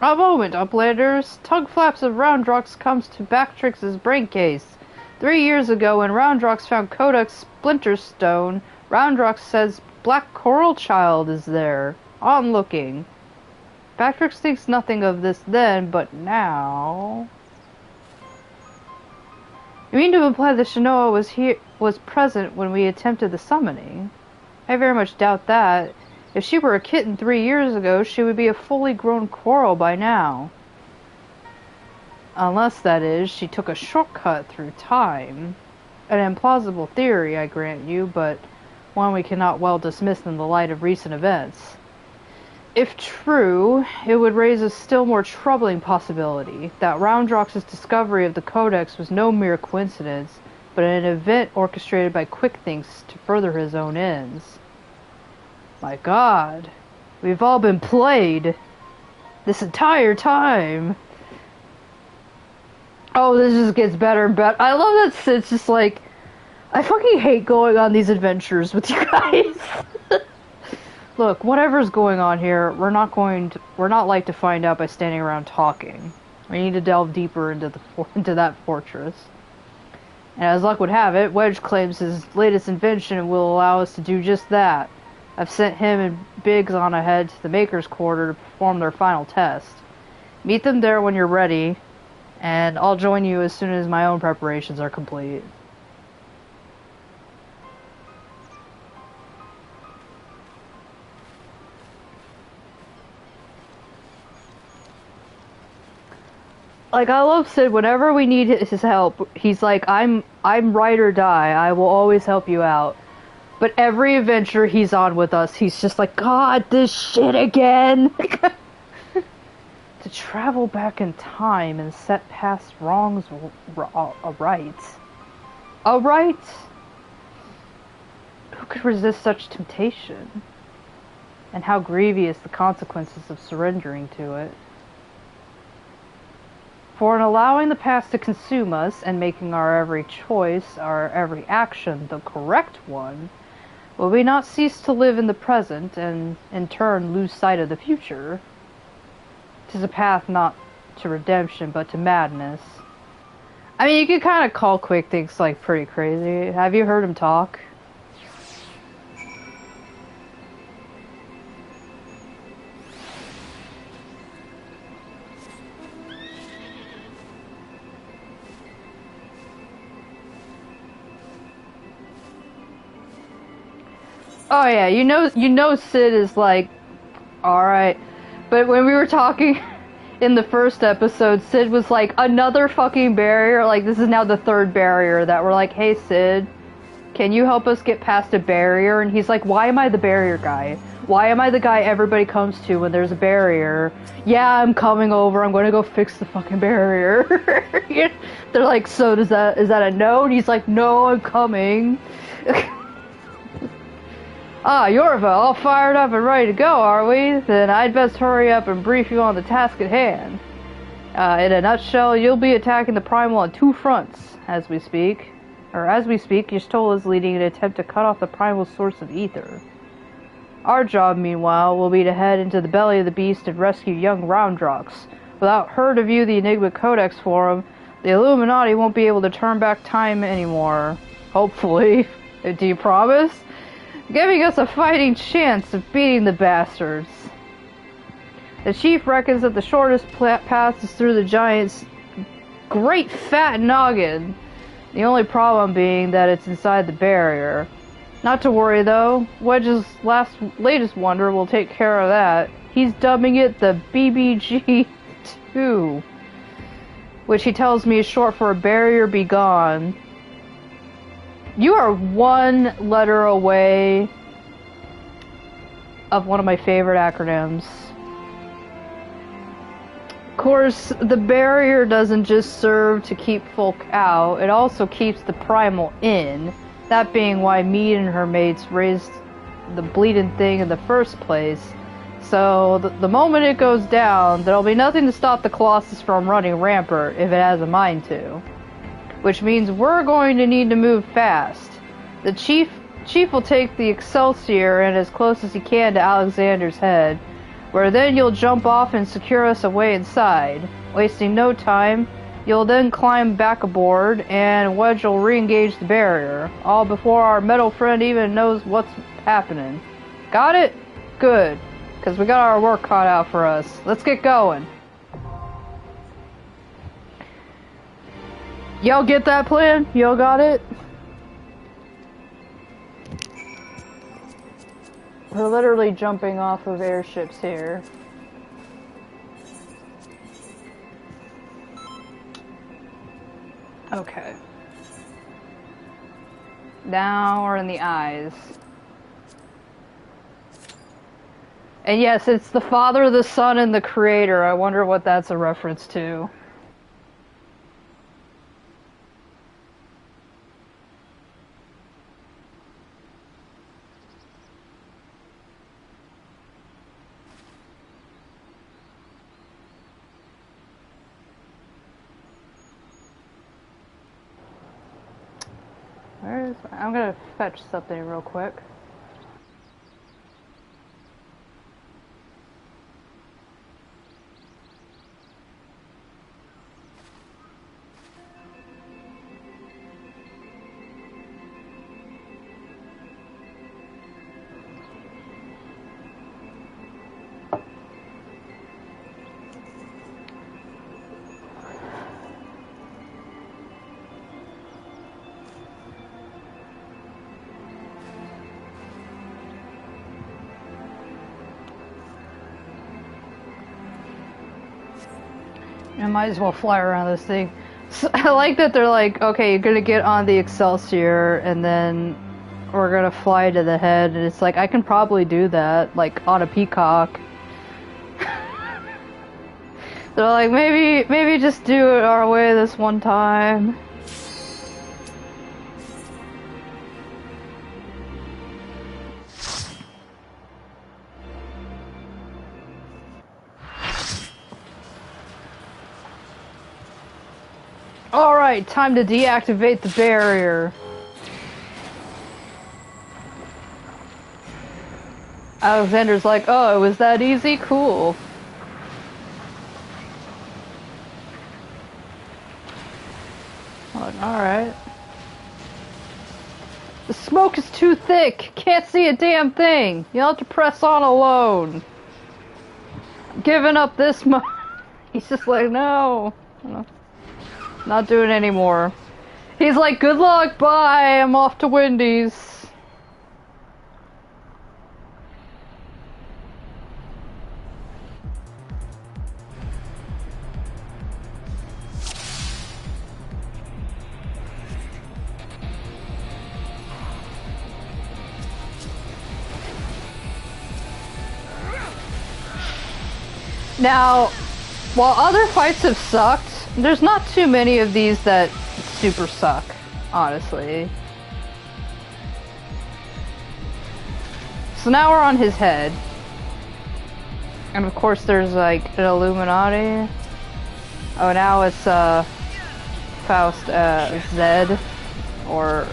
A moment, Uplanders. Tongue flaps of Roundrox comes to Backtrix's brain case. 3 years ago, when Roundrox found Codex Splinterstone, Roundrox says Black Coral Child is there, on looking. Backtrix thinks nothing of this then, but now... You mean to imply that Shanoa was present when we attempted the summoning? I very much doubt that. If she were a kitten 3 years ago, she would be a fully grown coral by now. Unless, that is, she took a shortcut through time. An implausible theory, I grant you, but one we cannot well dismiss in the light of recent events. If true, it would raise a still more troubling possibility that Roundrox's discovery of the Codex was no mere coincidence, but an event orchestrated by Quickthinks to further his own ends. My God, we've all been played this entire time. Oh, this just gets better and better. I love that Sid's just like, I fucking hate going on these adventures with you guys. Look, whatever's going on here, we're not like to find out by standing around talking. We need to delve deeper into that fortress. And as luck would have it, Wedge claims his latest invention will allow us to do just that. I've sent him and Biggs on ahead to the Maker's Quarter to perform their final test. Meet them there when you're ready, and I'll join you as soon as my own preparations are complete. Like, I love Sid. Whenever we need his help, he's like, I'm ride or die. I will always help you out. But every adventure he's on with us, he's just like, God, this shit again! To travel back in time and set past wrongs right. Alright? Who could resist such temptation? And how grievous the consequences of surrendering to it. For in allowing the past to consume us and making our every choice, our every action, the correct one, will we not cease to live in the present and, in turn, lose sight of the future? 'Tis a path not to redemption, but to madness. I mean, you could kind of call Quickthinks, like, pretty crazy. Have you heard him talk? Oh yeah, you know Sid is like, alright. But when we were talking in the first episode, Sid was like, another fucking barrier? Like, this is now the third barrier that we're like, hey Sid, can you help us get past a barrier? And he's like, why am I the barrier guy? Why am I the guy everybody comes to when there's a barrier? Yeah, I'm coming over, I'm gonna go fix the fucking barrier. They're like, so is that a no? And he's like, no, I'm coming. Ah, Yorva, all fired up and ready to go, are we? Then I'd best hurry up and brief you on the task at hand. In a nutshell, you'll be attacking the Primal on two fronts, as we speak. As we speak, Y'shtola is leading an attempt to cut off the Primal source of ether. Our job, meanwhile, will be to head into the belly of the beast and rescue young Roundrox. Without her to view the Enigma Codex for him, the Illuminati won't be able to turn back time anymore. Hopefully. Do you promise? Giving us a fighting chance of beating the bastards. The chief reckons that the shortest path is through the giant's great fat noggin. The only problem being that it's inside the barrier. Not to worry though, Wedge's latest wonder will take care of that. He's dubbing it the BBG-2, which he tells me is short for a barrier be gone. You are one letter away of one of my favorite acronyms. Of course, the barrier doesn't just serve to keep folk out, it also keeps the primal in. That being why Mead and her mates raised the bleeding thing in the first place. So, the moment it goes down, there'll be nothing to stop the Colossus from running rampart if it has a mind to. Which means we're going to need to move fast. The chief will take the Excelsior and as close as he can to Alexander's head, where then you'll jump off and secure us away inside. Wasting no time, you'll then climb back aboard, and Wedge will re-engage the barrier, all before our metal friend even knows what's happening. Got it? Good, because we got our work cut out for us. Let's get going. Y'all get that plan? Y'all got it? We're literally jumping off of airships here. Okay. Now we're in the eyes. And yes, it's the Father, the Son, and the Creator. I wonder what that's a reference to. I'm gonna fetch something real quick. I might as well fly around this thing. So, I like that they're like, okay, you're gonna get on the Excelsior, and then we're gonna fly to the head, and it's like, I can probably do that, like, on a peacock. They're like, maybe just do it our way this one time. Alright, time to deactivate the barrier. Alexander's like, oh, it was that easy? Cool. Alright. The smoke is too thick. Can't see a damn thing. You'll have to press on alone. I'm giving up this much. He's just like, no. Not doing anymore. He's like, good luck, bye, I'm off to Wendy's. Now, while other fights have sucked, there's not too many of these that super suck, honestly. So now we're on his head. And of course there's like an Illuminati. Oh, now it's Faust Z or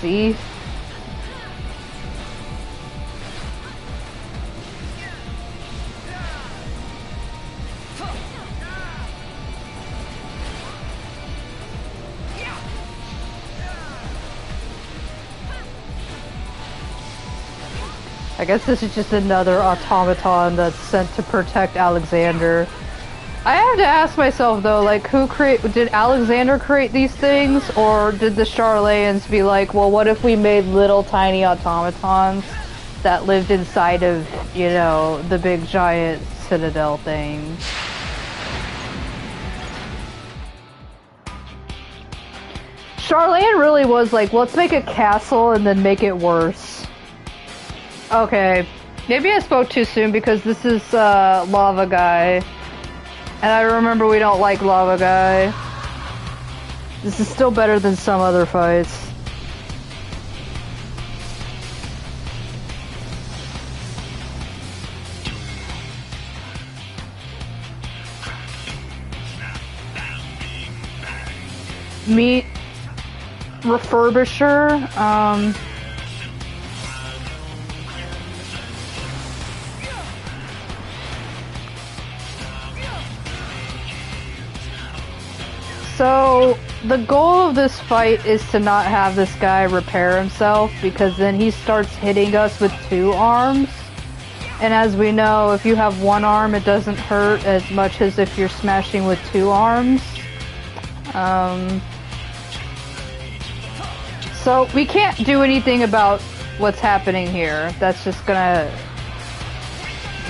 Z. I guess this is just another automaton that's sent to protect Alexander. I have to ask myself though, like, did Alexander create these things, or did the Charlayans be like, well, what if we made little tiny automatons that lived inside of, you know, the big giant citadel thing? Charlayan really was like, let's make a castle and then make it worse. Okay, maybe I spoke too soon because this is Lava Guy, and I remember we don't like Lava Guy. This is still better than some other fights. Meet Refurbisher, So, the goal of this fight is to not have this guy repair himself, because then he starts hitting us with 2 arms. And as we know, if you have 1 arm, it doesn't hurt as much as if you're smashing with 2 arms. So, we can't do anything about what's happening here. That's just gonna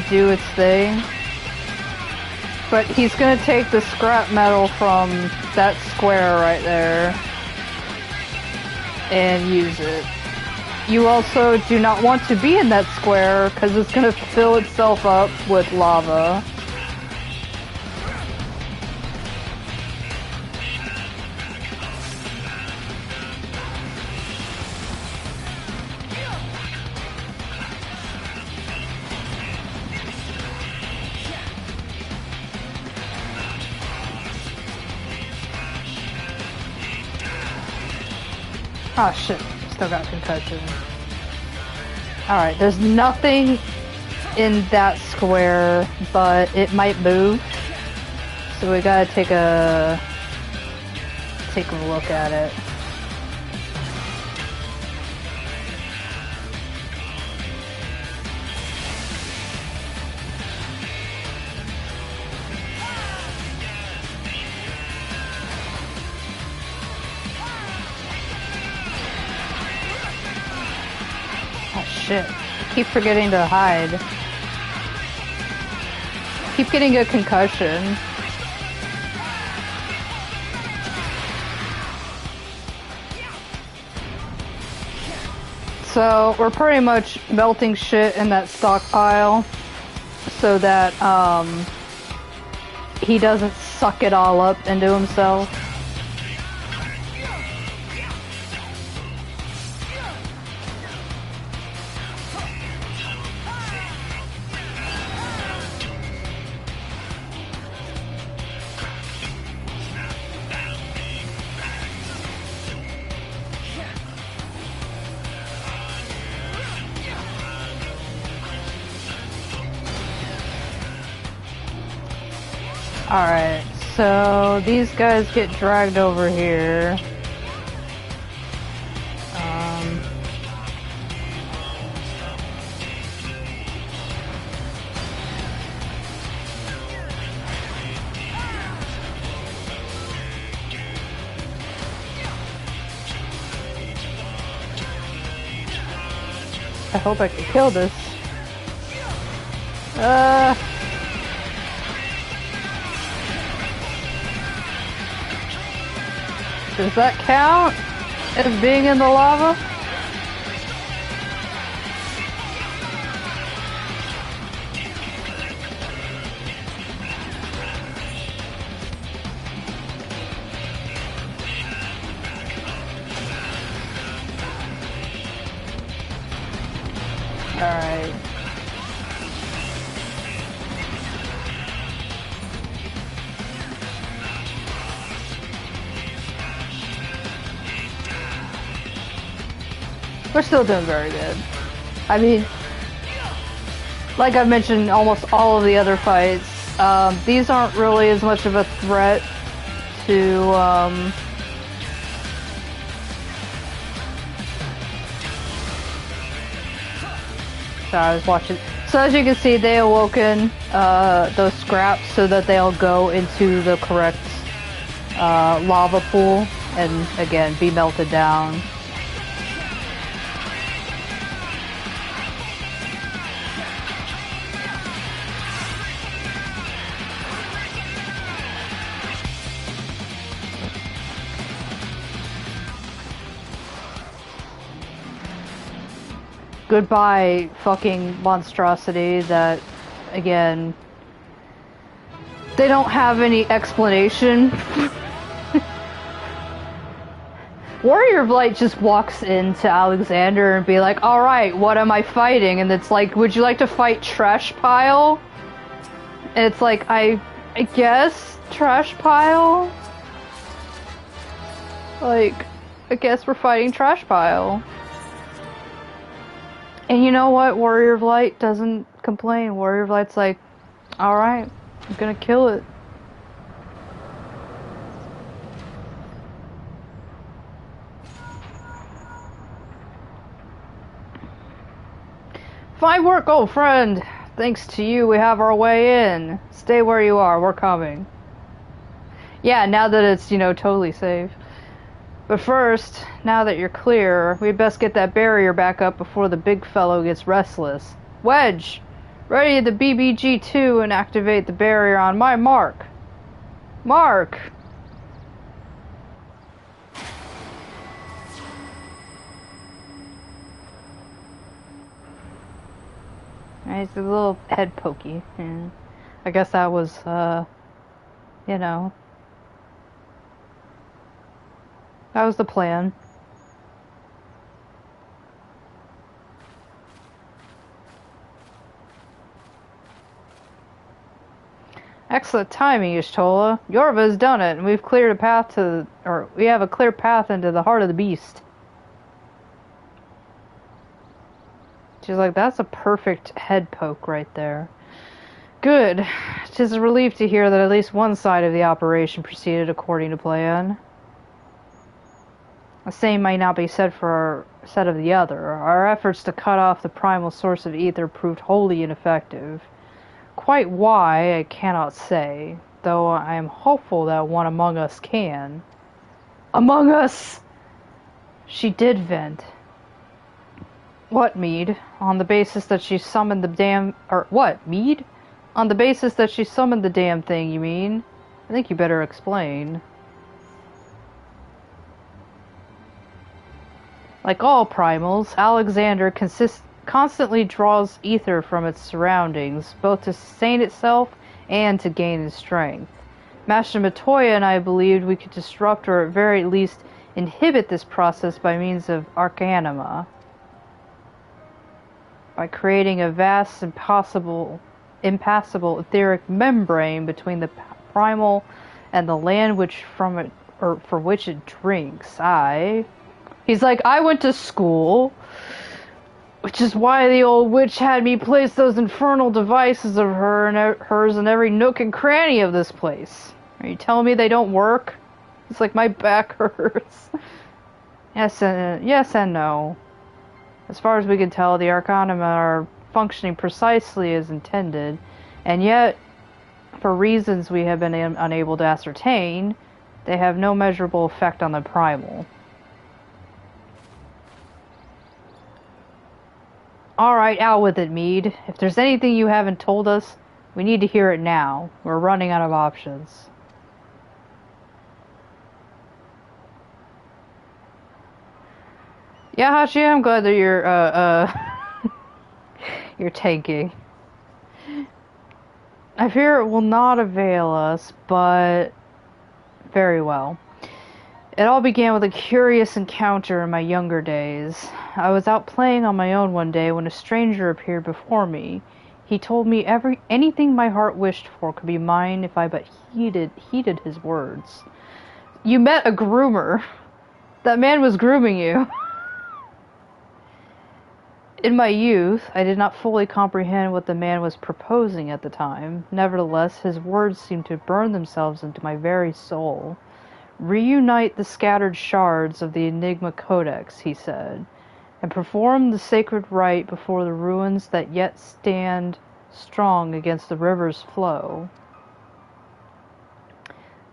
do its thing. But he's gonna take the scrap metal from that square right there and use it. You also do not want to be in that square because it's gonna fill itself up with lava. Oh shit, still got concussion. Alright, there's nothing in that square, but it might move. So we gotta take a look at it. Shit. Keep forgetting to hide. Keep getting a concussion. So we're pretty much melting shit in that stockpile so that he doesn't suck it all up into himself. Alright, so these guys get dragged over here. I hope I can kill this. Does that count as being in the lava? Alright. We're still doing very good. I mean, like I've mentioned almost all of the other fights, these aren't really as much of a threat to, sorry, I was watching. So as you can see, they awoken those scraps so that they'll go into the correct lava pool and again be melted down. Goodbye, fucking monstrosity that, again, they don't have any explanation. Warrior of Light just walks into Alexander and be like, alright, what am I fighting? And it's like, would you like to fight Trash Pile? And it's like, I guess Trash Pile? Like, I guess we're fighting Trash Pile. And you know what? Warrior of Light doesn't complain. Warrior of Light's like, alright, I'm gonna kill it. Fine work, old friend. Thanks to you, we have our way in. Stay where you are, we're coming. Yeah, now that it's, you know, totally safe. But first, now that you're clear, we'd best get that barrier back up before the big fellow gets restless. Wedge! Ready the BBG-2 and activate the barrier on my mark. Mark! It's a little head pokey. Yeah. I guess that was, you know, that was the plan. Excellent timing, Ishtola. Yorva's done it, and we've cleared a path to, or we have a clear path into the heart of the beast. She's like, that's a perfect head poke right there. Good. Tis a relief to hear that at least one side of the operation proceeded according to plan. The same might not be said of the other. Our efforts to cut off the primal source of ether proved wholly ineffective. Quite why, I cannot say, though I am hopeful that one among us can. Among us! She did vent. What, Mead? On the basis that she summoned the damn... Or, what, Mead? On the basis that she summoned the damn thing, you mean? I think you better explain. Like all primals, Alexander constantly draws ether from its surroundings, both to sustain itself and to gain its strength. Master Matoya and I believed we could disrupt or at very least inhibit this process by means of Arcanima. By creating a vast, impassable etheric membrane between the primal and the land for which it drinks. He's like, I went to school, which is why the old witch had me place those infernal devices of hers in every nook and cranny of this place. Are you telling me they don't work? It's like my back hurts. Yes and no. As far as we can tell, the Arcanima are functioning precisely as intended, and yet, for reasons we have been unable to ascertain, they have no measurable effect on the primal. Alright, out with it, Mead. If there's anything you haven't told us, we need to hear it now. We're running out of options. Yeah, Hachi, I'm glad that you're, you're tanking. I fear it will not avail us, but very well. It all began with a curious encounter in my younger days. I was out playing on my own one day when a stranger appeared before me. He told me anything my heart wished for could be mine if I but heeded his words. You met a groomer. That man was grooming you. In my youth, I did not fully comprehend what the man was proposing at the time. Nevertheless, his words seemed to burn themselves into my very soul. Reunite the scattered shards of the Enigma Codex, he said, and perform the sacred rite before the ruins that yet stand strong against the river's flow.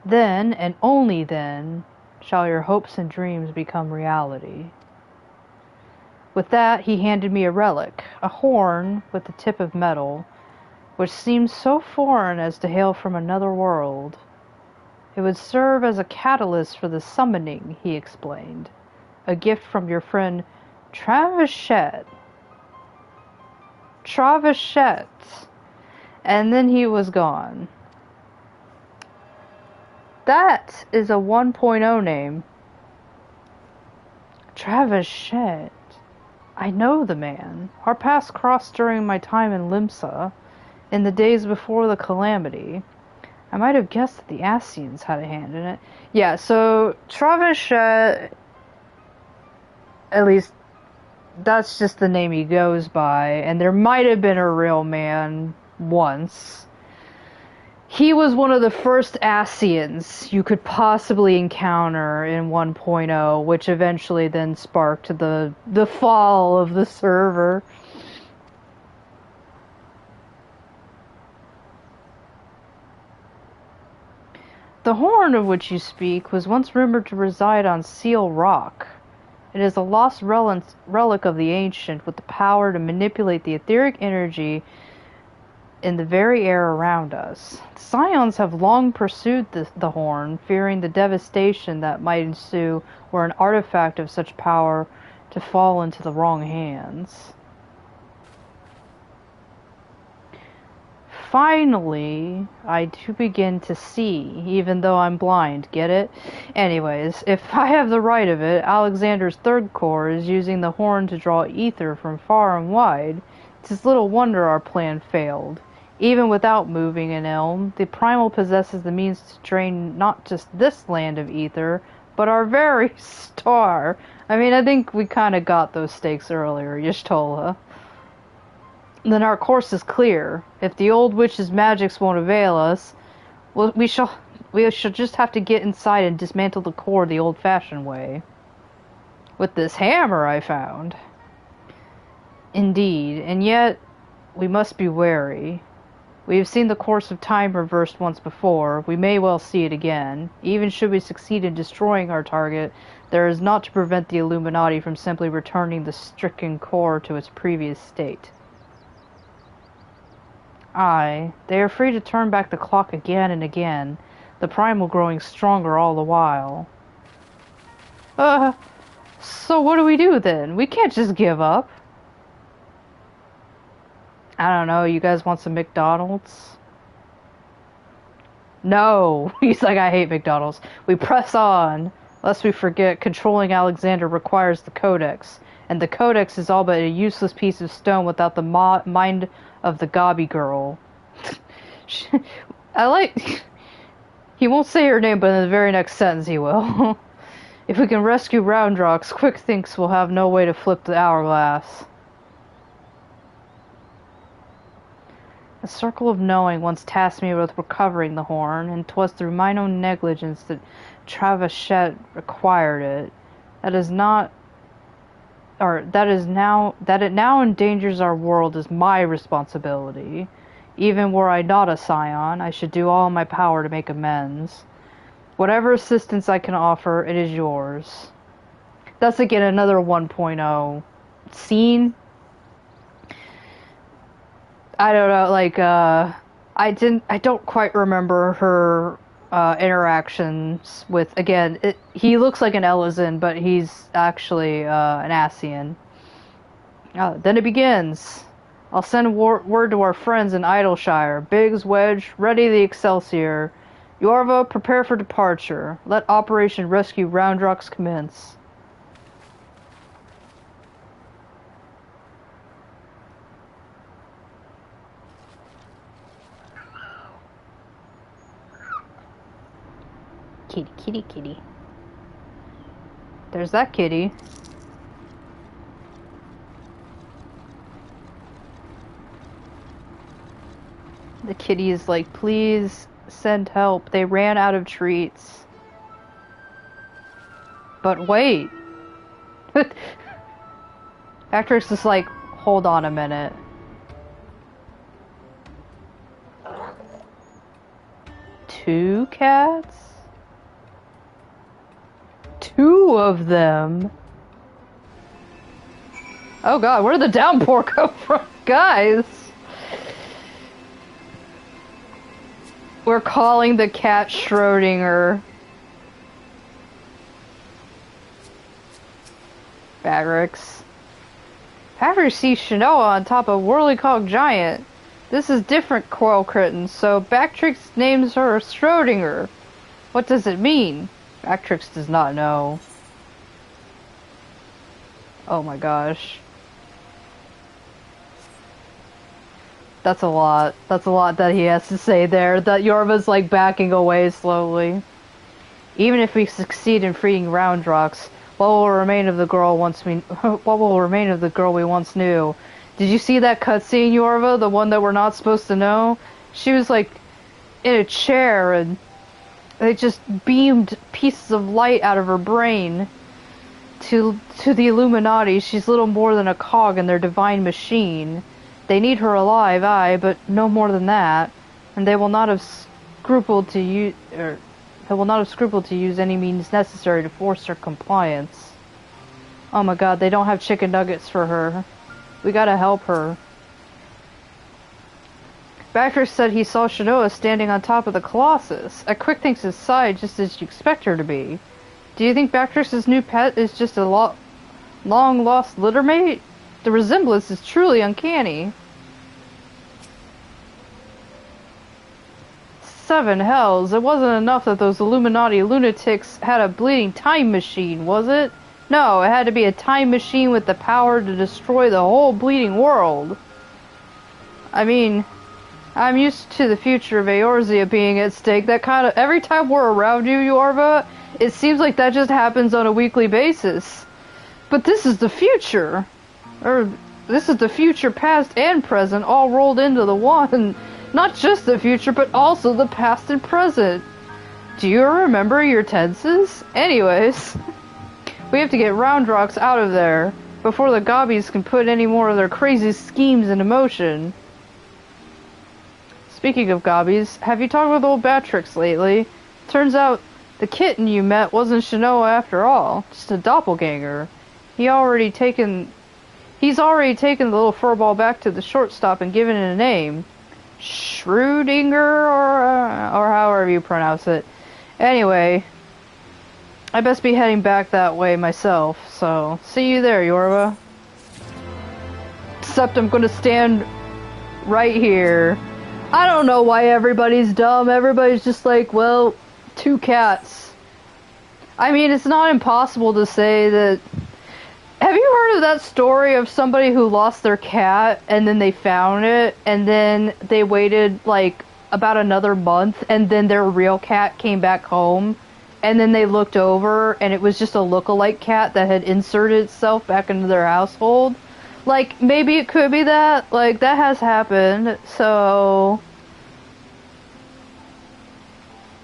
Then, and only then, shall your hopes and dreams become reality. With that, he handed me a relic, a horn with the tip of metal, which seemed so foreign as to hail from another world. It would serve as a catalyst for the summoning, he explained. A gift from your friend Travichette. And then he was gone. That is a 1.0 name. Travichette. I know the man. Our paths crossed during my time in Limsa, in the days before the calamity. I might have guessed that the Ascians had a hand in it. Yeah, so Travichette, at least that's just the name he goes by, and there might have been a real man once. He was one of the first Ascians you could possibly encounter in 1.0, which eventually then sparked the fall of the server. The horn of which you speak was once rumored to reside on Seal Rock. It is a lost relic of the ancient with the power to manipulate the etheric energy in the very air around us. The Scions have long pursued the horn, fearing the devastation that might ensue were an artifact of such power to fall into the wrong hands. Finally, I do begin to see, even though I'm blind, get it? Anyways, if I have the right of it, Alexander's Third Corps is using the horn to draw ether from far and wide. It is little wonder our plan failed. Even without moving an elm, the Primal possesses the means to drain not just this land of ether, but our very star. I mean, I think we kind of got those stakes earlier, Y'shtola. Then our course is clear. If the old witch's magics won't avail us, well, we shall just have to get inside and dismantle the core the old-fashioned way. With this hammer I found. Indeed, and yet we must be wary. We have seen the course of time reversed once before. We may well see it again. Even should we succeed in destroying our target, there is naught to prevent the Illuminati from simply returning the stricken core to its previous state. Aye, they are free to turn back the clock again and again, the Primal growing stronger all the while. So what do we do then? We can't just give up. I don't know, you guys want some McDonald's? No! He's like, I hate McDonald's. We press on, lest we forget controlling Alexander requires the Codex, and the Codex is all but a useless piece of stone without the mind of the Gobby girl. I like... He won't say her name, but in the very next sentence he will. If we can rescue Roundrox, Quick thinks we'll have no way to flip the hourglass. A circle of knowing once tasked me with recovering the horn, and 'twas through mine own negligence that Travachette acquired it. That it now endangers our world is my responsibility. Even were I not a scion, I should do all in my power to make amends. Whatever assistance I can offer, it is yours. That's again another 1.0 scene. I don't know, like, I don't quite remember her interactions with, again, he looks like an Elysian, but he's actually an Ascian. Then it begins. I'll send word to our friends in Idleshire. Biggs, Wedge, ready the Excelsior. Yorva, prepare for departure. Let Operation Rescue Roundrox commence. Kitty, kitty, kitty. There's that kitty. The kitty is like, please send help. They ran out of treats. But wait. Actress is like, hold on a minute. Two cats? Two of them? Oh god, where did the downpour come from? Guys! We're calling the cat Schrodinger. Bagrix. Patrick sees Shanoa on top of Whirlycog Giant. This is different, Coil Crittens, so Bactrix names her Schrodinger. What does it mean? Bactrix does not know. Oh my gosh. That's a lot. That's a lot that he has to say there. That Yorva's like backing away slowly. Even if we succeed in freeing Roundrox, what will remain of the girl we once knew? Did you see that cutscene, Yorva? The one that we're not supposed to know? She was like in a chair and they just beamed pieces of light out of her brain to the Illuminati. She's little more than a cog in their divine machine. They need her alive, aye, but no more than that. And they will not have scrupled to he will not have scrupled to use any means necessary to force her compliance. Oh my god, they don't have chicken nuggets for her. We gotta help her. Bactrix said he saw Shinoa standing on top of the Colossus, at Quick Thinks' side just as you expect her to be. Do you think Bactrix's new pet is just a long-lost littermate? The resemblance is truly uncanny. 7 hells, it wasn't enough that those Illuminati lunatics had a bleeding time machine, was it? No, it had to be a time machine with the power to destroy the whole bleeding world. I mean, I'm used to the future of Eorzea being at stake. That kind of, every time we're around you, Yorva, it seems like that just happens on a weekly basis. But this is the future. This is the future, past and present, all rolled into the one. Not just the future, but also the past and present. Do you remember your tenses? Anyways, we have to get Roundrox out of there before the Gobbies can put any more of their crazy schemes into motion. Speaking of Gobbies, have you talked with old Bactrix lately? Turns out the kitten you met wasn't Shinoa after all, just a doppelganger. He's already taken the little furball back to the shortstop and given it a name. Schrödinger, or however you pronounce it. Anyway, I best be heading back that way myself, so see you there, Yorva. Except I'm gonna stand right here. I don't know why everybody's dumb. Everybody's just like, well, 2 cats. I mean, it's not impossible to say that... Have you heard of that story of somebody who lost their cat and then they found it and then they waited like about another month and then their real cat came back home and then they looked over and it was just a look-alike cat that had inserted itself back into their household? Like, maybe it could be that. Like, that has happened. So...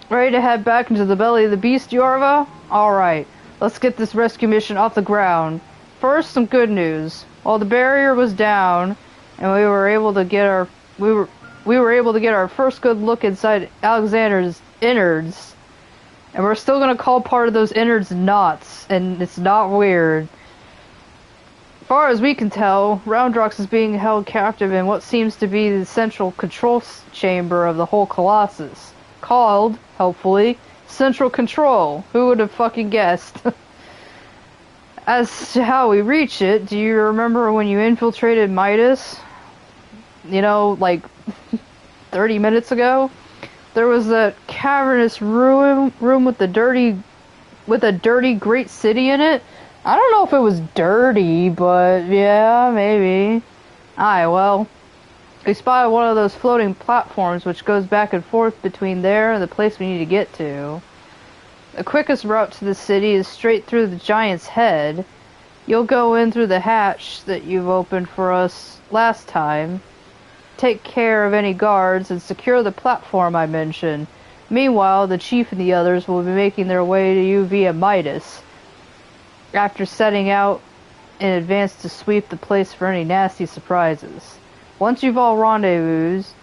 Ready to head back into the belly of the beast, Yorva? Alright, let's get this rescue mission off the ground. First, some good news. While the barrier was down, and we were able to get our first good look inside Alexander's innards, and we're still gonna call part of those innards knots, and it's not weird. As far as we can tell, Roundrox is being held captive in what seems to be the central control chamber of the whole Colossus, called, hopefully, Central Control. Who would have fucking guessed? As to how we reach it, do you remember when you infiltrated Midas? You know, like 30 minutes ago? There was that cavernous room with a dirty great city in it. I don't know if it was dirty, but yeah, maybe. Aye, well, we spotted one of those floating platforms which goes back and forth between there and the place we need to get to. The quickest route to the city is straight through the Giant's Head. You'll go in through the hatch that you've opened for us last time. Take care of any guards and secure the platform I mentioned. Meanwhile, the chief and the others will be making their way to you via Midas, after setting out in advance to sweep the place for any nasty surprises. Once you've all rendezvoused,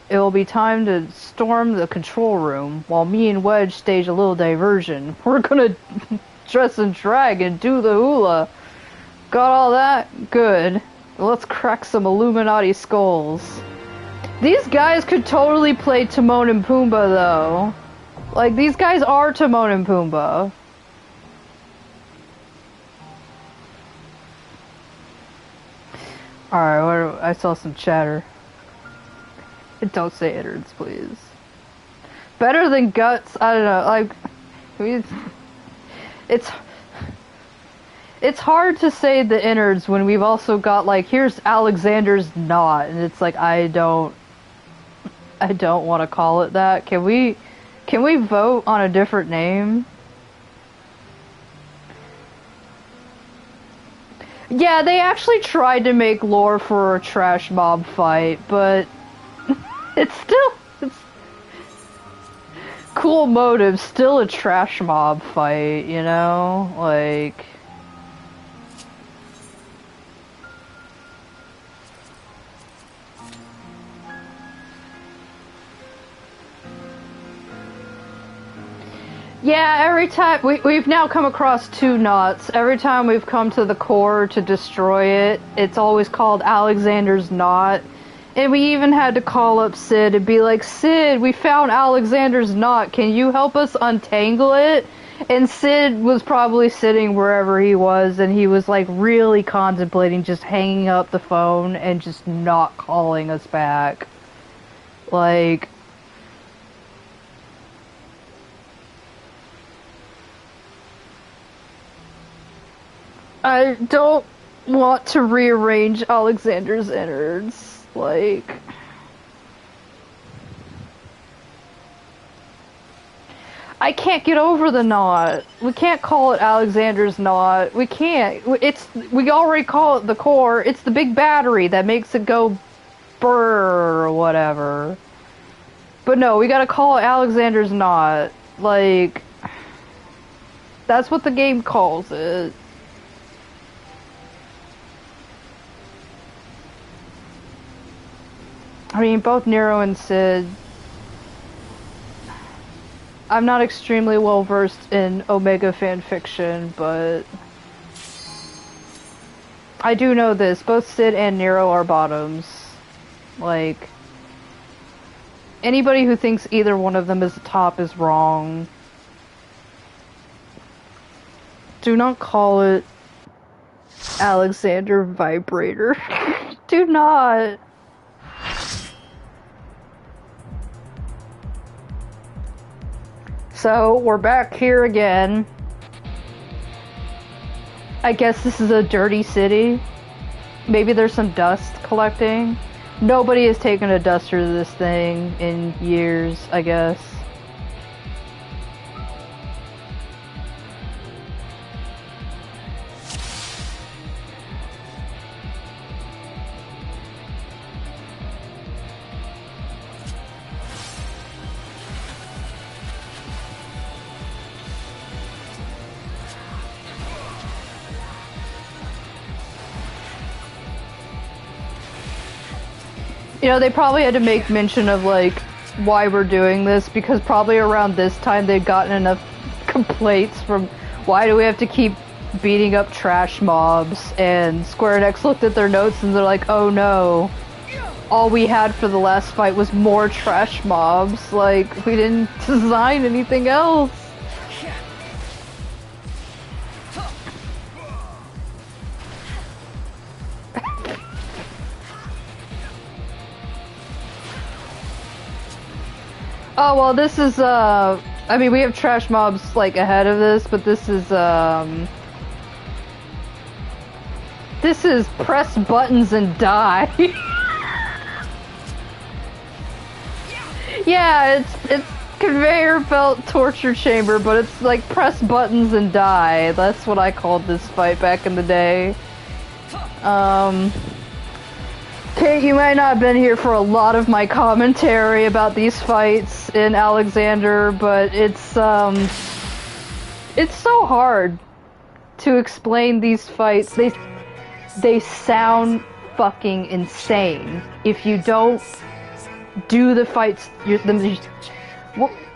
it will be time to storm the control room, while me and Wedge stage a little diversion. We're gonna dress and drag and do the hula. Got all that? Good. Let's crack some Illuminati skulls. These guys could totally play Timon and Pumbaa, though. Like, these guys are Timon and Pumbaa. Alright, I saw some chatter. Don't say innards, please. Better than guts? I don't know, like... I mean, it's hard to say the innards when we've also got, like, here's Alexander's knot, and it's like, I don't want to call it that. Can we vote on a different name? Yeah, they actually tried to make lore for a trash mob fight, but it's cool motive, still a trash mob fight, you know? Like... Yeah, every time we've now come across two knots. Every time we've come to the core to destroy it, it's always called Alexander's knot. And we even had to call up Sid and be like, Sid, we found Alexander's knot. Can you help us untangle it? And Sid was probably sitting wherever he was, and he was like really contemplating just hanging up the phone and just not calling us back. Like, I don't want to rearrange Alexander's innards. Like, I can't get over the knot. We can't call it Alexander's knot. We can't. We already call it the core. It's the big battery that makes it go brrr or whatever. But no, we gotta call it Alexander's knot. Like, that's what the game calls it. I mean, both Nero and Sid. I'm not extremely well versed in Omega fanfiction, but I do know this. Both Sid and Nero are bottoms. Like, anybody who thinks either one of them is a top is wrong. Do not call it Alexander Vibrator. Do not. So, we're back here again. I guess this is a dirty city. Maybe there's some dust collecting. Nobody has taken a duster to this thing in years, I guess. You know, they probably had to make mention of, like, why we're doing this, because probably around this time they'd gotten enough complaints from, why do we have to keep beating up trash mobs? And Square Enix looked at their notes and they're like, oh no, all we had for the last fight was more trash mobs. Like, we didn't design anything else. Oh, well, this is, I mean, we have trash mobs, like, ahead of this, but this is press buttons and die. Yeah, it's conveyor belt torture chamber, but it's like press buttons and die. That's what I called this fight back in the day. Kate, you might not have been here for a lot of my commentary about these fights in Alexander, but it's so hard to explain these fights. They sound fucking insane if you don't do the fights.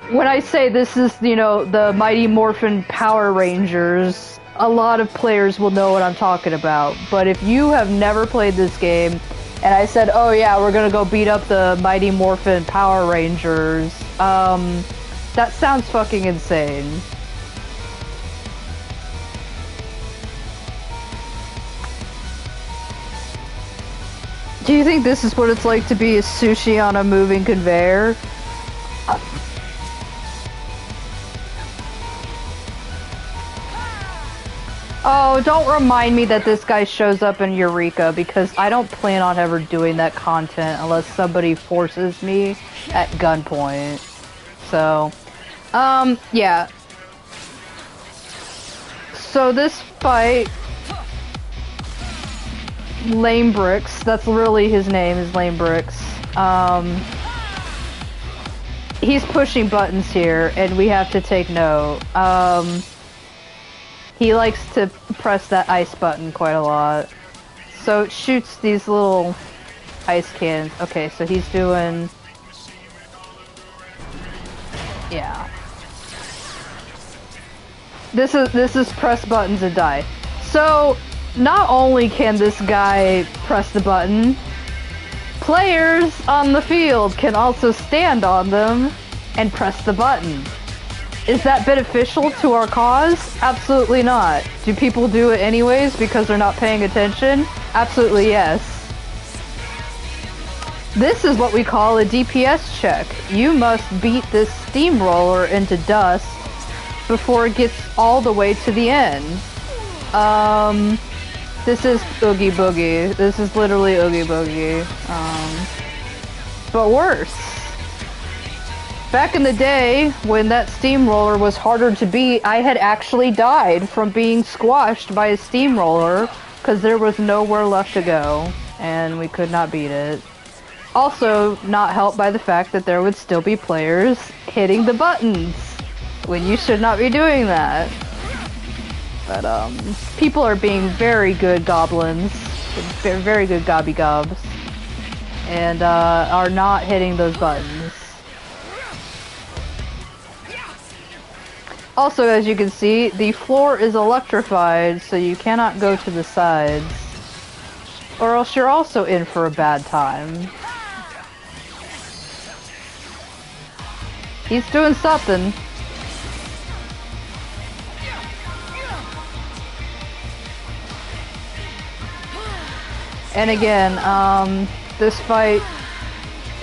When I say this is, you know, the Mighty Morphin Power Rangers, a lot of players will know what I'm talking about. But if you have never played this game, and I said, oh yeah, we're gonna go beat up the Mighty Morphin Power Rangers, that sounds fucking insane. Do you think this is what it's like to be a sushi on a moving conveyor? Oh, don't remind me that this guy shows up in Eureka, because I don't plan on ever doing that content unless somebody forces me at gunpoint. So, yeah. So this fight, Lame Bricks, that's really his name, is Lame Bricks. He's pushing buttons here, and we have to take note. He likes to press that ice button quite a lot. So it shoots these little ice cans. Okay, so he's doing... Yeah. this is press buttons and die. So not only can this guy press the button, players on the field can also stand on them and press the button. Is that beneficial to our cause? Absolutely not. Do people do it anyways because they're not paying attention? Absolutely yes. This is what we call a DPS check. You must beat this steamroller into dust before it gets all the way to the end. This is Oogie Boogie. This is literally Oogie Boogie. But worse. Back in the day, when that steamroller was harder to beat, I had actually died from being squashed by a steamroller because there was nowhere left to go, and we could not beat it. Also, not helped by the fact that there would still be players hitting the buttons when you should not be doing that. But, people are being very good goblins, very good gobby gobs, and, are not hitting those buttons. Also, as you can see, the floor is electrified, so you cannot go to the sides, or else you're also in for a bad time. He's doing something. And again, this fight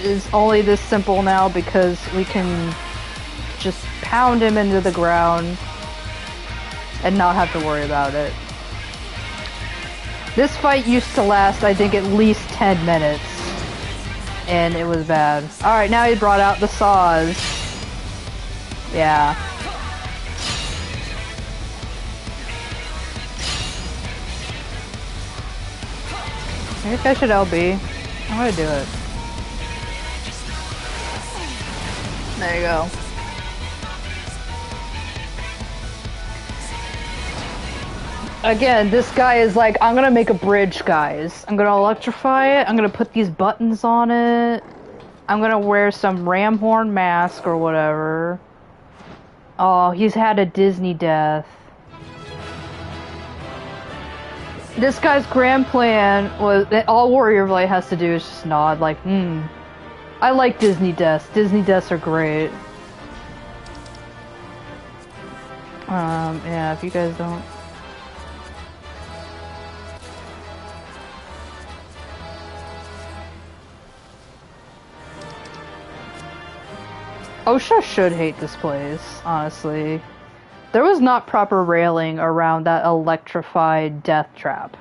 is only this simple now because we can just pound him into the ground and not have to worry about it. This fight used to last, I think, at least 10 minutes. And it was bad. Alright, now he brought out the saws. Yeah. I think I should LB. I'm gonna do it. There you go. Again, this guy is like, I'm gonna make a bridge, guys. I'm gonna electrify it. I'm gonna put these buttons on it. I'm gonna wear some ram horn mask or whatever. Oh, he's had a Disney death. This guy's grand plan was that all Warrior Blade has to do is just nod like, I like Disney deaths. Disney deaths are great. Yeah, if you guys don't... OSHA should hate this place, honestly. There was not proper railing around that electrified death trap.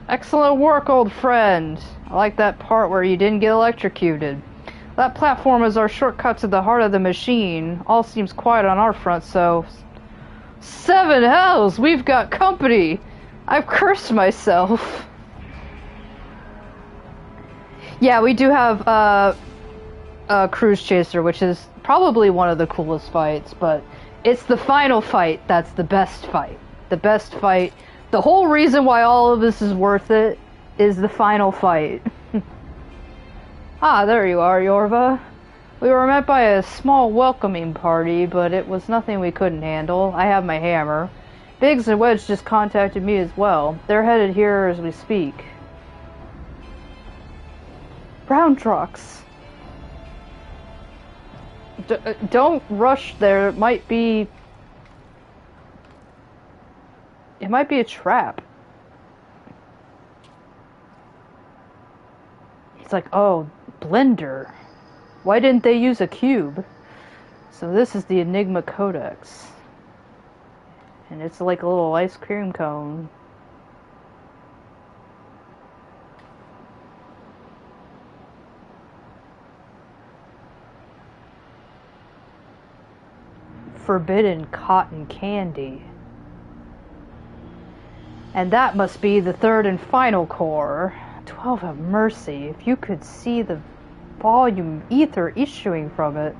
Excellent work, old friend. I like that part where you didn't get electrocuted. That platform is our shortcut to the heart of the machine. All seems quiet on our front, so... 7 hells! We've got company! I've cursed myself. Yeah, we do have a Cruise Chaser, which is probably one of the coolest fights, but it's the final fight that's the best fight. The best fight. The whole reason why all of this is worth it is the final fight. Ah, there you are, Yorva. We were met by a small welcoming party, but it was nothing we couldn't handle. I have my hammer. Biggs and Wedge just contacted me as well. They're headed here as we speak. Brown trucks. Don't rush there. It might be a trap. It's like, oh, blender. Why didn't they use a cube? So this is the Enigma Codex. And it's like a little ice cream cone. Forbidden cotton candy. And that must be the third and final core. 12 of mercy. If you could see the volume ether issuing from it.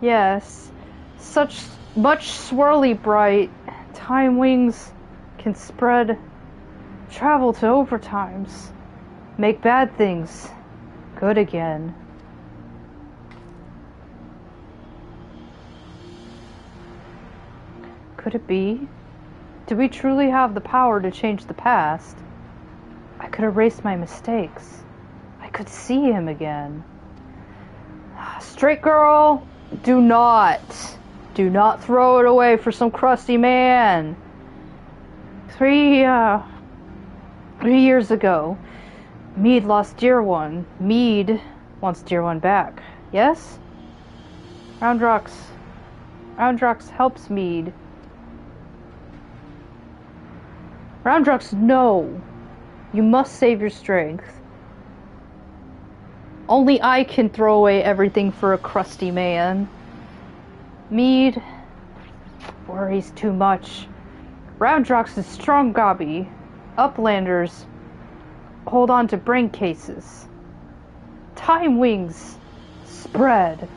Yes. Such much swirly bright. Time wings can spread. Travel to overtimes. Make bad things Good again. Could it be? Do we truly have the power to change the past? I could erase my mistakes. I could see him again. Straight girl, do not throw it away for some crusty man. 3 years ago, Mead lost Dear One. Mead wants Dear One back. Yes? Roundrox helps Mead. Roundrox, no! You must save your strength. Only I can throw away everything for a crusty man. Mead worries too much. Roundrox is strong gobby. Uplanders hold on to brain cases. Time wings spread.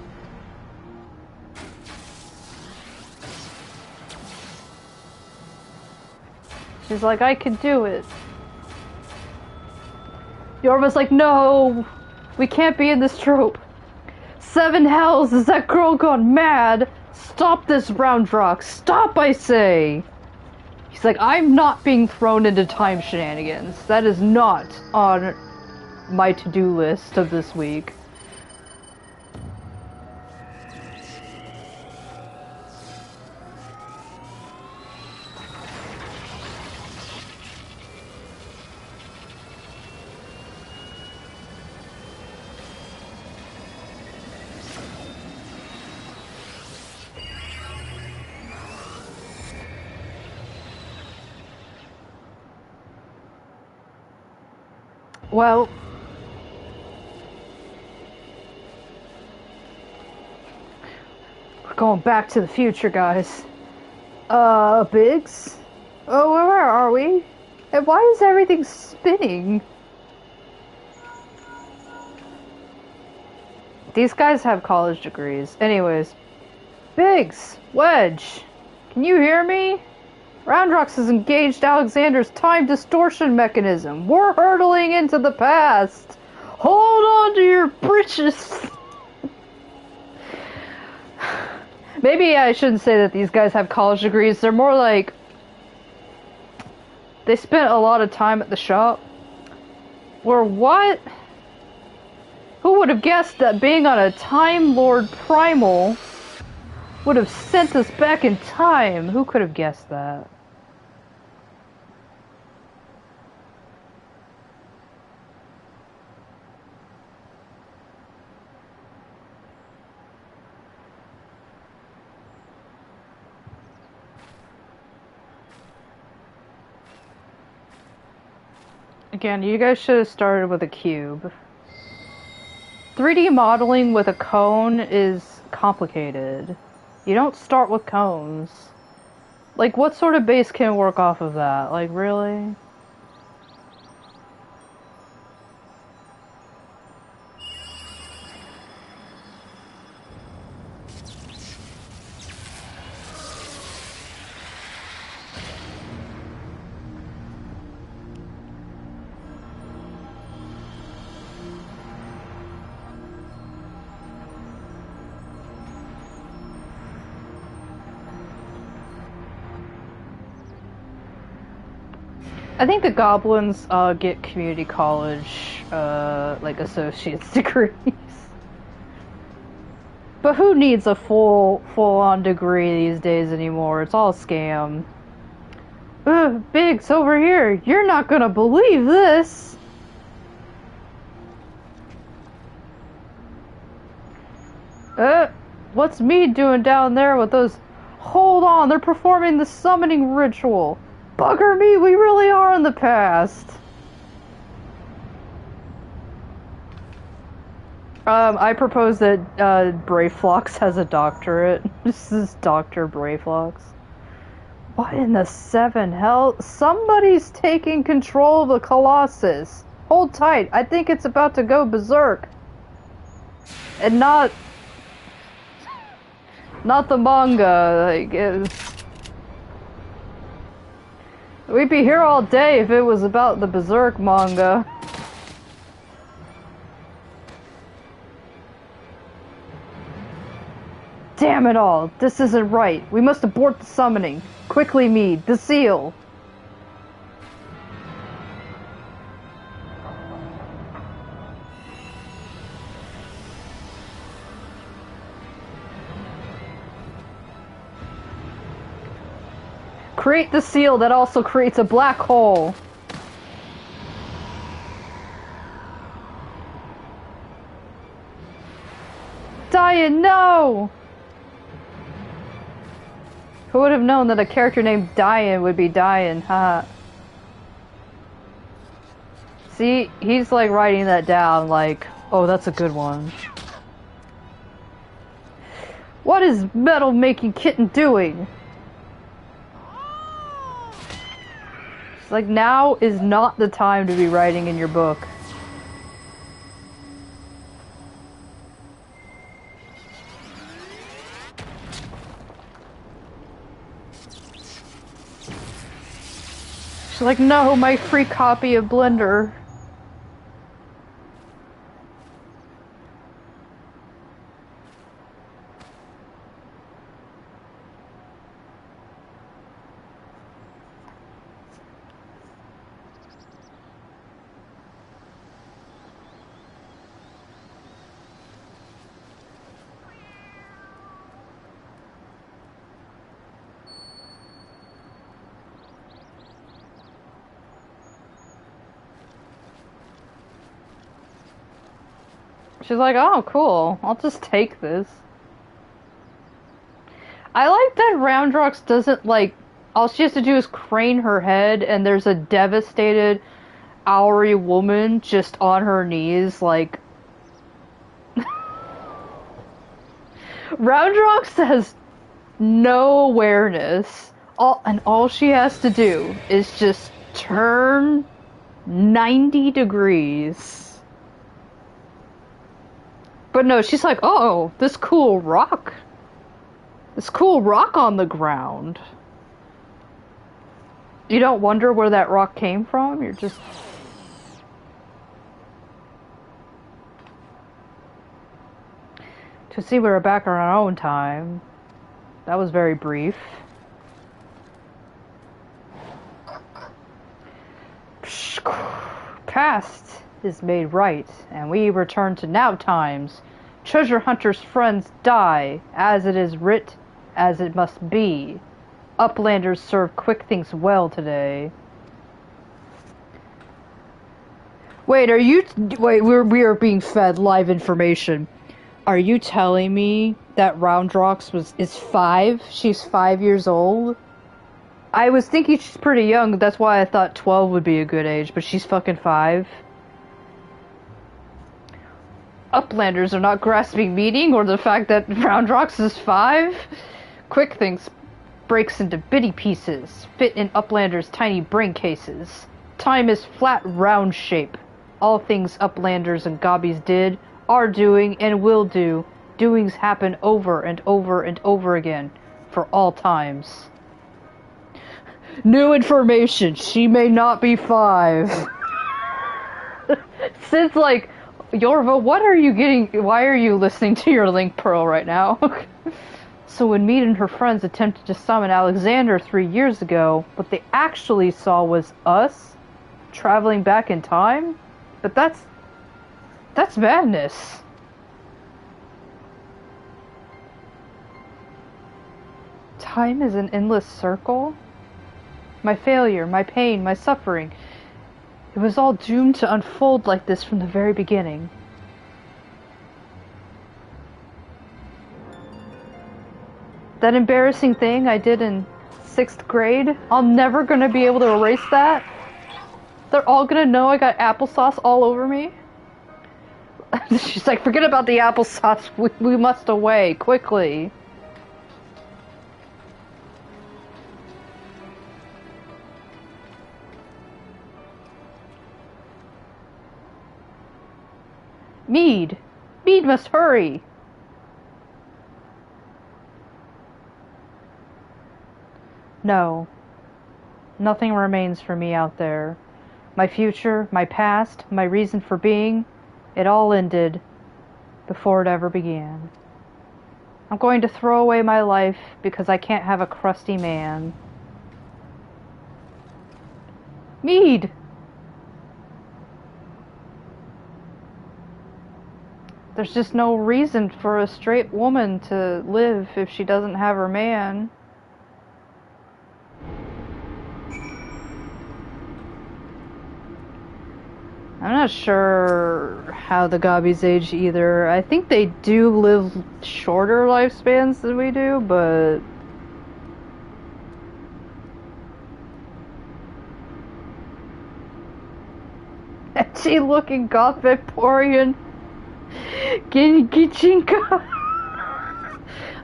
She's like, I can do it. Yorma's like, no! We can't be in this trope. 7 hells, is that girl gone mad? Stop this, Roundrox. Stop, I say! He's like, I'm not being thrown into time shenanigans. That is not on my to-do list of this week. Well, we're going back to the future, guys. Biggs? Oh, where are we? And why is everything spinning? These guys have college degrees. Anyways. Biggs! Wedge! Can you hear me? Roundrox has engaged Alexander's time distortion mechanism. We're hurtling into the past. Hold on to your britches. Maybe I shouldn't say that these guys have college degrees. They're more like... they spent a lot of time at the shop. Or what? Who would have guessed that being on a Time Lord Primal would have sent us back in time? Who could have guessed that? Again, you guys should have started with a cube. 3D modeling with a cone is complicated. You don't start with cones. Like, what sort of base can work off of that? Like, really? I think the goblins get community college, like associate's degrees. But who needs a full-on degree these days anymore? It's all a scam. Biggs, over here! You're not gonna believe this! What's Mead doing down there with those... Hold on, they're performing the summoning ritual! Bugger me, we really are in the past. I propose that Brayflox has a doctorate. This is Dr. Brayflox. What in the 7 hell? Somebody's taking control of the Colossus. Hold tight, I think it's about to go berserk. And not the manga, like, we'd be here all day if it was about the Berserk manga. Damn it all! This isn't right. We must abort the summoning. Quickly, Mead. The seal! Create the seal that also creates a black hole. Diane, no! Who would have known that a character named Diane would be Diane, huh? See, he's like writing that down like, oh, that's a good one. What is Metal Making Kitten doing? It's like, now is not the time to be writing in your book. She's like, no, my free copy of Blender. She's like, oh, cool. I'll just take this. I like that Roundrox doesn't, like, all she has to do is crane her head and there's a devastated Owry woman just on her knees, like... Roundrox has no awareness. All she has to do is just turn 90 degrees. But no, she's like, oh, this cool rock. This cool rock on the ground. You don't wonder where that rock came from? You're just... To see we're back on our own time. That was very brief. Past is made right, and we return to now times. Treasure hunters' friends die, as it is writ, as it must be. Uplanders serve quick things well today. Wait, we are being fed live information. Are you telling me that Roundrox is 5? She's 5 years old? I was thinking she's pretty young, that's why I thought 12 would be a good age, but she's fucking 5. Uplanders are not grasping meaning or the fact that Roundrox is 5. Quick things breaks into bitty pieces, fit in Uplanders' tiny brain cases. Time is flat round shape. All things Uplanders and Gobbies did, are doing, and will do. Doings happen over and over and over again, for all times. New information, she may not be 5. Since, like, Yorva, what are you getting? Why are you listening to your Link Pearl right now? So when Mead and her friends attempted to summon Alexander 3 years ago, what they actually saw was us traveling back in time? But that's madness. Time is an endless circle? My failure, my pain, my suffering. It was all doomed to unfold like this from the very beginning. That embarrassing thing I did in 6th grade, I'm never gonna be able to erase that. They're all gonna know I got applesauce all over me. She's like, forget about the applesauce, we must away, quickly. Mead! Mead must hurry! No. Nothing remains for me out there. My future, my past, my reason for being, it all ended before it ever began. I'm going to throw away my life because I can't have a crusty man. Mead! There's just no reason for a straight woman to live if she doesn't have her man. I'm not sure how the Gobbies age either. I think they do live shorter lifespans than we do, but... Etchy looking goth Victorian Gichinka.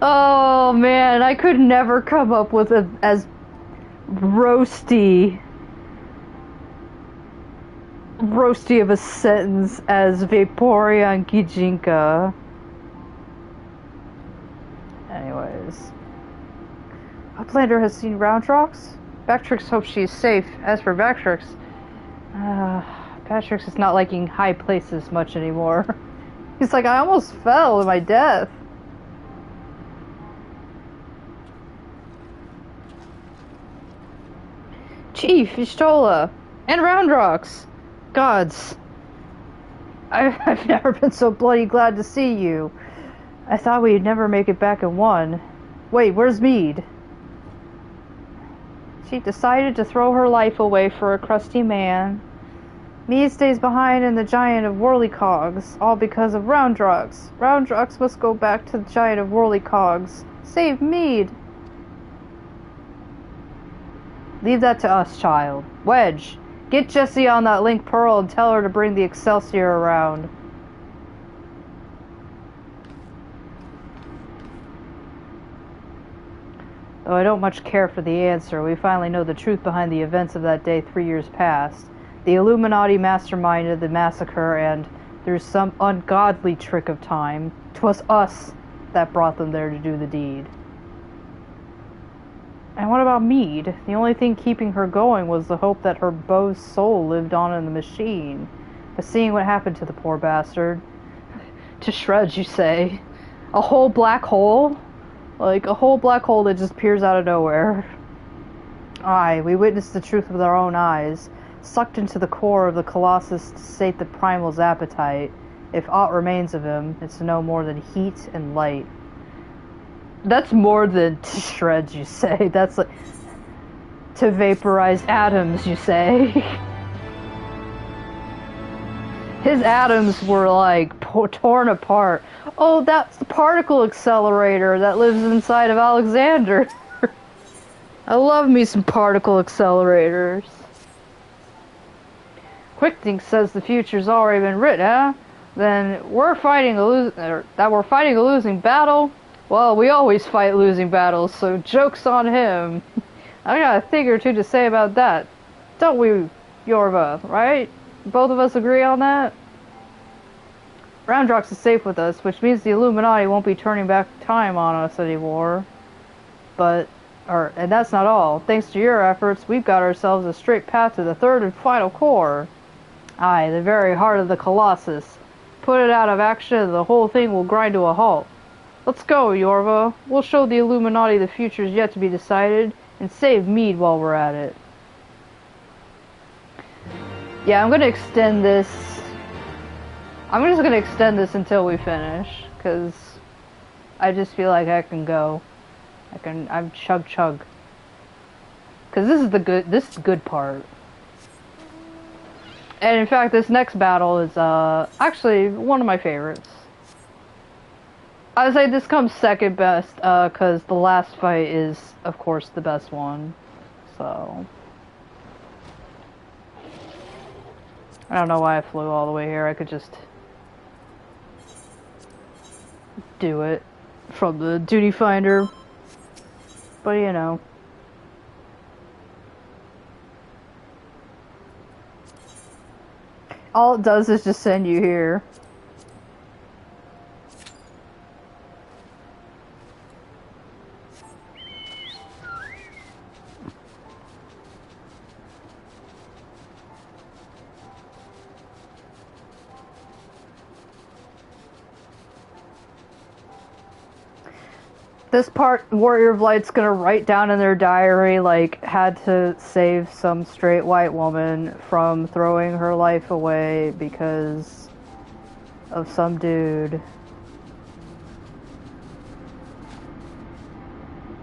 Oh man, I could never come up with as roasty of a sentence as Vaporeon Gichinka. Anyways. Uplander has seen Roundrox? Bactrix hopes she is safe. As for Bactrix, Bactrix is not liking high places much anymore. He's like, I almost fell in my death. Chief, Ishtola, and Roundrox. Gods. I've never been so bloody glad to see you. I thought we'd never make it back in one. Wait, where's Mead? She decided to throw her life away for a crusty man. Mead stays behind in the Giant of Whirlycogs, all because of Roundrox. Roundrox must go back to the Giant of Whirlycogs. Save Mead! Leave that to us, child. Wedge, get Jessie on that Link Pearl and tell her to bring the Excelsior around. Though I don't much care for the answer, we finally know the truth behind the events of that day 3 years past. The Illuminati masterminded the massacre, and through some ungodly trick of time, 'twas us that brought them there to do the deed. And what about Mead? The only thing keeping her going was the hope that her beau's soul lived on in the machine. But seeing what happened to the poor bastard... to shreds, you say? A whole black hole? Like, a whole black hole that just appears out of nowhere. Aye, we witnessed the truth with our own eyes. Sucked into the core of the Colossus to sate the primal's appetite. If aught remains of him, it's no more than heat and light. That's more than to shreds, you say. That's like... to vaporize atoms, you say. His atoms were, like, torn apart. Oh, that's the particle accelerator that lives inside of Alexander. I love me some particle accelerators. Quickthink says the future's already been written, huh? Then we're fighting a losing battle? Well, we always fight losing battles, so joke's on him. I got a thing or two to say about that. Don't we, Yorva, right? Both of us agree on that? Roundrox is safe with us, which means the Illuminati won't be turning back time on us anymore. And that's not all. Thanks to your efforts, we've got ourselves a straight path to the third and final core. Aye, the very heart of the Colossus. Put it out of action and the whole thing will grind to a halt. Let's go, Yorva. We'll show the Illuminati the future's yet to be decided, and save Mead while we're at it. Yeah, I'm gonna extend this. I'm just gonna extend this until we finish, because I just feel like I can go. I'm chug. Because this is the good part. And in fact, this next battle is, actually one of my favorites. I would say this comes second best, because the last fight is, of course, the best one. So... I don't know why I flew all the way here. I could just... do it from the duty finder. But, you know... all it does is just send you here. This part, Warrior of Light's gonna write down in their diary, like, had to save some straight white woman from throwing her life away because of some dude.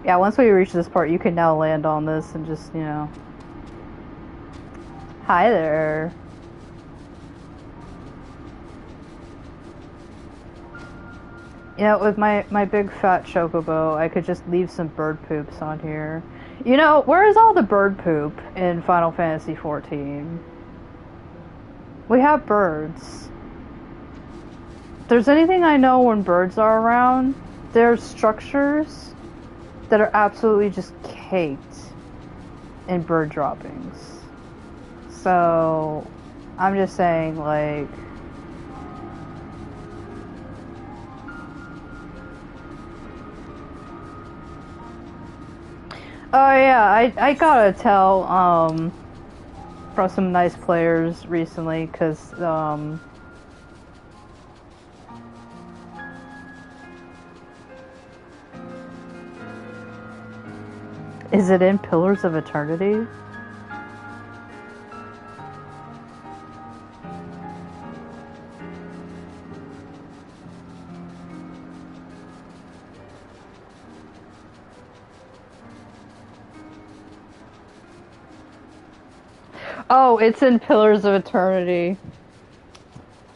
Yeah, once we reach this part, you can now land on this and just, you know... Hi there. You know, with my big fat chocobo, I could just leave some bird poops on here. You know, where is all the bird poop in Final Fantasy XIV? We have birds. If there's anything I know when birds are around, there's structures that are absolutely just caked in bird droppings. So, I'm just saying, like... Oh yeah, I gotta tell, from some nice players recently, cause, is it in Pillars of Eternity? Oh, it's in Pillars of Eternity.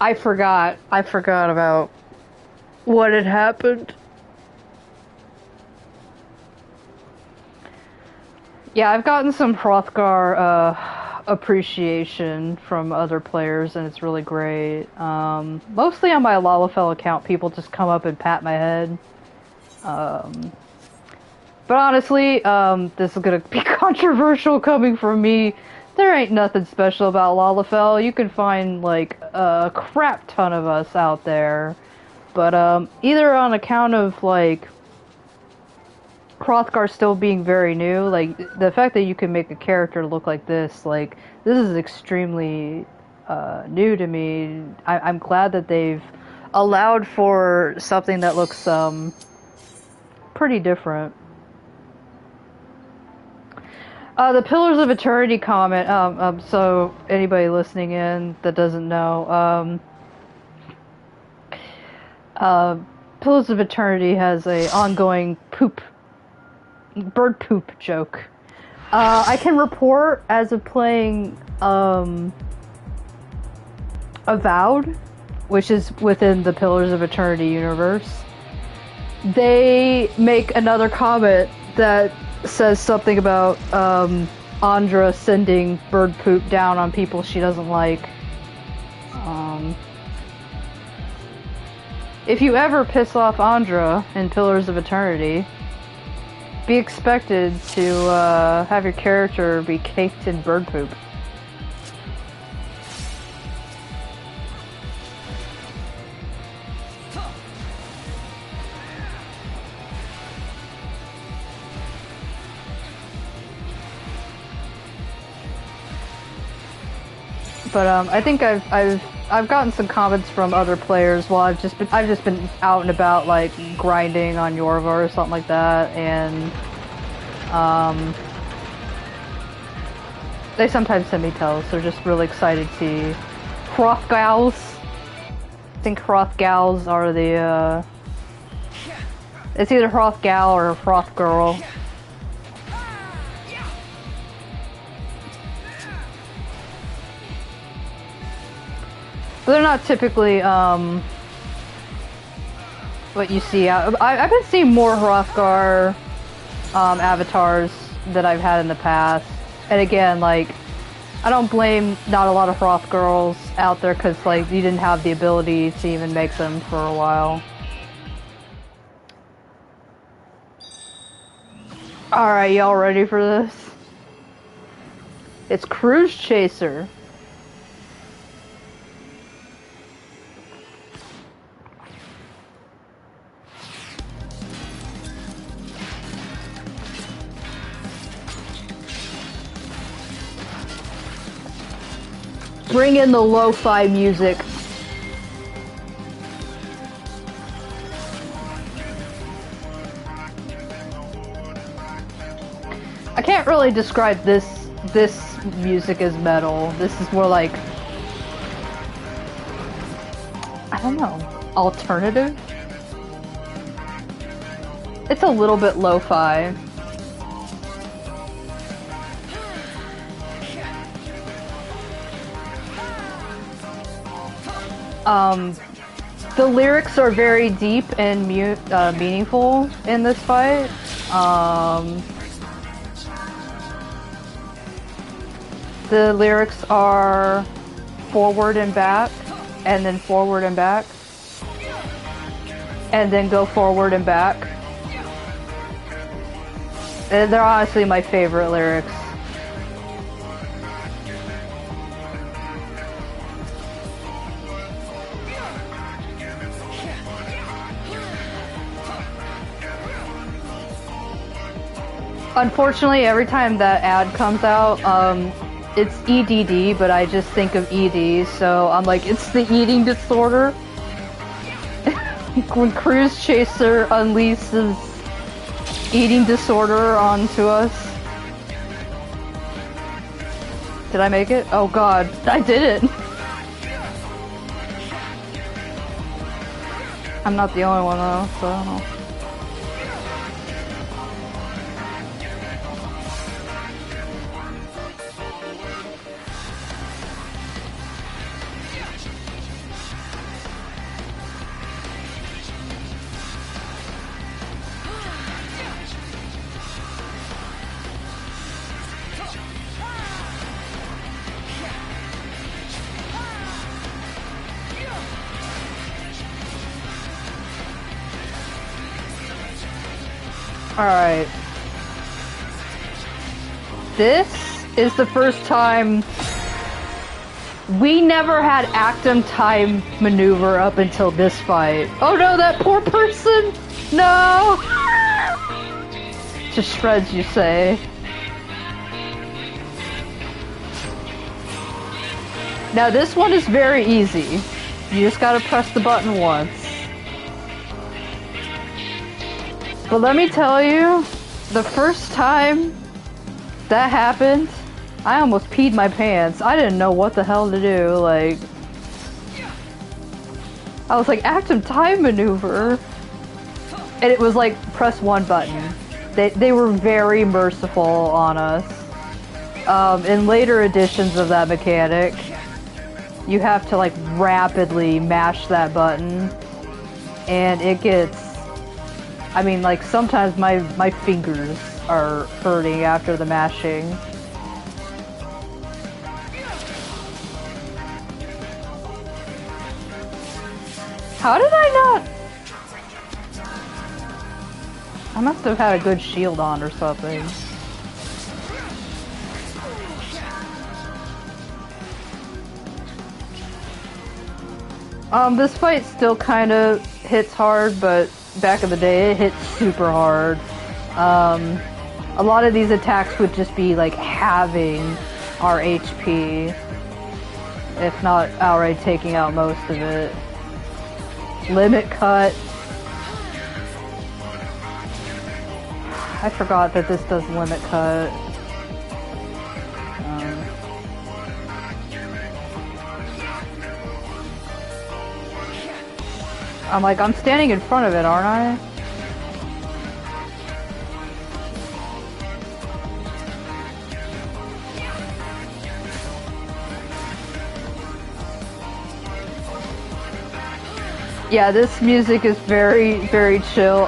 I forgot about what had happened. Yeah, I've gotten some Hrothgar appreciation from other players, and it's really great. Mostly on my Lalafell account, people just come up and pat my head. But honestly, this is gonna be controversial coming from me. There ain't nothing special about Lalafell. You can find, like, a crap ton of us out there. But, either on account of, like, Hrothgar still being very new, like, the fact that you can make a character look like this, like, this is extremely, new to me. I'm glad that they've allowed for something that looks, pretty different. The Pillars of Eternity comment, so anybody listening in that doesn't know, Pillars of Eternity has a ongoing bird poop joke. I can report, as of playing, Avowed, which is within the Pillars of Eternity universe, they make another comment that says something about Andra sending bird poop down on people she doesn't like. If you ever piss off Andra in Pillars of Eternity, be expected to have your character be caked in bird poop. But I think I've gotten some comments from other players while I've just been out and about, like, grinding on Yorva or something like that, and they sometimes send me tells. They're just really excited to see Hrothgals. I think Hrothgals are the it's either Hrothgal or Hrothgirl. But they're not typically, what you see. I've been seeing more Hrothgar, avatars that I've had in the past. And again, like, I don't blame not a lot of Hrothgirls out there, because, like, you didn't have the ability to even make them for a while. Alright, y'all ready for this? It's Cruise Chaser. Bring in the lo-fi music. really describe this music as metal. This is more like, I don't know, alternative? It's a little bit lo-fi. The lyrics are very deep and meaningful in this fight. The lyrics are forward and back, and then forward and back, and then go forward and back. And they're honestly my favorite lyrics. Unfortunately, every time that ad comes out, it's EDD, but I just think of ED, so I'm like, it's the eating disorder. When Cruise Chaser unleashes eating disorder onto us. Did I make it? Oh god, I did it! I'm not the only one though, so I don't know. Alright. This is the first time we never had Actum time maneuver up until this fight. Oh no, that poor person! No! To shreds, you say. Now this one is very easy. You just gotta press the button once. But let me tell you, the first time that happened, I almost peed my pants. I didn't know what the hell to do, like... I was like, Actum time maneuver! And it was like, press one button. They were very merciful on us. In later editions of that mechanic, you have to like rapidly mash that button, and it gets... I mean, like, sometimes my fingers are hurting after the mashing. How did I not? I must have had a good shield on or something. This fight still kind of hits hard, but back in the day, it hit super hard. A lot of these attacks would just be like halving our HP, if not outright taking out most of it. Limit cut. I forgot that this does limit cut. I'm like, I'm standing in front of it, aren't I? Yeah, this music is very, very chill.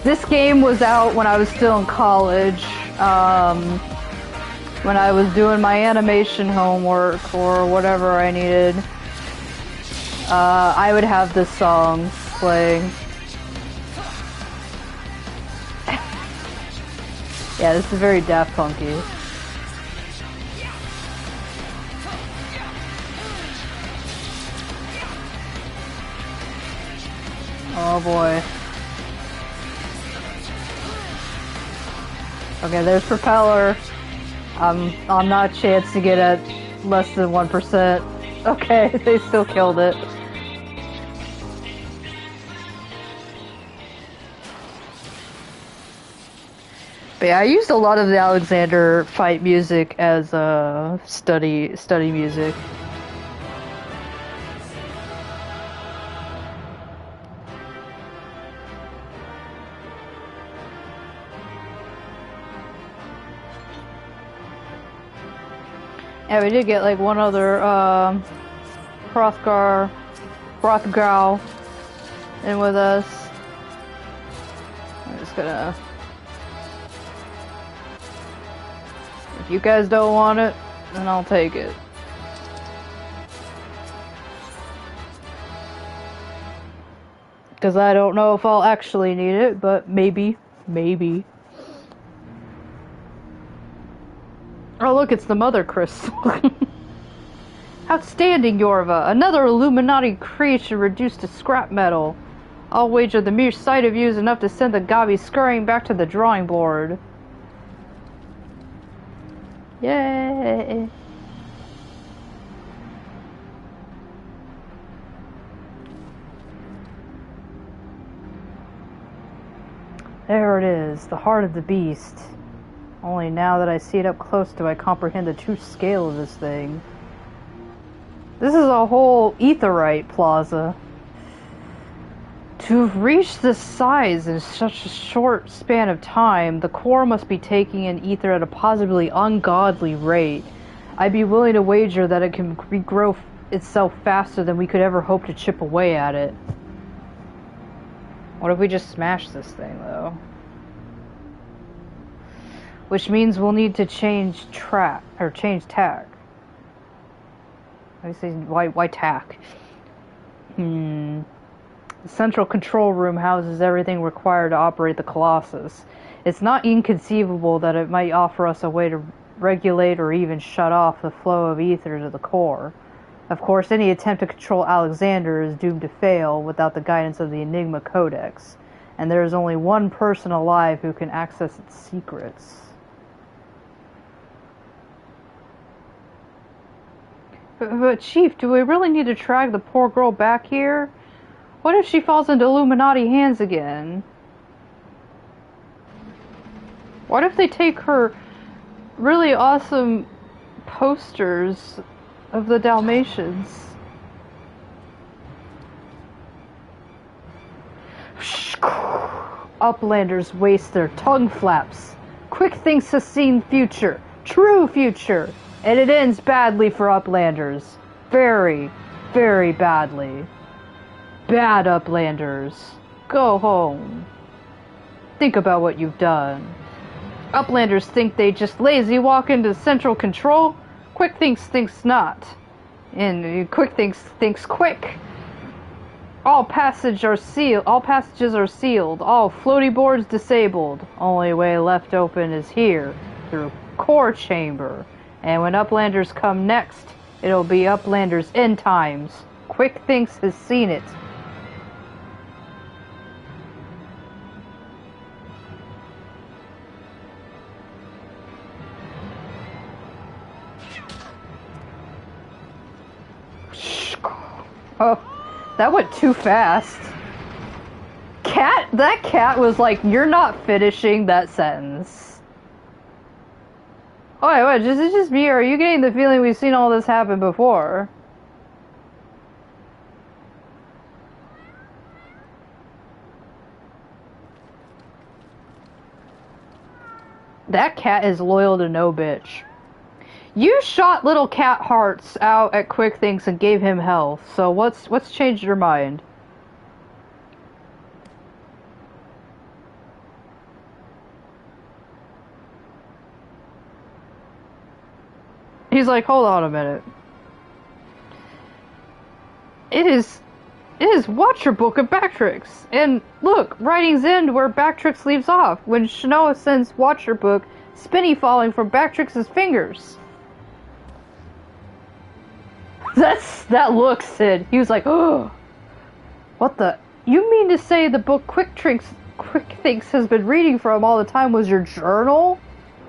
This game was out when I was still in college. When I was doing my animation homework or whatever I needed. I would have this song playing. Yeah, this is very Daft Punky. Oh boy. Okay, there's Propeller. I'm not a chance to get at less than 1%. Okay, they still killed it. But yeah, I used a lot of the Alexander fight music as study music. Yeah, we did get like one other Hrothgar in with us. I'm just gonna. If you guys don't want it, then I'll take it. Because I don't know if I'll actually need it, but maybe. Maybe. Oh look, it's the Mother Crystal. Outstanding, Yorva! Another Illuminati creature reduced to scrap metal. I'll wager the mere sight of you is enough to send the Gabi scurrying back to the drawing board. Yay! There it is, the heart of the beast. Only now that I see it up close do I comprehend the true scale of this thing. This is a whole aetheryte plaza. To reach this size in such a short span of time, the core must be taking in ether at a possibly ungodly rate. I'd be willing to wager that it can regrow itself faster than we could ever hope to chip away at it. What if we just smash this thing, though? Which means we'll need to change tack. I say, why tack? The central control room houses everything required to operate the Colossus. It's not inconceivable that it might offer us a way to regulate or even shut off the flow of ether to the core. Of course, any attempt to control Alexander is doomed to fail without the guidance of the Enigma Codex, and there is only one person alive who can access its secrets. But Chief, do we really need to drag the poor girl back here? What if she falls into Illuminati hands again? What if they take her really awesome posters of the Dalmatians? Uplanders waste their tongue flaps. Quick thinks has seen future. True future. And it ends badly for Uplanders. Very, very badly. Bad Uplanders. Go home. Think about what you've done. Uplanders think they just lazy walk into central control. Quick thinks not. And Quick thinks quick. All passages are sealed. All floaty boards disabled. Only way left open is here, through core chamber. And when Uplanders come next, it'll be Uplanders' end times. Quick thinks has seen it. Oh, that went too fast. That cat was like, you're not finishing that sentence. Oh, wait, is it just me, or are you getting the feeling we've seen all this happen before? That cat is loyal to no bitch. You shot little cat hearts out at Quick Things and gave him health, so what's changed your mind? He's like, hold on a minute. It is Watcher Book of Bactrix. And look, writings end where Bactrix leaves off, when Shanoa sends Watcher Book spinny falling from Bactrix's fingers. That look, Sid. He was like, oh, what the? You mean to say the book Quick Thinks has been reading from all the time was your journal?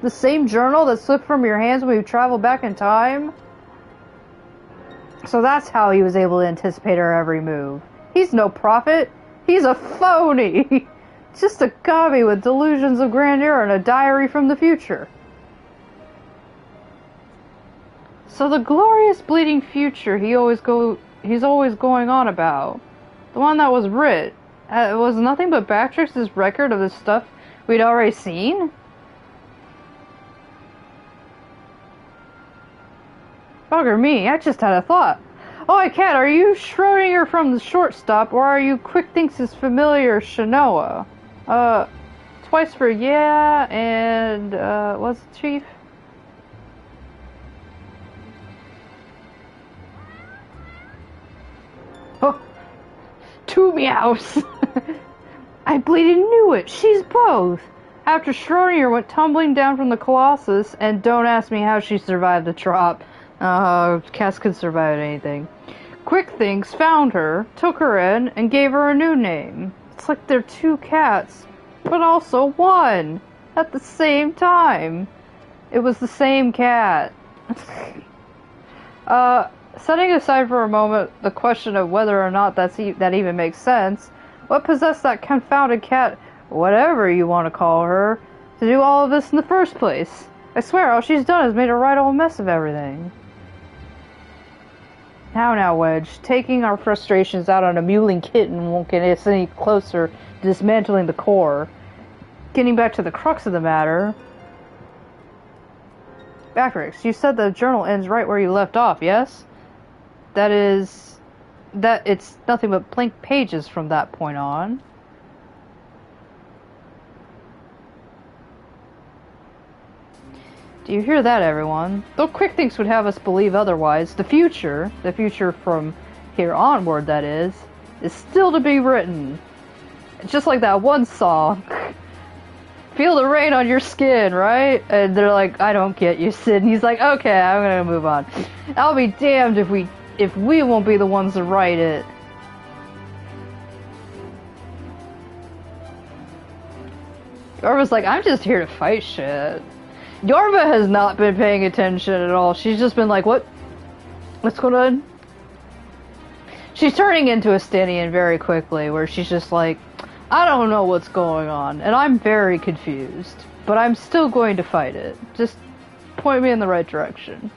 The same journal that slipped from your hands when you traveled back in time? So that's how he was able to anticipate our every move. He's no prophet. He's a phony. It's just a gobby with delusions of grandeur and a diary from the future. So the glorious bleeding future he's always going on about, the one that was writ, was nothing but Bactrix's record of the stuff we'd already seen? Bugger me, I just had a thought. Oh, Cat, are you Schrodinger from the shortstop, or are you Quickthinks' familiar Shanoa? Twice for yeah, and, what's the chief? Oh, two meows! I bleeding knew it, she's both! After Schrodinger went tumbling down from the Colossus, and don't ask me how she survived the drop. Cats could survive anything. Quickthinks found her, took her in, and gave her a new name. It's like they're two cats, but also one, at the same time. It was the same cat. Setting aside for a moment the question of whether or not that even makes sense, what possessed that confounded cat, whatever you want to call her, to do all of this in the first place? I swear, all she's done is made a right old mess of everything. Now, Wedge, taking our frustrations out on a mewling kitten won't get us any closer to dismantling the core. Getting back to the crux of the matter... Bactrix, you said the journal ends right where you left off, yes? That it's nothing but blank pages from that point on. Do you hear that, everyone? Though Quickthinks would have us believe otherwise, the future from here onward, that is still to be written. Just like that one song. Feel the rain on your skin, right? And they're like, I don't get you, Sid. And he's like, okay, I'm gonna move on. I'll be damned if we won't be the ones to write it. Yorva's like, I'm just here to fight shit. Yorva has not been paying attention at all. She's just been like, what? What's going on? She's turning into a Stynian very quickly, where she's just like, I don't know what's going on, and I'm very confused, but I'm still going to fight it. Just point me in the right direction.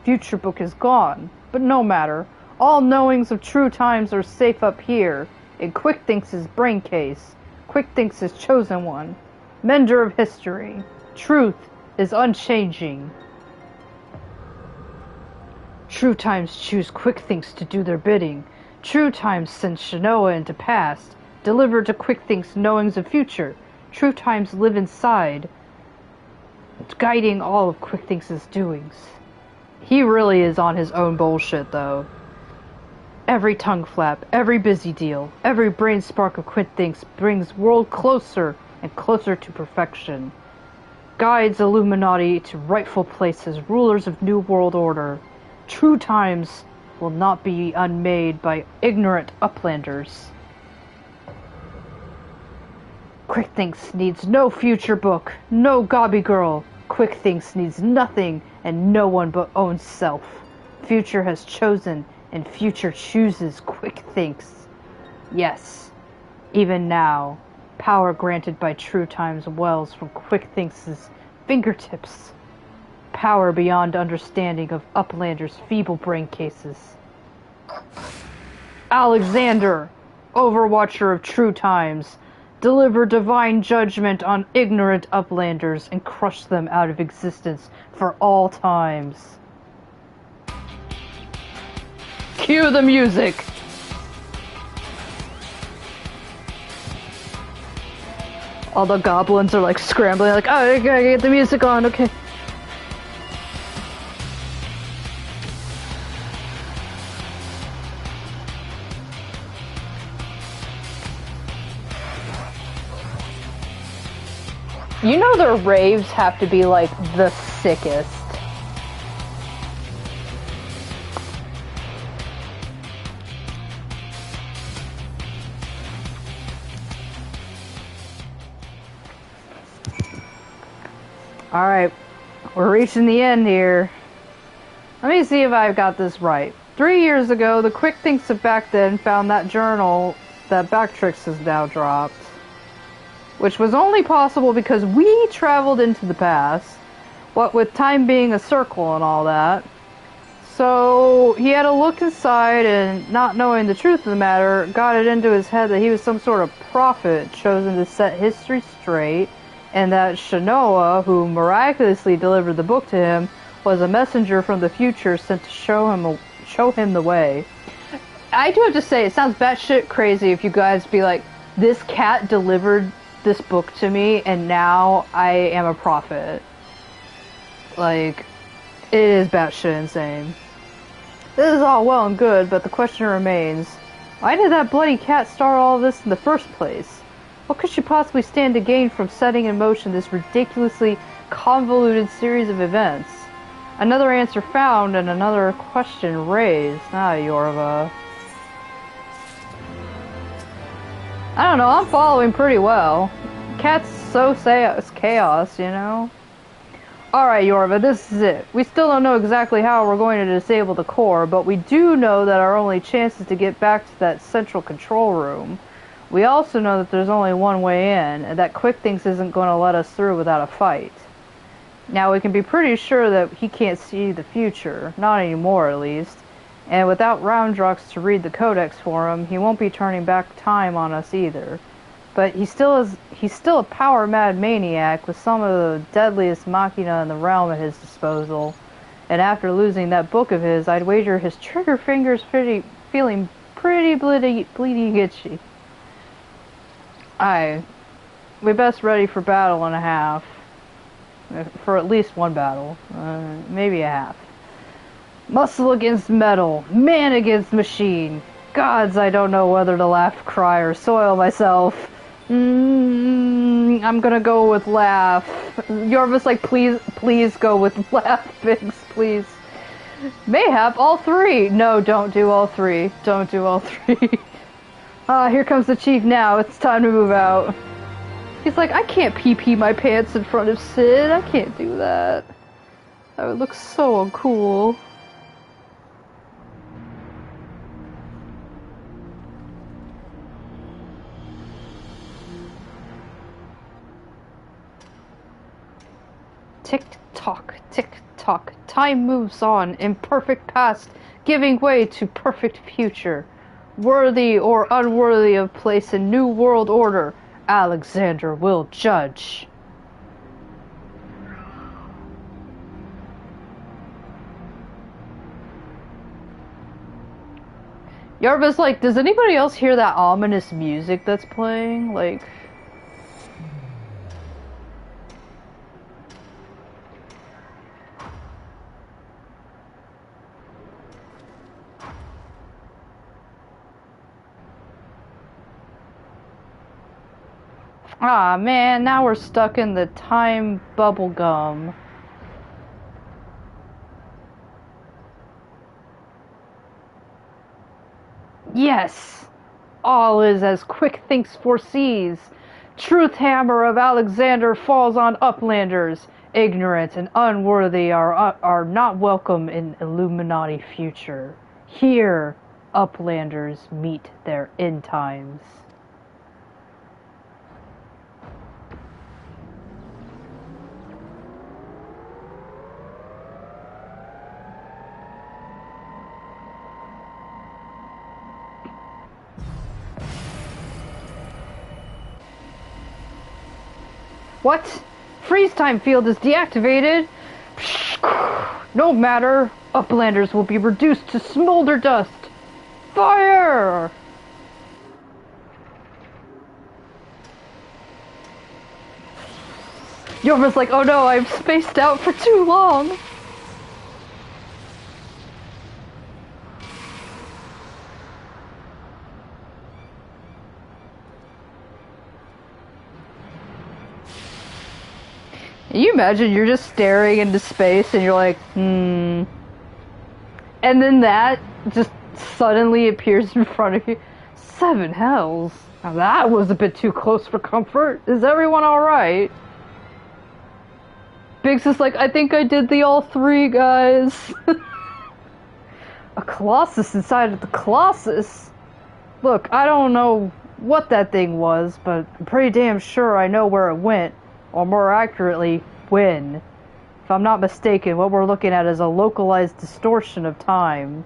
Future book is gone, but no matter. All knowings of true times are safe up here, in Quickthinks' brain case. Quickthinks' chosen one. Mender of history. Truth is unchanging. True times choose Quickthinks to do their bidding. True times send Shanoa into past, deliver to Quickthinks knowings of future. True times live inside, guiding all of Quickthinks' doings. He really is on his own bullshit, though. Every tongue flap, every busy deal, every brain spark of Quickthinks brings world closer and closer to perfection. Guides Illuminati to rightful places, rulers of New World Order. True times will not be unmade by ignorant uplanders. Quickthinks needs no future book, no gobby girl. Quickthinks needs nothing and no one but own self. Future has chosen, and future chooses Quickthinks. Yes, even now, power granted by True Times wells from Quickthinks' fingertips. Power beyond understanding of Uplander's feeble brain cases. Alexander, Overwatcher of True Times, deliver divine judgment on ignorant Uplanders and crush them out of existence for all times. Cue the music! All the goblins are like scrambling, like, oh, I gotta get the music on, okay. You know their raves have to be, like, the sickest. Alright, we're reaching the end here. Let me see if I've got this right. 3 years ago, the quick thinks of back then found that journal that Backtrix has now dropped. Which was only possible because we traveled into the past. What with time being a circle and all that. So he had to look inside and, not knowing the truth of the matter, got it into his head that he was some sort of prophet chosen to set history straight, and that Shanoa, who miraculously delivered the book to him, was a messenger from the future sent to show him the way. I do have to say, it sounds batshit crazy if you guys be like, this cat delivered this book to me, and now I am a prophet. Like, it is batshit insane. This is all well and good, but the question remains, why did that bloody cat start all of this in the first place? What could she possibly stand to gain from setting in motion this ridiculously convoluted series of events? Another answer found and another question raised. Ah, Yorva. I don't know, I'm following pretty well. Cat's so chaos, you know? Alright, Yorva, this is it. We still don't know exactly how we're going to disable the core, but we do know that our only chance is to get back to that central control room. We also know that there's only one way in, and that Quick Thinks isn't going to let us through without a fight. Now, we can be pretty sure that he can't see the future, not anymore at least, and without Roundrux to read the codex for him, he won't be turning back time on us either. But he's still a power-mad maniac with some of the deadliest machina in the realm at his disposal. And after losing that book of his, I'd wager his trigger fingers feeling pretty bleedy itchy. Aye, we best ready for battle and a half. For at least one battle. Maybe a half. Muscle against metal. Man against machine. Gods, I don't know whether to laugh, cry, or soil myself. I'm gonna go with laugh. Yorva's like, please go with laugh, Biggs, please. Mayhap all three. No, don't do all three. Don't do all three. Here comes the chief now. It's time to move out. He's like, I can't pee my pants in front of Sid. I can't do that. That would look so uncool. Tick-tock, tick-tock. Time moves on in perfect past, giving way to perfect future. Worthy or unworthy of place in New World Order, Alexander will judge. Yarva's like, does anybody else hear that ominous music that's playing? Like... Ah, man, now we're stuck in the time bubblegum. Yes! All is as Quick Thinks foresees. Truth hammer of Alexander falls on Uplanders. Ignorant and unworthy are not welcome in Illuminati future. Here, Uplanders meet their end times. What? Freeze time field is deactivated? No matter. Uplanders will be reduced to smolder dust. Fire! Yorva's like, oh no, I've spaced out for too long. Can you imagine you're just staring into space and you're like, And then that just suddenly appears in front of you. 7 hells. Now that was a bit too close for comfort. Is everyone alright? Biggs is like, I think I did the all three, guys. A Colossus inside of the Colossus? Look, I don't know what that thing was, but I'm pretty damn sure I know where it went. Or more accurately, when. If I'm not mistaken, what we're looking at is a localized distortion of time.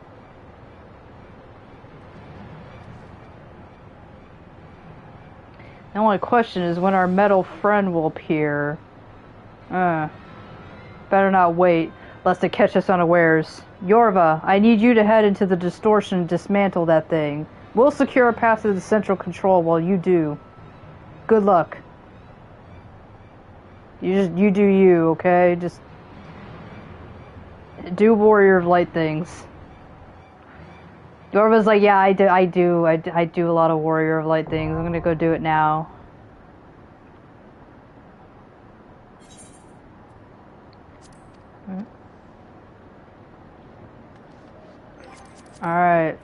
The only question is when our metal friend will appear. Better not wait, lest it catch us unawares. Yorva, I need you to head into the distortion and dismantle that thing. We'll secure a path to the central control while you do. Good luck. You do you, okay? Just do Warrior of Light things. Yorva's like, yeah, I do a lot of Warrior of Light things. I'm gonna go do it now. Alright.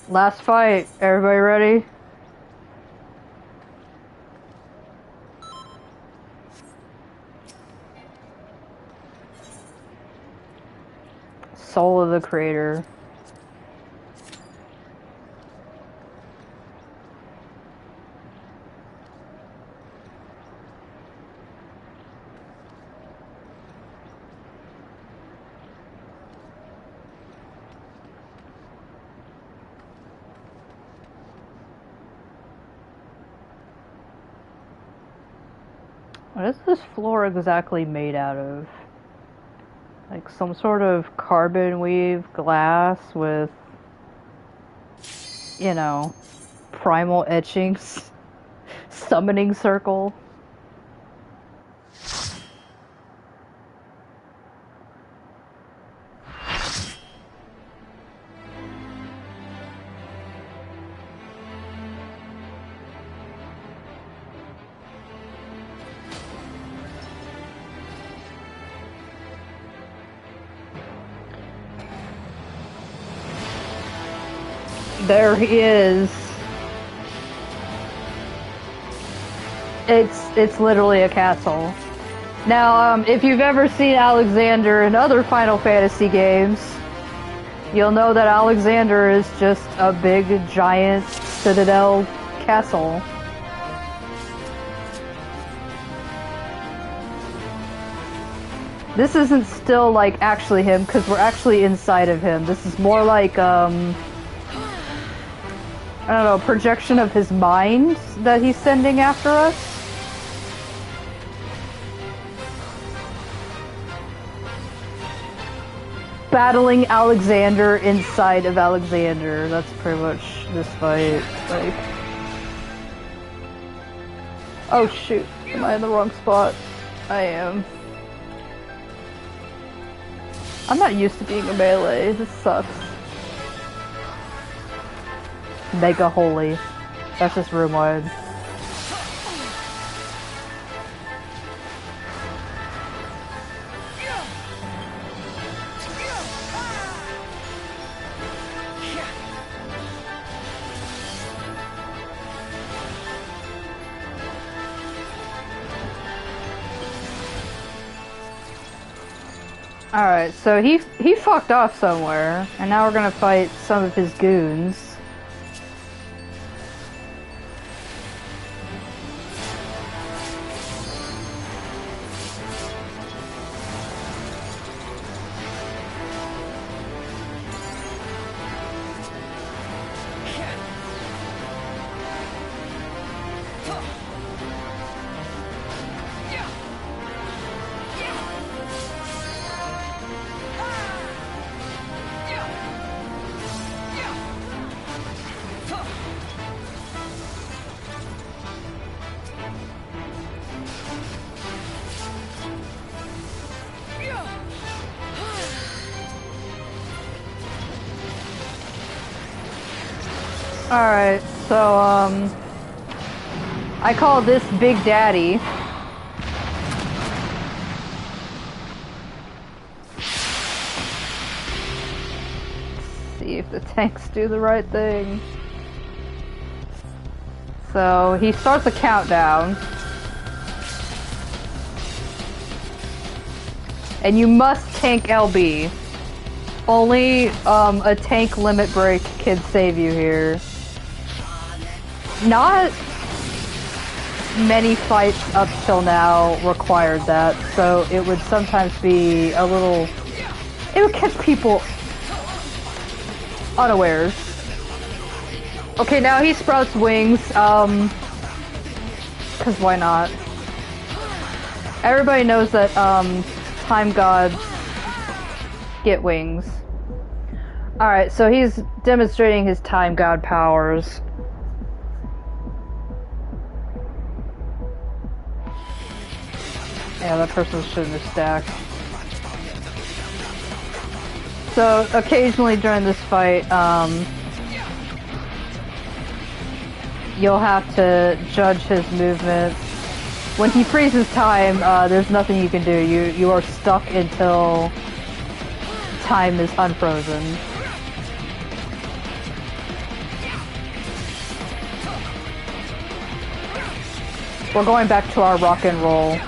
Last fight. Everybody ready? Soul of the Creator. What is this floor exactly made out of? Like some sort of carbon weave glass with, you know, primal etchings, summoning circle. There he is. It's literally a castle. Now, if you've ever seen Alexander in other Final Fantasy games, you'll know that Alexander is just a big, giant citadel castle. This isn't still, like, actually him, because we're actually inside of him. This is more like, I don't know, projection of his mind that he's sending after us. Battling Alexander inside of Alexander. That's pretty much this fight. Like, oh shoot, am I in the wrong spot? I am. I'm not used to being a melee. This sucks. Mega holy. That's just room wide. Alright, so he fucked off somewhere, and now we're gonna fight some of his goons. Alright, so, I call this Big Daddy. Let's see if the tanks do the right thing. So, he starts a countdown. And you must tank LB. Only a tank limit break can save you here. Not many fights up till now required that, so it would sometimes be a little... It would catch people unawares. Okay, now he sprouts wings, cause why not? Everybody knows that, time gods get wings. Alright, so he's demonstrating his time god powers. Yeah, that person shouldn't have stacked. So, occasionally during this fight, you'll have to judge his movements. When he freezes time, there's nothing you can do. You are stuck until time is unfrozen. We're going back to our rock and roll.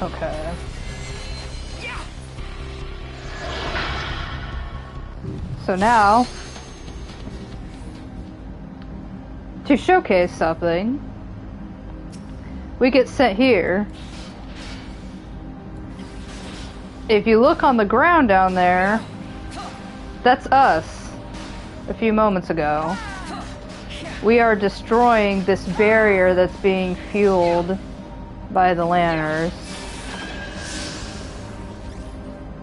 Okay. So now, to showcase something, we get sent here. If you look on the ground down there, that's us a few moments ago. We are destroying this barrier that's being fueled by the lanners.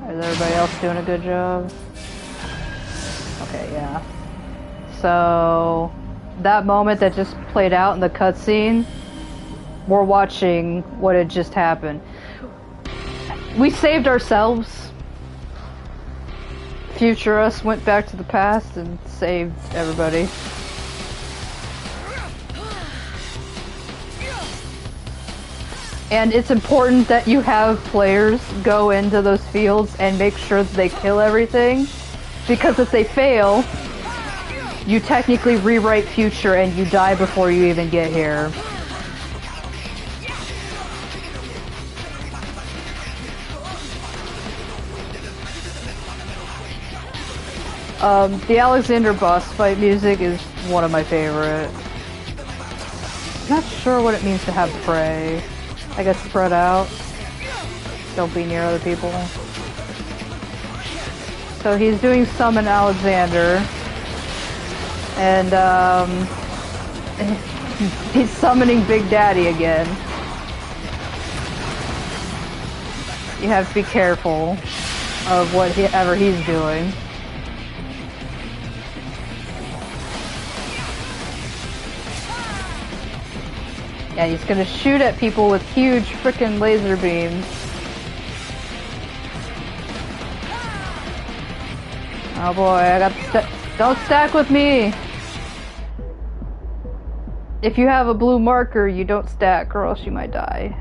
Is everybody else doing a good job? Okay, yeah. So, that moment that just played out in the cutscene, we're watching what had just happened. We saved ourselves. Future us went back to the past and saved everybody. And it's important that you have players go into those fields and make sure that they kill everything, because if they fail, you technically rewrite future and you die before you even get here. The Alexander boss fight music is one of my favorite. I'm not sure what it means to have prey. I guess spread out. Don't be near other people. So he's doing Summon Alexander. And, he's summoning Big Daddy again. You have to be careful of whatever he's doing. Yeah, he's gonna shoot at people with huge frickin' laser beams. Oh boy, I got don't stack with me! If you have a blue marker, you don't stack or else you might die.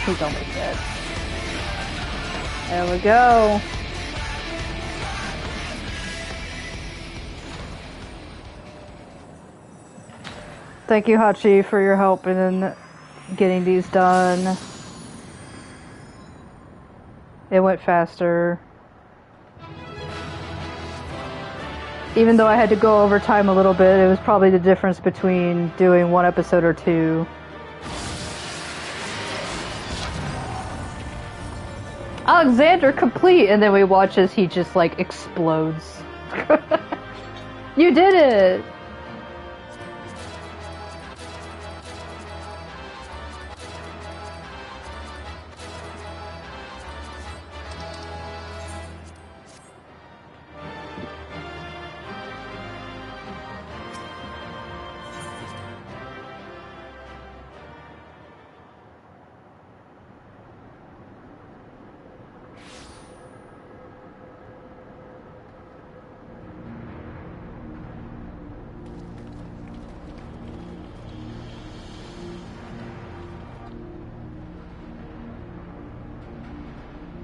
He's almost dead. There we go. Thank you, Hachi, for your help in getting these done. It went faster. Even though I had to go over time a little bit, it was probably the difference between doing one episode or two. Alexander complete, and then we watch as he just like explodes. You did it!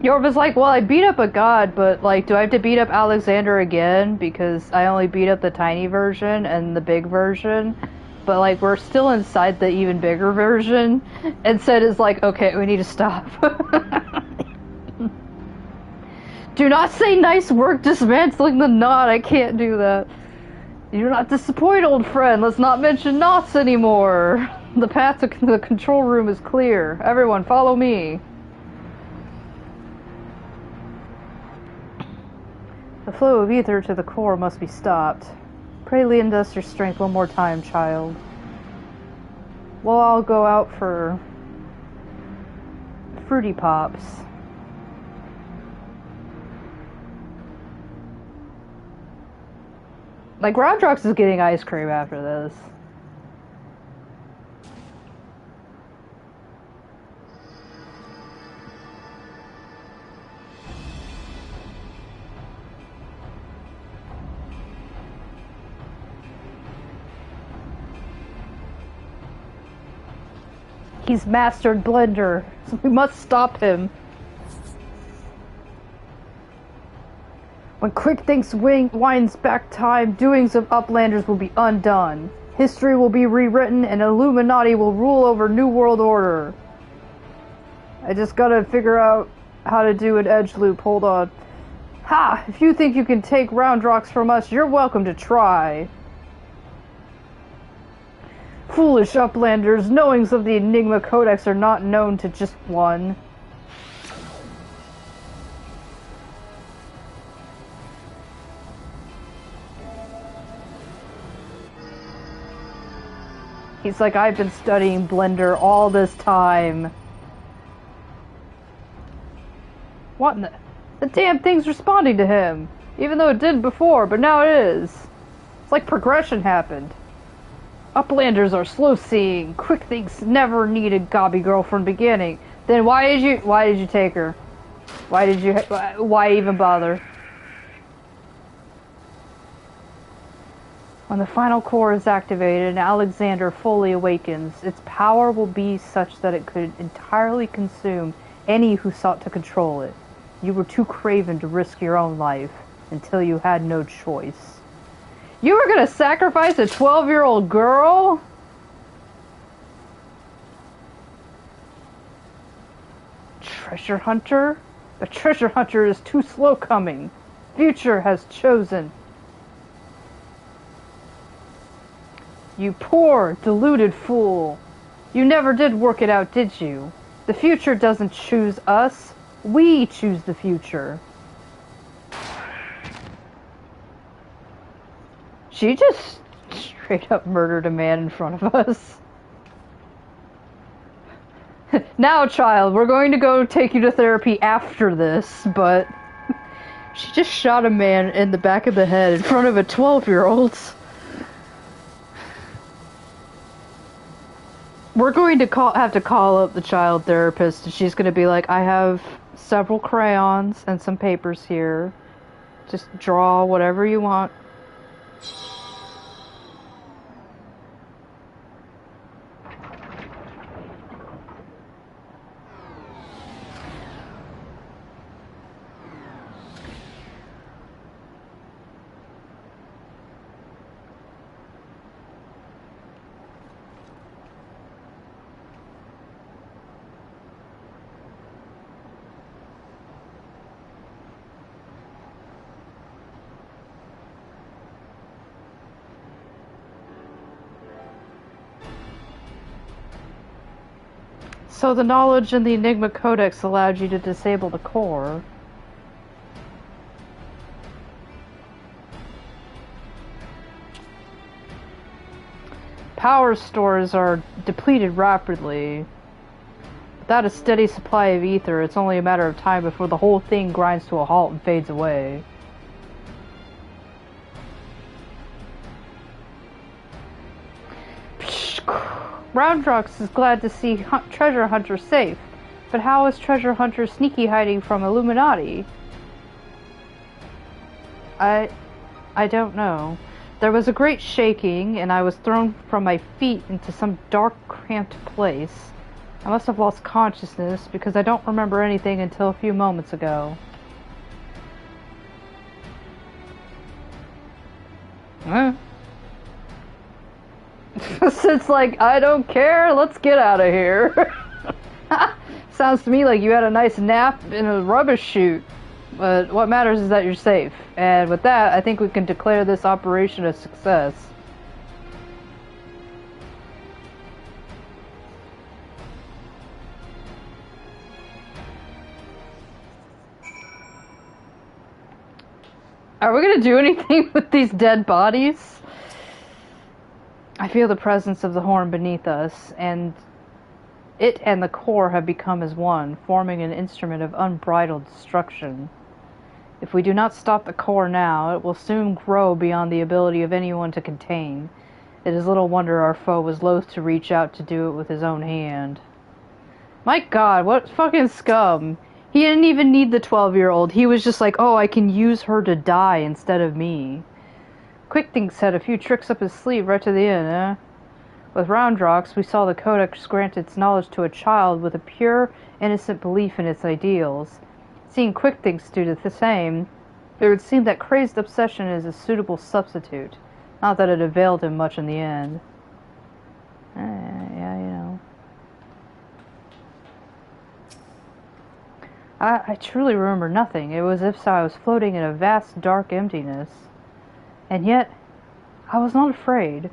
Yorb is like, well, I beat up a god, but, like, do I have to beat up Alexander again? Because I only beat up the tiny version and the big version. But, like, we're still inside the even bigger version. And Sid is like, okay, we need to stop. Do not say nice work dismantling the knot. I can't do that. You do not disappoint, old friend. Let's not mention knots anymore. The path to the control room is clear. Everyone, follow me. The flow of ether to the core must be stopped. Pray lend us your strength one more time, child. We'll all go out for fruity pops. Like, Rodrox is getting ice cream after this. He's mastered Blender, so we must stop him. When Quick Thinks winds back time, doings of Uplanders will be undone. History will be rewritten, and Illuminati will rule over New World Order. I just gotta figure out how to do an edge loop. Hold on. Ha! If you think you can take Roundrox from us, you're welcome to try. Foolish Uplanders, knowings of the Enigma Codex are not known to just one. He's like, I've been studying Blender all this time. What in the... The damn thing's responding to him. Even though it did before, but now it is. It's like progression happened. Uplanders are slow-seeing. Quick Thinks never needed Gobby Girl from the beginning. Then why did you take her? Why even bother? When the final core is activated and Alexander fully awakens, its power will be such that it could entirely consume any who sought to control it. You were too craven to risk your own life until you had no choice. You were gonna sacrifice a 12-year-old girl? Treasure hunter? A treasure hunter is too slow coming. Future has chosen. You poor, deluded fool. You never did work it out, did you? The future doesn't choose us. We choose the future. She just straight up murdered a man in front of us. Now, child, we're going to go take you to therapy after this, but she just shot a man in the back of the head in front of a 12-year-old. We're going to have to call up the child therapist, and she's going to be like, I have several crayons and some papers here. Just draw whatever you want. So the knowledge in the Enigma Codex allowed you to disable the core. Power stores are depleted rapidly. Without a steady supply of ether, it's only a matter of time before the whole thing grinds to a halt and fades away. Roundrox is glad to see Treasure Hunter safe, but how is Treasure Hunter sneaky hiding from Illuminati? I don't know. There was a great shaking, and I was thrown from my feet into some dark, cramped place. I must have lost consciousness because I don't remember anything until a few moments ago. Huh? It's like, I don't care, let's get out of here. Sounds to me like you had a nice nap in a rubbish chute. But what matters is that you're safe. And with that, I think we can declare this operation a success. Are we gonna do anything with these dead bodies? I feel the presence of the horn beneath us, and it and the core have become as one, forming an instrument of unbridled destruction. If we do not stop the core now, it will soon grow beyond the ability of anyone to contain. It is little wonder our foe was loath to reach out to do it with his own hand. My god, what fucking scum. He didn't even need the 12-year-old. He was just like, oh, I can use her to die instead of me. Quickthink had a few tricks up his sleeve right to the end, eh? With Roundrox, we saw the Codex grant its knowledge to a child with a pure, innocent belief in its ideals. Seeing Quickthink's do the same, it would seem that crazed obsession is a suitable substitute. Not that it availed him much in the end. Yeah, you know. I truly remember nothing. It was as if I was floating in a vast, dark emptiness. And yet, I was not afraid,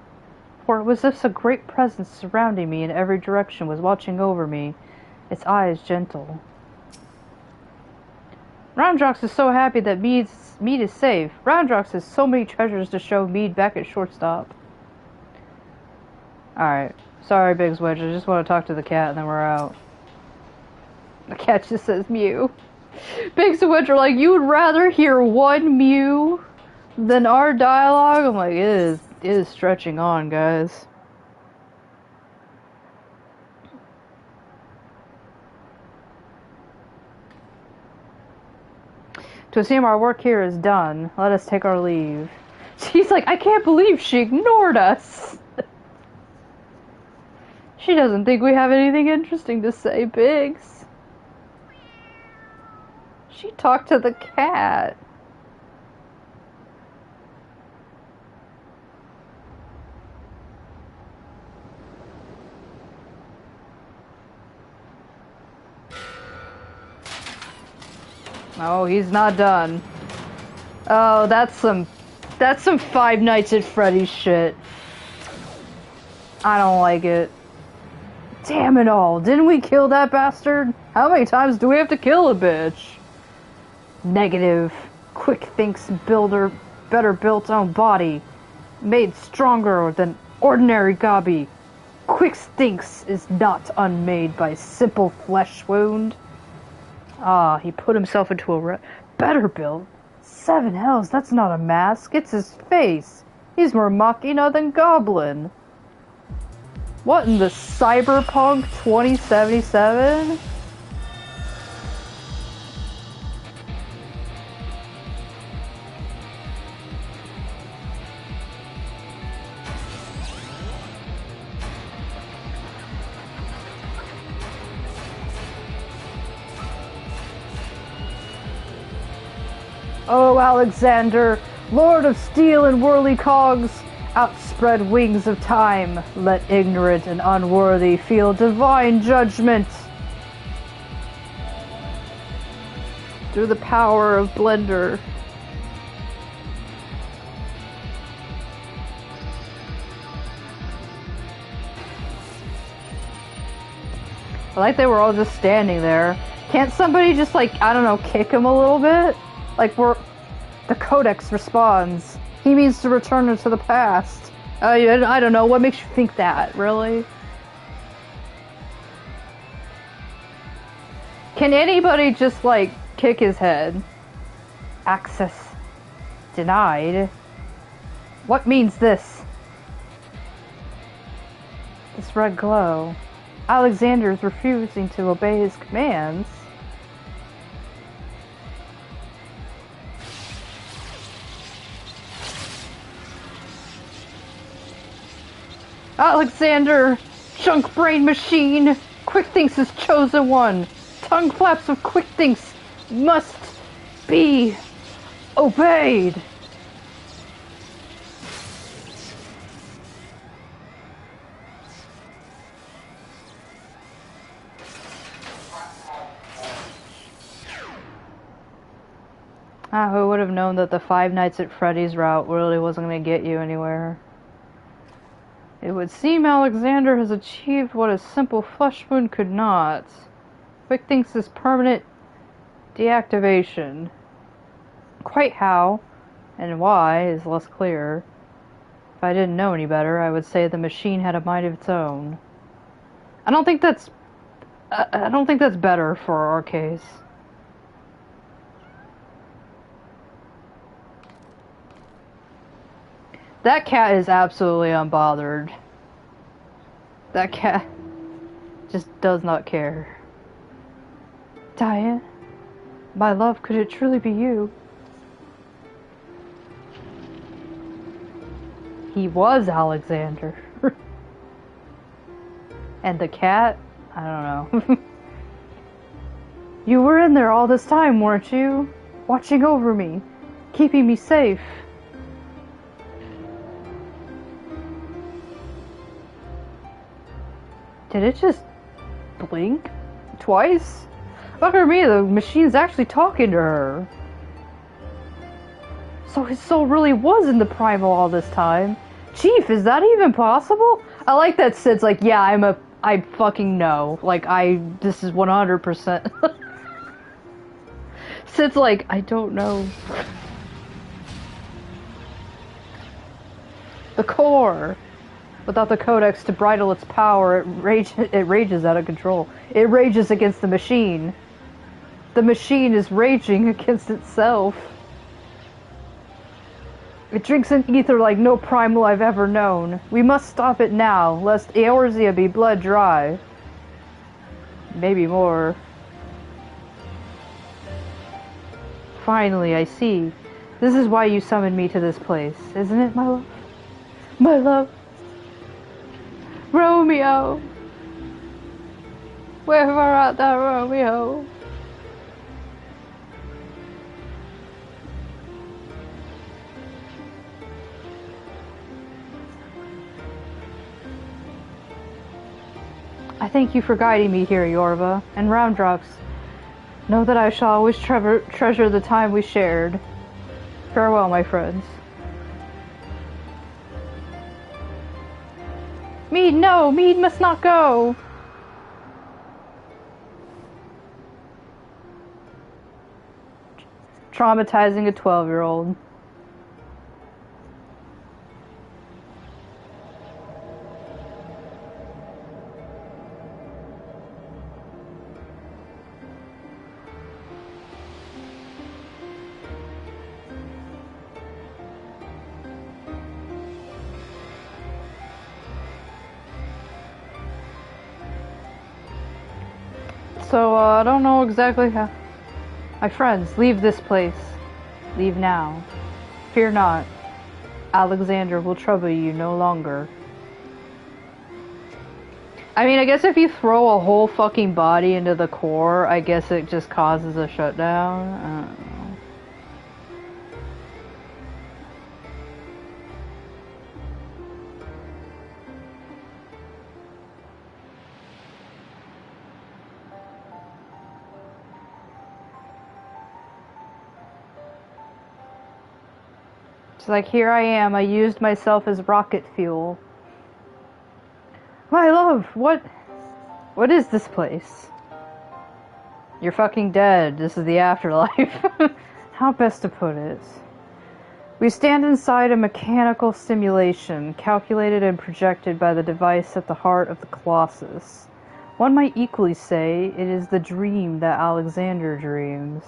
for it was as if a great presence surrounding me in every direction was watching over me, its eyes gentle. Roundrox is so happy that Mead is safe. Roundrox has so many treasures to show Mead back at shortstop. Alright. Sorry, Biggs Wedge. I just want to talk to the cat and then we're out. The cat just says mew. Biggs and Wedge are like, you would rather hear one mew than our dialogue? I'm like, it is stretching on, guys. To assume our work here is done, let us take our leave. She's like, I can't believe she ignored us. She doesn't think we have anything interesting to say, Biggs. She talked to the cat. Oh, he's not done. Oh, that's some Five Nights at Freddy's shit. I don't like it. Damn it all, didn't we kill that bastard? How many times do we have to kill a bitch? Negative. Quickthink's better built own body. Made stronger than ordinary Gobby. Quickthink's is not unmade by simple flesh wound. Ah, he put himself into a better build. 7 hells, that's not a mask, it's his face. He's more Machina than Goblin. What in the Cyberpunk 2077? Oh, Alexander, Lord of Steel and Whirly Cogs, outspread wings of time, let ignorant and unworthy feel divine judgment. Through the power of Blender. I like they were all just standing there. Can't somebody just, like, I don't know, kick him a little bit? Like, the Codex responds. He means to return her to the past. I don't know, what makes you think that, really? Can anybody just, like, kick his head? Access denied. What means this? This red glow. Alexander is refusing to obey his commands. Alexander, junk brain machine, Quick-Thinks' chosen one. Tongue flaps of Quick-Thinks must be obeyed. Who would have known that the Five Nights at Freddy's route really wasn't going to get you anywhere? It would seem Alexander has achieved what a simple flesh wound could not. Quick-Thinks' permanent deactivation. Quite how and why is less clear. If I didn't know any better, I would say the machine had a mind of its own. I don't think that's better for our case. That cat is absolutely unbothered. That cat just does not care. Diane, my love, could it truly be you? He was Alexander. And the cat? I don't know. You were in there all this time, weren't you? Watching over me, keeping me safe. Did it just blink twice? Look at me, the machine's actually talking to her. So his soul really was in the primal all this time. Chief, is that even possible? I like that Sid's like, yeah, I fucking know. Like, this is 100%. Sid's like, I don't know. The core. Without the codex to bridle its power, it rages out of control. It rages against the machine. The machine is raging against itself. It drinks in ether like no primal I've ever known. We must stop it now, lest Eorzea be blood dry. Maybe more. Finally, I see. This is why you summoned me to this place, isn't it, my love? My love. Romeo! Wherever art thou, Romeo? I thank you for guiding me here, Yorva, and Roundrox. Know that I shall always treasure the time we shared. Farewell, my friends. Mead, no! Mead must not go! Traumatizing a 12-year-old. So, I don't know exactly how... My friends, leave this place. Leave now. Fear not. Alexander will trouble you no longer. I mean, I guess if you throw a whole fucking body into the core, I guess it just causes a shutdown. I don't know. It's like, here I am, I used myself as rocket fuel. My love, what is this place? You're fucking dead. This is the afterlife. How best to put it? We stand inside a mechanical simulation, calculated and projected by the device at the heart of the Colossus. One might equally say it is the dream that Alexander dreams.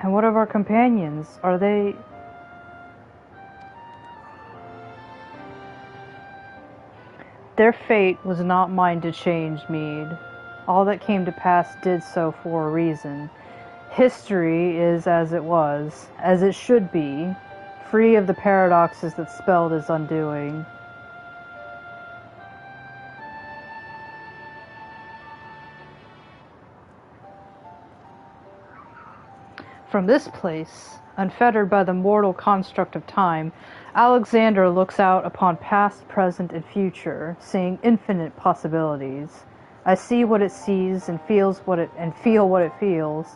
And what of our companions? Are they... Their fate was not mine to change, Mead. All that came to pass did so for a reason. History is as it was, as it should be, free of the paradoxes that spelled its undoing. From this place, unfettered by the mortal construct of time, Alexander looks out upon past, present, and future, seeing infinite possibilities. I see what it sees and feel what it feels.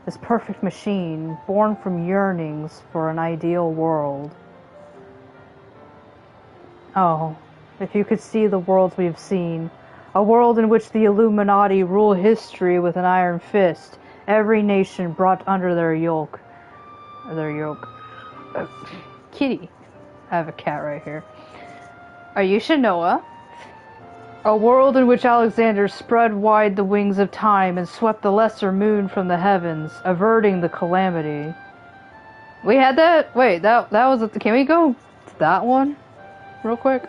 This perfect machine, born from yearnings for an ideal world. Oh, if you could see the worlds we have seen, a world in which the Illuminati rule history with an iron fist, every nation brought under their yoke. Kitty. I have a cat right here. Are you Shanoa? A world in which Alexander spread wide the wings of time and swept the lesser moon from the heavens, averting the calamity. We had that? Wait, that was it. Can we go to that one real quick?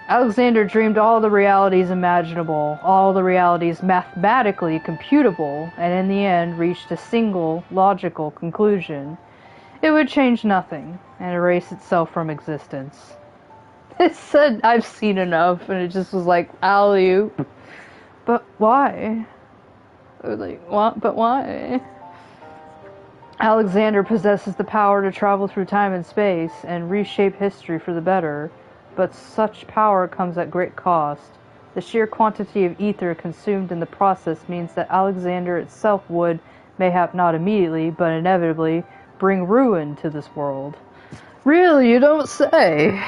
Alexander dreamed all the realities imaginable, all the realities mathematically computable, and in the end reached a single, logical conclusion. It would change nothing, and erase itself from existence. It said, I've seen enough, and it just was like, alley-oop. But why? I was like, what? But why? Alexander possesses the power to travel through time and space, and reshape history for the better. But such power comes at great cost. The sheer quantity of ether consumed in the process means that Alexander itself would, mayhap not immediately, but inevitably, bring ruin to this world. Really, you don't say?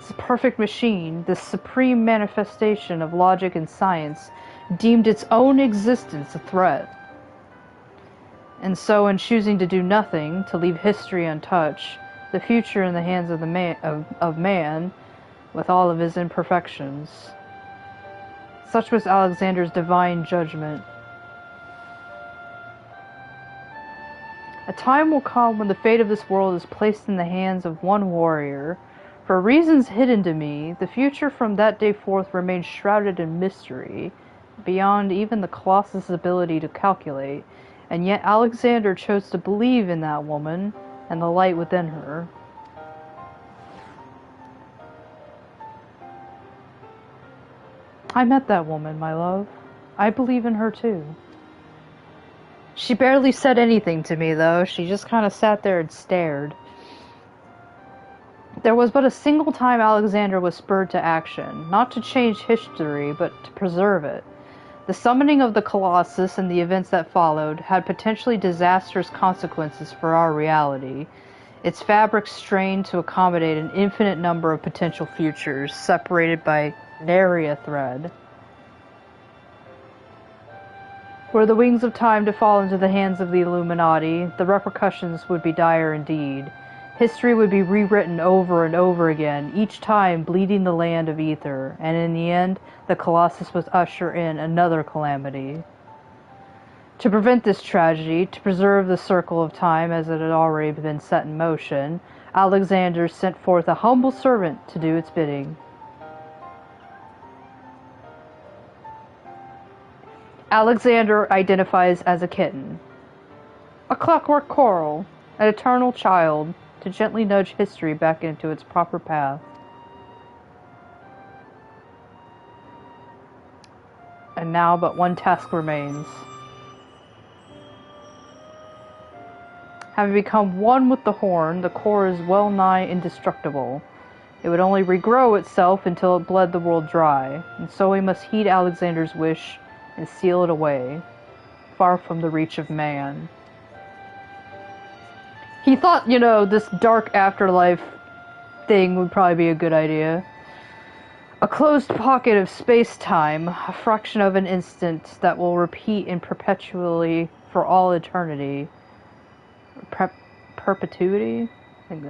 This perfect machine, this supreme manifestation of logic and science, deemed its own existence a threat. And so, in choosing to do nothing, to leave history untouched, the future in the hands of man, with all of his imperfections. Such was Alexander's divine judgment. A time will come when the fate of this world is placed in the hands of one warrior. For reasons hidden to me, the future from that day forth remains shrouded in mystery, beyond even the Colossus' ability to calculate, and yet Alexander chose to believe in that woman, and the light within her. I met that woman, my love. I believe in her too. She barely said anything to me, though. She just kind of sat there and stared. There was but a single time Alexander was spurred to action, not to change history, but to preserve it. The summoning of the Colossus and the events that followed had potentially disastrous consequences for our reality, its fabric strained to accommodate an infinite number of potential futures, separated by nary a thread. Were the wings of time to fall into the hands of the Illuminati, the repercussions would be dire indeed. History would be rewritten over and over again, each time bleeding the land of ether, and in the end, the Colossus would usher in another calamity. To prevent this tragedy, to preserve the circle of time as it had already been set in motion, Alexander sent forth a humble servant to do its bidding. Alexander identifies as a kitten. A clockwork coral, an eternal child, to gently nudge history back into its proper path. And now but one task remains. Having become one with the horn, the core is well nigh indestructible. It would only regrow itself until it bled the world dry, and so we must heed Alexander's wish and seal it away, far from the reach of man. He thought, this dark afterlife thing would probably be a good idea. A closed pocket of space-time, a fraction of an instant that will repeat in perpetually for all eternity. Perpetuity? I think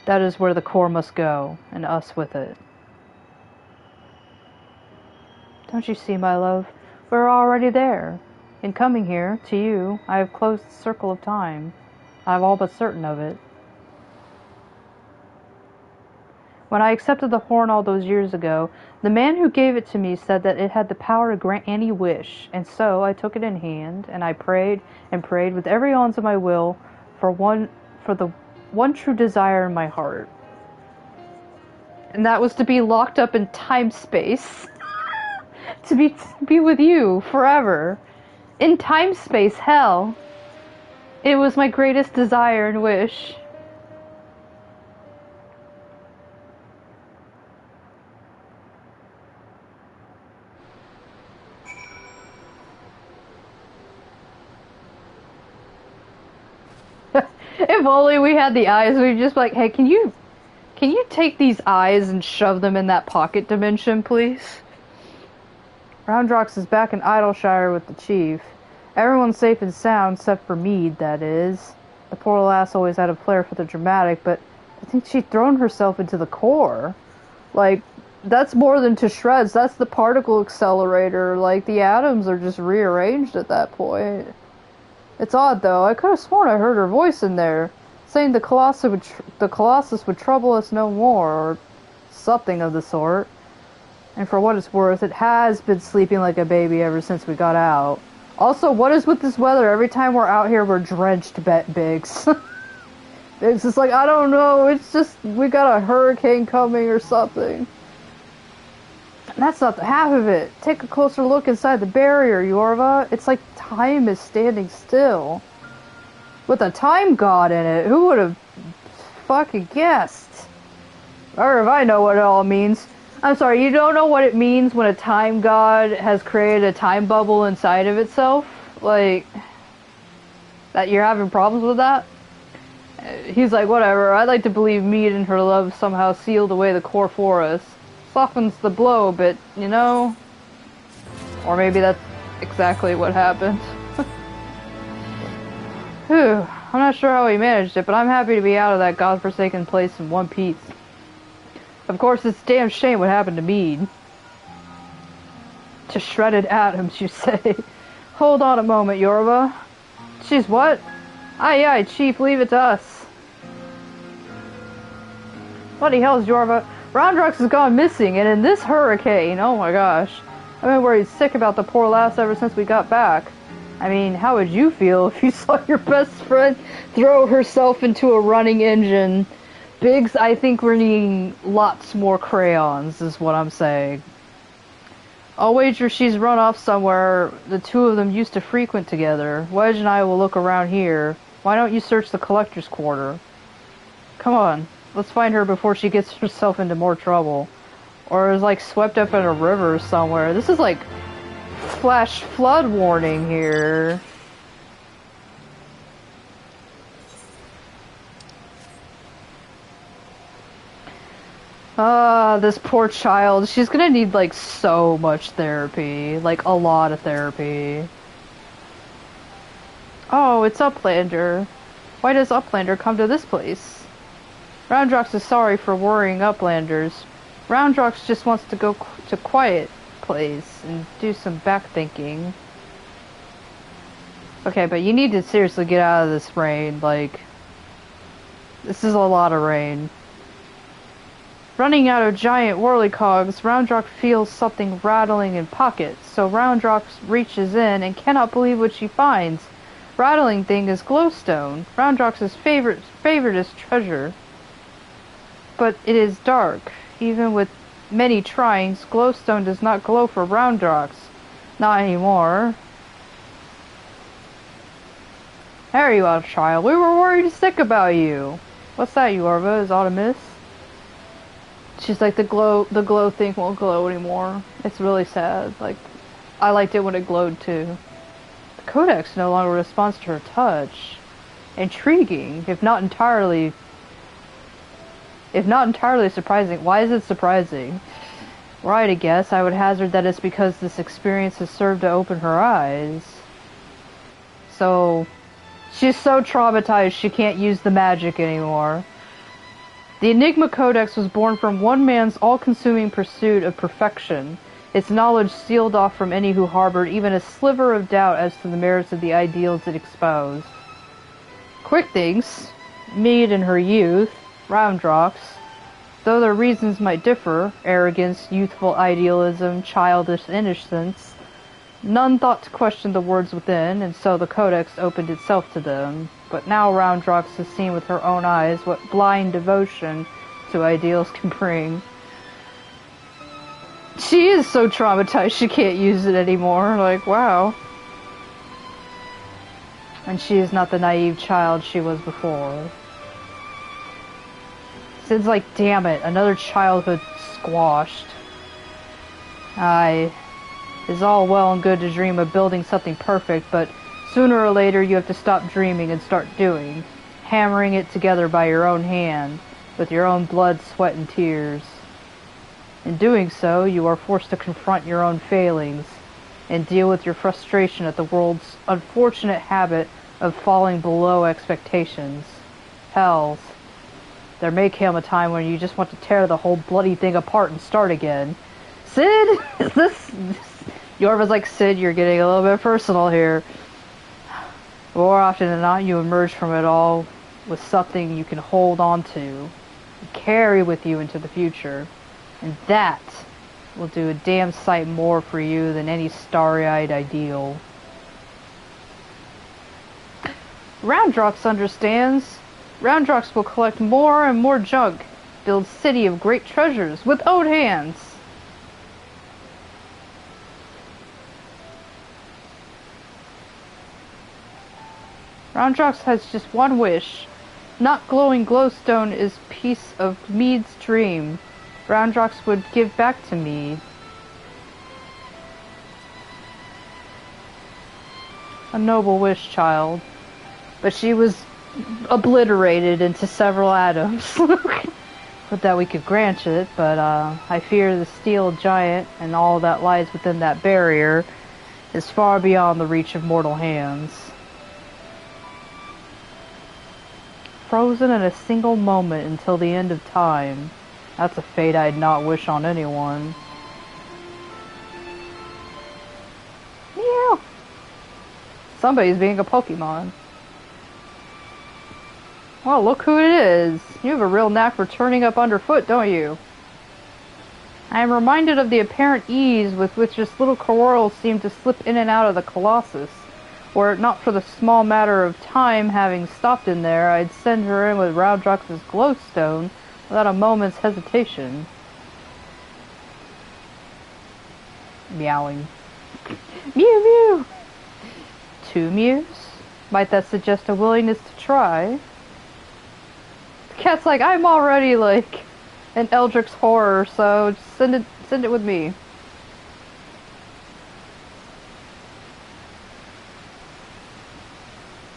that is where the core must go, and us with it. Don't you see, my love? We're already there. In coming here, to you, I have closed the circle of time. I am all but certain of it. When I accepted the horn all those years ago, the man who gave it to me said that it had the power to grant any wish, and so I took it in hand, and I prayed and prayed with every ounce of my will for the one true desire in my heart. And that was to be locked up in time-space. to be with you forever. In time-space, hell. It was my greatest desire and wish. If only we had the eyes, we'd just be like, hey, can you take these eyes and shove them in that pocket dimension, please? Roundrox is back in Idleshire with the chief. Everyone's safe and sound, except for Mead, that is. The poor lass always had a flair for the dramatic, but I think she'd thrown herself into the core. Like, that's more than to shreds. That's the particle accelerator. Like, the atoms are just rearranged at that point. It's odd, though. I could have sworn I heard her voice in there, saying the Colossus would trouble us no more, or something of the sort. And for what it's worth, it has been sleeping like a baby ever since we got out. Also, what is with this weather? Every time we're out here, we're drenched, Biggs. Biggs is like, I don't know, it's just, we got a hurricane coming or something. And that's not the half of it. Take a closer look inside the barrier, Yorva. It's like time is standing still. With a time god in it, who would have fucking guessed? Or if I know what it all means. I'm sorry, you don't know what it means when a time god has created a time bubble inside of itself? Like, that you're having problems with that? He's like, whatever, I'd like to believe Mead and her love somehow sealed away the core for us. Softens the blow a bit, you know? Or maybe that's exactly what happened. Whew, I'm not sure how he managed it, but I'm happy to be out of that godforsaken place in one piece. Of course, it's a damn shame what happened to Mead. To shredded atoms, you say. Hold on a moment, Yorva. She's what? Aye, aye, Chief, leave it to us. Bloody hell's Yorva. Roundrox has gone missing, and in this hurricane, oh my gosh. I've been worried sick about the poor lass ever since we got back. I mean, how would you feel if you saw your best friend throw herself into a running engine? Biggs, I think we're needing lots more crayons, is what I'm saying. I'll wager she's run off somewhere. The two of them used to frequent together. Wedge and I will look around here. Why don't you search the collector's quarter? Come on, let's find her before she gets herself into more trouble. Or is like swept up in a river somewhere. This is like flash flood warning here. This poor child. She's gonna need, like, so much therapy. Like, a lot of therapy. Oh, it's Uplander. Why does Uplander come to this place? Roundrox is sorry for worrying Uplanders. Roundrox just wants to go to quiet place and do some back thinking. Okay, but you need to seriously get out of this rain. Like, this is a lot of rain. Running out of giant whirlycogs, Roundrox feels something rattling in pockets, so Roundrox reaches in and cannot believe what she finds. Rattling thing is glowstone, Roundrox's favoriteest treasure. But it is dark. Even with many tryings, glowstone does not glow for Roundrox. Not anymore. There you are, child. We were worried sick about you. What's that, Yorva? Is Autumn? She's like, the glow thing won't glow anymore. It's really sad. Like, I liked it when it glowed too. The Codex no longer responds to her touch. Intriguing, if not entirely surprising. Why is it surprising? Right, I guess. I would hazard that it's because this experience has served to open her eyes. So, she's so traumatized she can't use the magic anymore. The Enigma Codex was born from one man's all-consuming pursuit of perfection, its knowledge sealed off from any who harbored even a sliver of doubt as to the merits of the ideals it espoused. Quick thinks, Mead in her youth, Roundrox, though their reasons might differ, arrogance, youthful idealism, childish innocence, none thought to question the words within, and so the Codex opened itself to them. But now Roundrox has seen with her own eyes what blind devotion to ideals can bring. She is so traumatized she can't use it anymore. Like, wow. and she is not the naive child she was before. Sid's like, damn it, another childhood squashed. Aye, it's all well and good to dream of building something perfect, but sooner or later you have to stop dreaming and start doing, hammering it together by your own hand, with your own blood, sweat, and tears. In doing so, you are forced to confront your own failings, and deal with your frustration at the world's unfortunate habit of falling below expectations. Hells. There may come a time when you just want to tear the whole bloody thing apart and start again. Sid? Is this... Yorva's like, Sid, you're getting a little bit personal here. More often than not, you emerge from it all with something you can hold on to and carry with you into the future. And that will do a damn sight more for you than any starry-eyed ideal. Roundrox understands. Roundrox will collect more and more junk, build city of great treasures with own hands. Roundrox has just one wish. Not glowing glowstone is piece of Mead's dream. Roundrox would give back to Mead. A noble wish, child. But she was obliterated into several atoms. But that we could grant it, but I fear the steel giant and all that lies within that barrier is far beyond the reach of mortal hands. Frozen in a single moment until the end of time. That's a fate I'd not wish on anyone. Meow! Somebody's being a Pokemon. Well, look who it is. You have a real knack for turning up underfoot, don't you? I am reminded of the apparent ease with which this little Cororl seemed to slip in and out of the Colossus. Were it not for the small matter of time having stopped in there, I'd send her in with Roundrox's glowstone without a moment's hesitation. Meowing. Mew mew! 2 mews? Might that suggest a willingness to try? The cat's like, I'm already like an Eldritch horror, so just send it with me.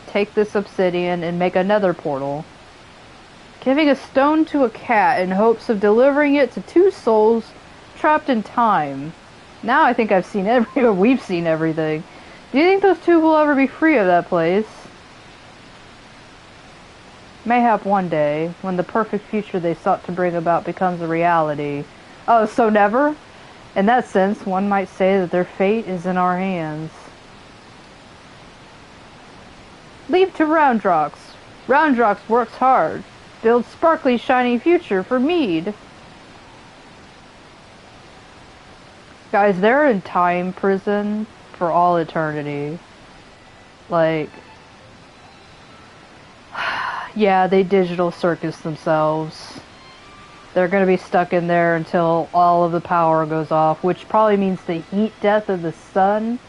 Take this obsidian and make another portal. Giving a stone to a cat in hopes of delivering it to 2 souls trapped in time. Now I think we've seen everything. Do you think those 2 will ever be free of that place? Mayhap one day, when the perfect future they sought to bring about becomes a reality. Oh, so never? In that sense, one might say that their fate is in our hands. Leave to Roundrox. Roundrox works hard. Builds sparkly, shiny future for Mead. Guys, they're in time prison for all eternity. Like... yeah, they digital circus themselves. They're gonna be stuck in there until all of the power goes off, which probably means the heat death of the sun.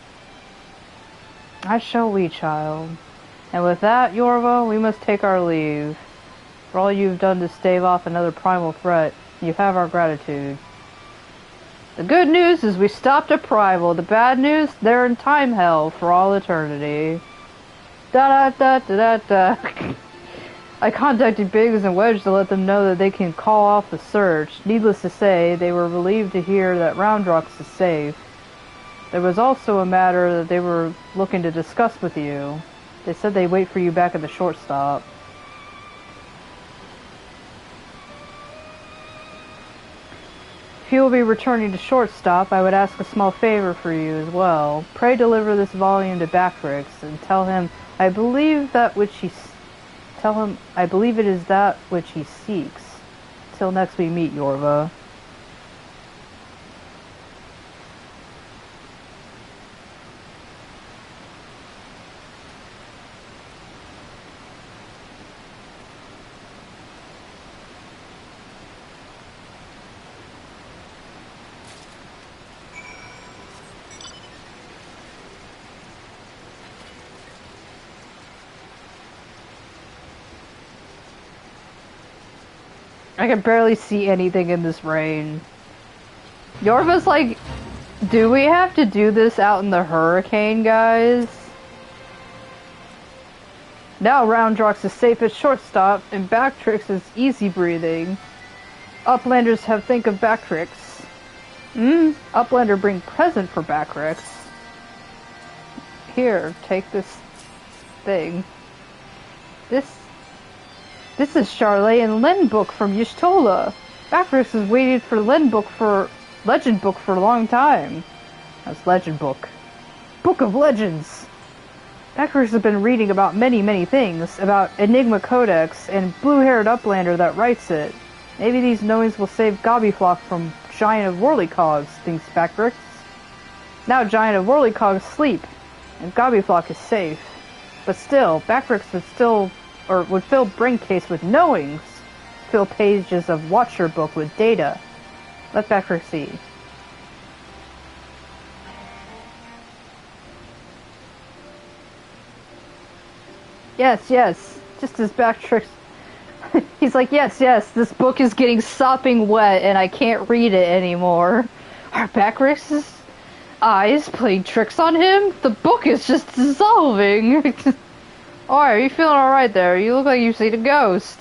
I shall we, child. And with that, Yorva, we must take our leave. For all you've done to stave off another primal threat, you have our gratitude. The good news is we stopped a primal. The bad news, they're in time hell for all eternity. Da da da da da da. I contacted Biggs and Wedge to let them know that they can call off the search. Needless to say, they were relieved to hear that Roundrox is safe. There was also a matter that they were looking to discuss with you. They said they'd wait for you back at the shortstop. If you will be returning to shortstop, I would ask a small favor for you as well. Pray deliver this volume to Backrix and tell him I believe it is that which he seeks. Till next we meet, Yorva. I can barely see anything in this rain. Yorva's like, do we have to do this out in the hurricane, guys? Now Roundrox is safe at shortstop, and Backtrix is easy breathing. Uplanders have think of Backtrix. Uplander bring present for Backtrix. Here, take this thing. This is Charlotte and Len book from Y'shtola. Backtrix has waited for legend book for a long time. That's legend book. Book of Legends. Backtrix has been reading about many things, about Enigma Codex and blue-haired Uplander that writes it. Maybe these knowings will save Gobbyflock from Giant of Whirlycogs, thinks Backtrix. Now Giant of Whirlycogs sleep, and Gobbyflock is safe. But still, Backtrix would fill Braincase with knowings, fill pages of Watcher book with data. Let Backtrix see. Yes, just as Backtrix... He's like, yes, this book is getting sopping wet and I can't read it anymore. Are Backtrix's eyes playing tricks on him? The book is just dissolving. Alright, are you feeling alright there? You look like you've seen a ghost.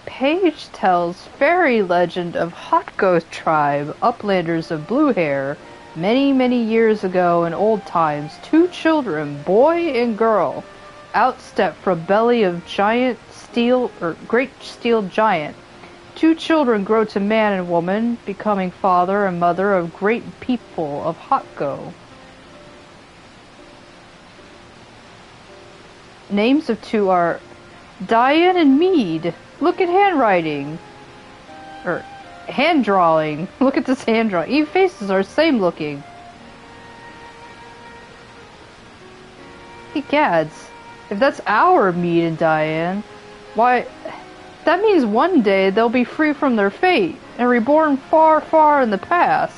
Page tells fairy legend of Hot Ghost tribe, uplanders of blue hair. Many years ago in old times, 2 children, boy and girl, outstepped from belly of great steel giant. 2 children grow to man and woman, becoming father and mother of great people of Hotgo. Names of 2 are Diane and Mead. Look at handwriting. Or hand drawing. Look at this hand drawing. Even faces are same looking. Hey gads. If that's our Mead and Diane, why, that means one day they'll be free from their fate and reborn far in the past.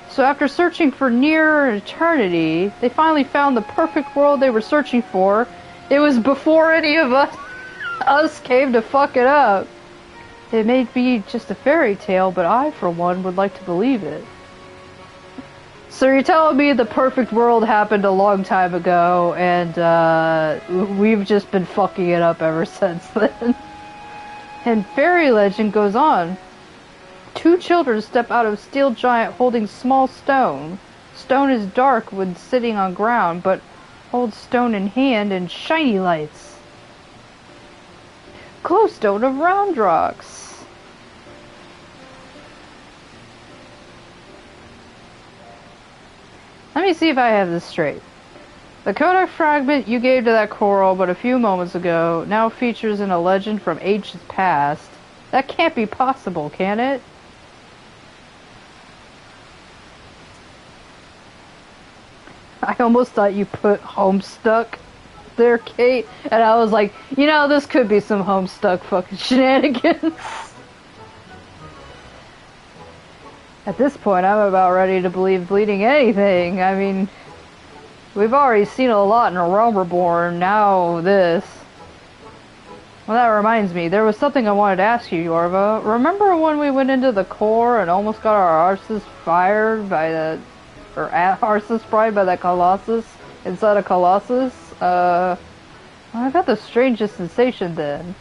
So after searching for near eternity, they finally found the perfect world they were searching for. It was before any of us came to fuck it up. It may be just a fairy tale, but I, for one, would like to believe it. So you're telling me the perfect world happened a long time ago, and we've just been fucking it up ever since then. And fairy legend goes on. 2 children step out of steel giant holding small stone. Stone is dark when sitting on ground, but holds stone in hand and shiny lights. Glowstone of Roundrox. Let me see if I have this straight. The Kodak fragment you gave to that coral but a few moments ago now features in a legend from ages past. That can't be possible, can it? I almost thought you put Homestuck there, Kate, and I was like, you know, this could be some Homestuck fucking shenanigans. At this point, I'm about ready to believe bleeding anything. I mean, we've already seen a lot in A Realm Reborn, now this. Well, that reminds me, there was something I wanted to ask you, Yorva. Remember when we went into the core and almost got our arses fired by the... or arses fried by that Colossus inside a Colossus? I got the strangest sensation then.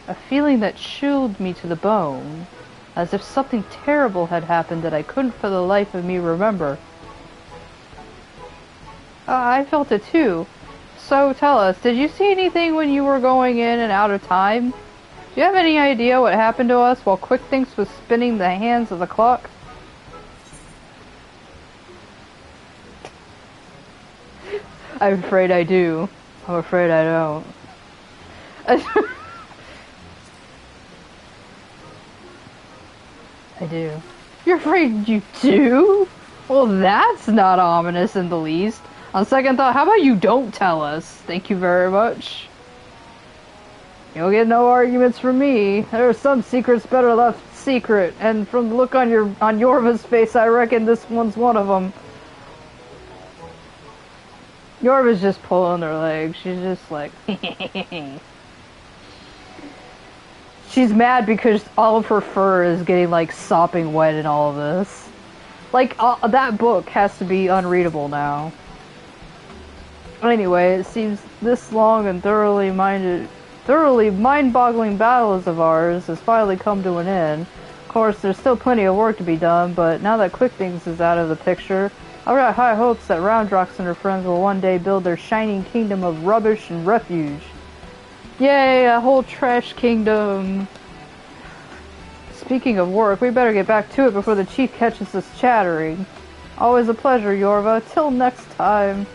A feeling that chilled me to the bone. As if something terrible had happened that I couldn't for the life of me remember. I felt it too. So tell us, did you see anything when you were going in and out of time? Do you have any idea what happened to us while Quick Thinks was spinning the hands of the clock? I'm afraid I do. I'm afraid I don't. I do. You're afraid you do? Well, that's not ominous in the least. On second thought, how about you don't tell us? Thank you very much. You'll get no arguments from me. There are some secrets better left secret, and from the look on Yorva's face, I reckon this one's one of them. Yorva's just pulling her leg. She's just like, She's mad because all of her fur is getting, like, sopping wet in all of this. Like, that book has to be unreadable now. Anyway, it seems this long and thoroughly mind-boggling battles of ours has finally come to an end. Of course, there's still plenty of work to be done, but now that Quick Things is out of the picture, I've got high hopes that Roundrox and her friends will one day build their shining kingdom of rubbish and refuge. Yay, a whole trash kingdom. Speaking of work, we better get back to it before the chief catches us chattering. Always a pleasure, Yorva. Till next time.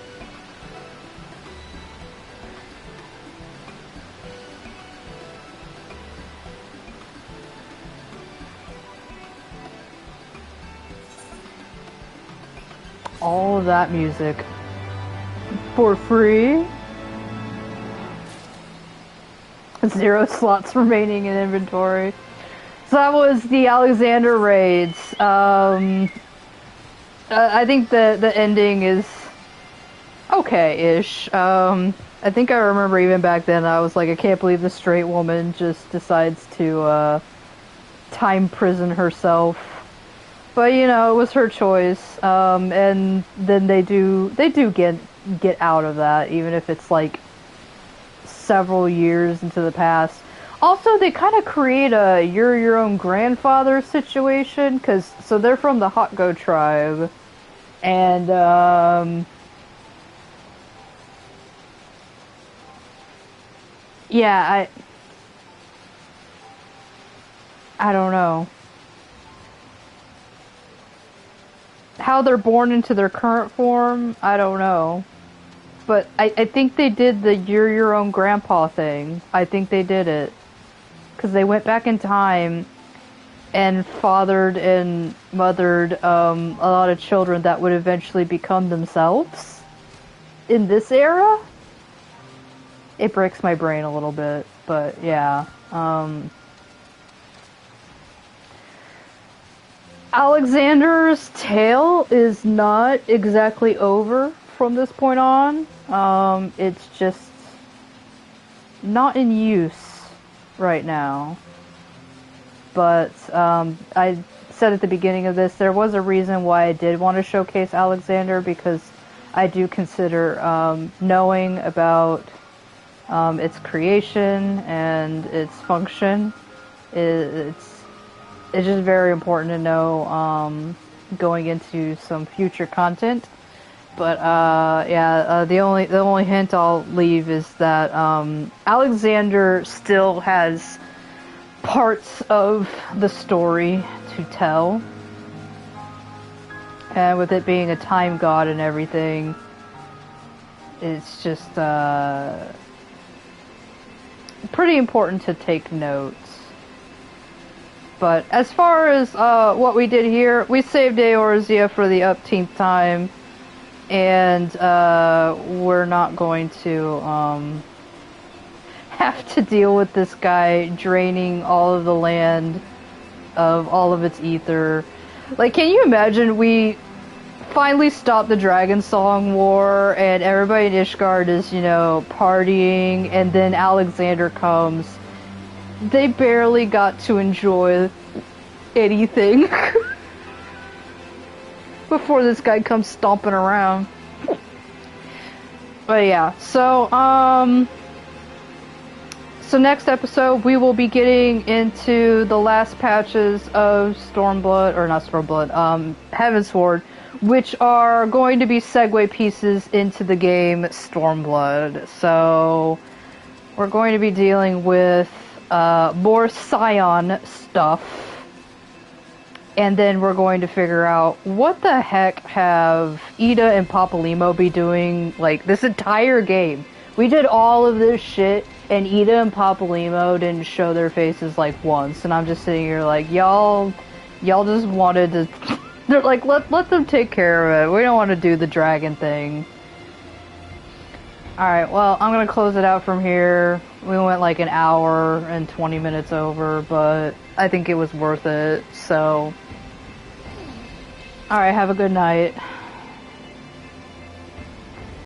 All of that music. For free? 0 slots remaining in inventory. So that was the Alexander raids. I think the ending is okay-ish. I think I remember even back then I was like, I can't believe the straight woman just decides to time prison herself. But you know, it was her choice. And then they do get out of that, even if it's like several years into the past. Also, they kind of create a you're your own grandfather situation, so they're from the Hotgo tribe, and yeah, I don't know how they're born into their current form. I don't know. But I think they did the you're your own grandpa thing. I think they did it. Because they went back in time and fathered and mothered a lot of children that would eventually become themselves in this era. It breaks my brain a little bit, but yeah. Alexander's tale is not exactly over from this point on. It's just not in use right now. But I said at the beginning of this, there was a reason why I did want to showcase Alexander, because I do consider knowing about its creation and its function. It's just very important to know going into some future content. But the only hint I'll leave is that Alexander still has parts of the story to tell, and with it being a time god and everything, it's just pretty important to take notes. But as far as what we did here, we saved Eorzea for the upteenth time. And we're not going to have to deal with this guy draining all of the land of all of its ether. Like, can you imagine we finally stopped the Dragon Song War and everybody in Ishgard is, you know, partying, and then Alexander comes. They barely got to enjoy anything. Before this guy comes stomping around. But yeah, so next episode we will be getting into the last patches of Stormblood, or not Stormblood, Heavensward, which are going to be segue pieces into the game Stormblood. So we're going to be dealing with more Scion stuff. And then we're going to figure out what the heck have Ida and Papalymo be doing, like, this entire game. We did all of this shit, and Ida and Papalymo didn't show their faces, like, once. And I'm just sitting here like, y'all just wanted to... They're like, let them take care of it. We don't want to do the dragon thing. Alright, well, I'm gonna close it out from here. We went like an hour and 20 minutes over, but I think it was worth it, so... Alright, have a good night.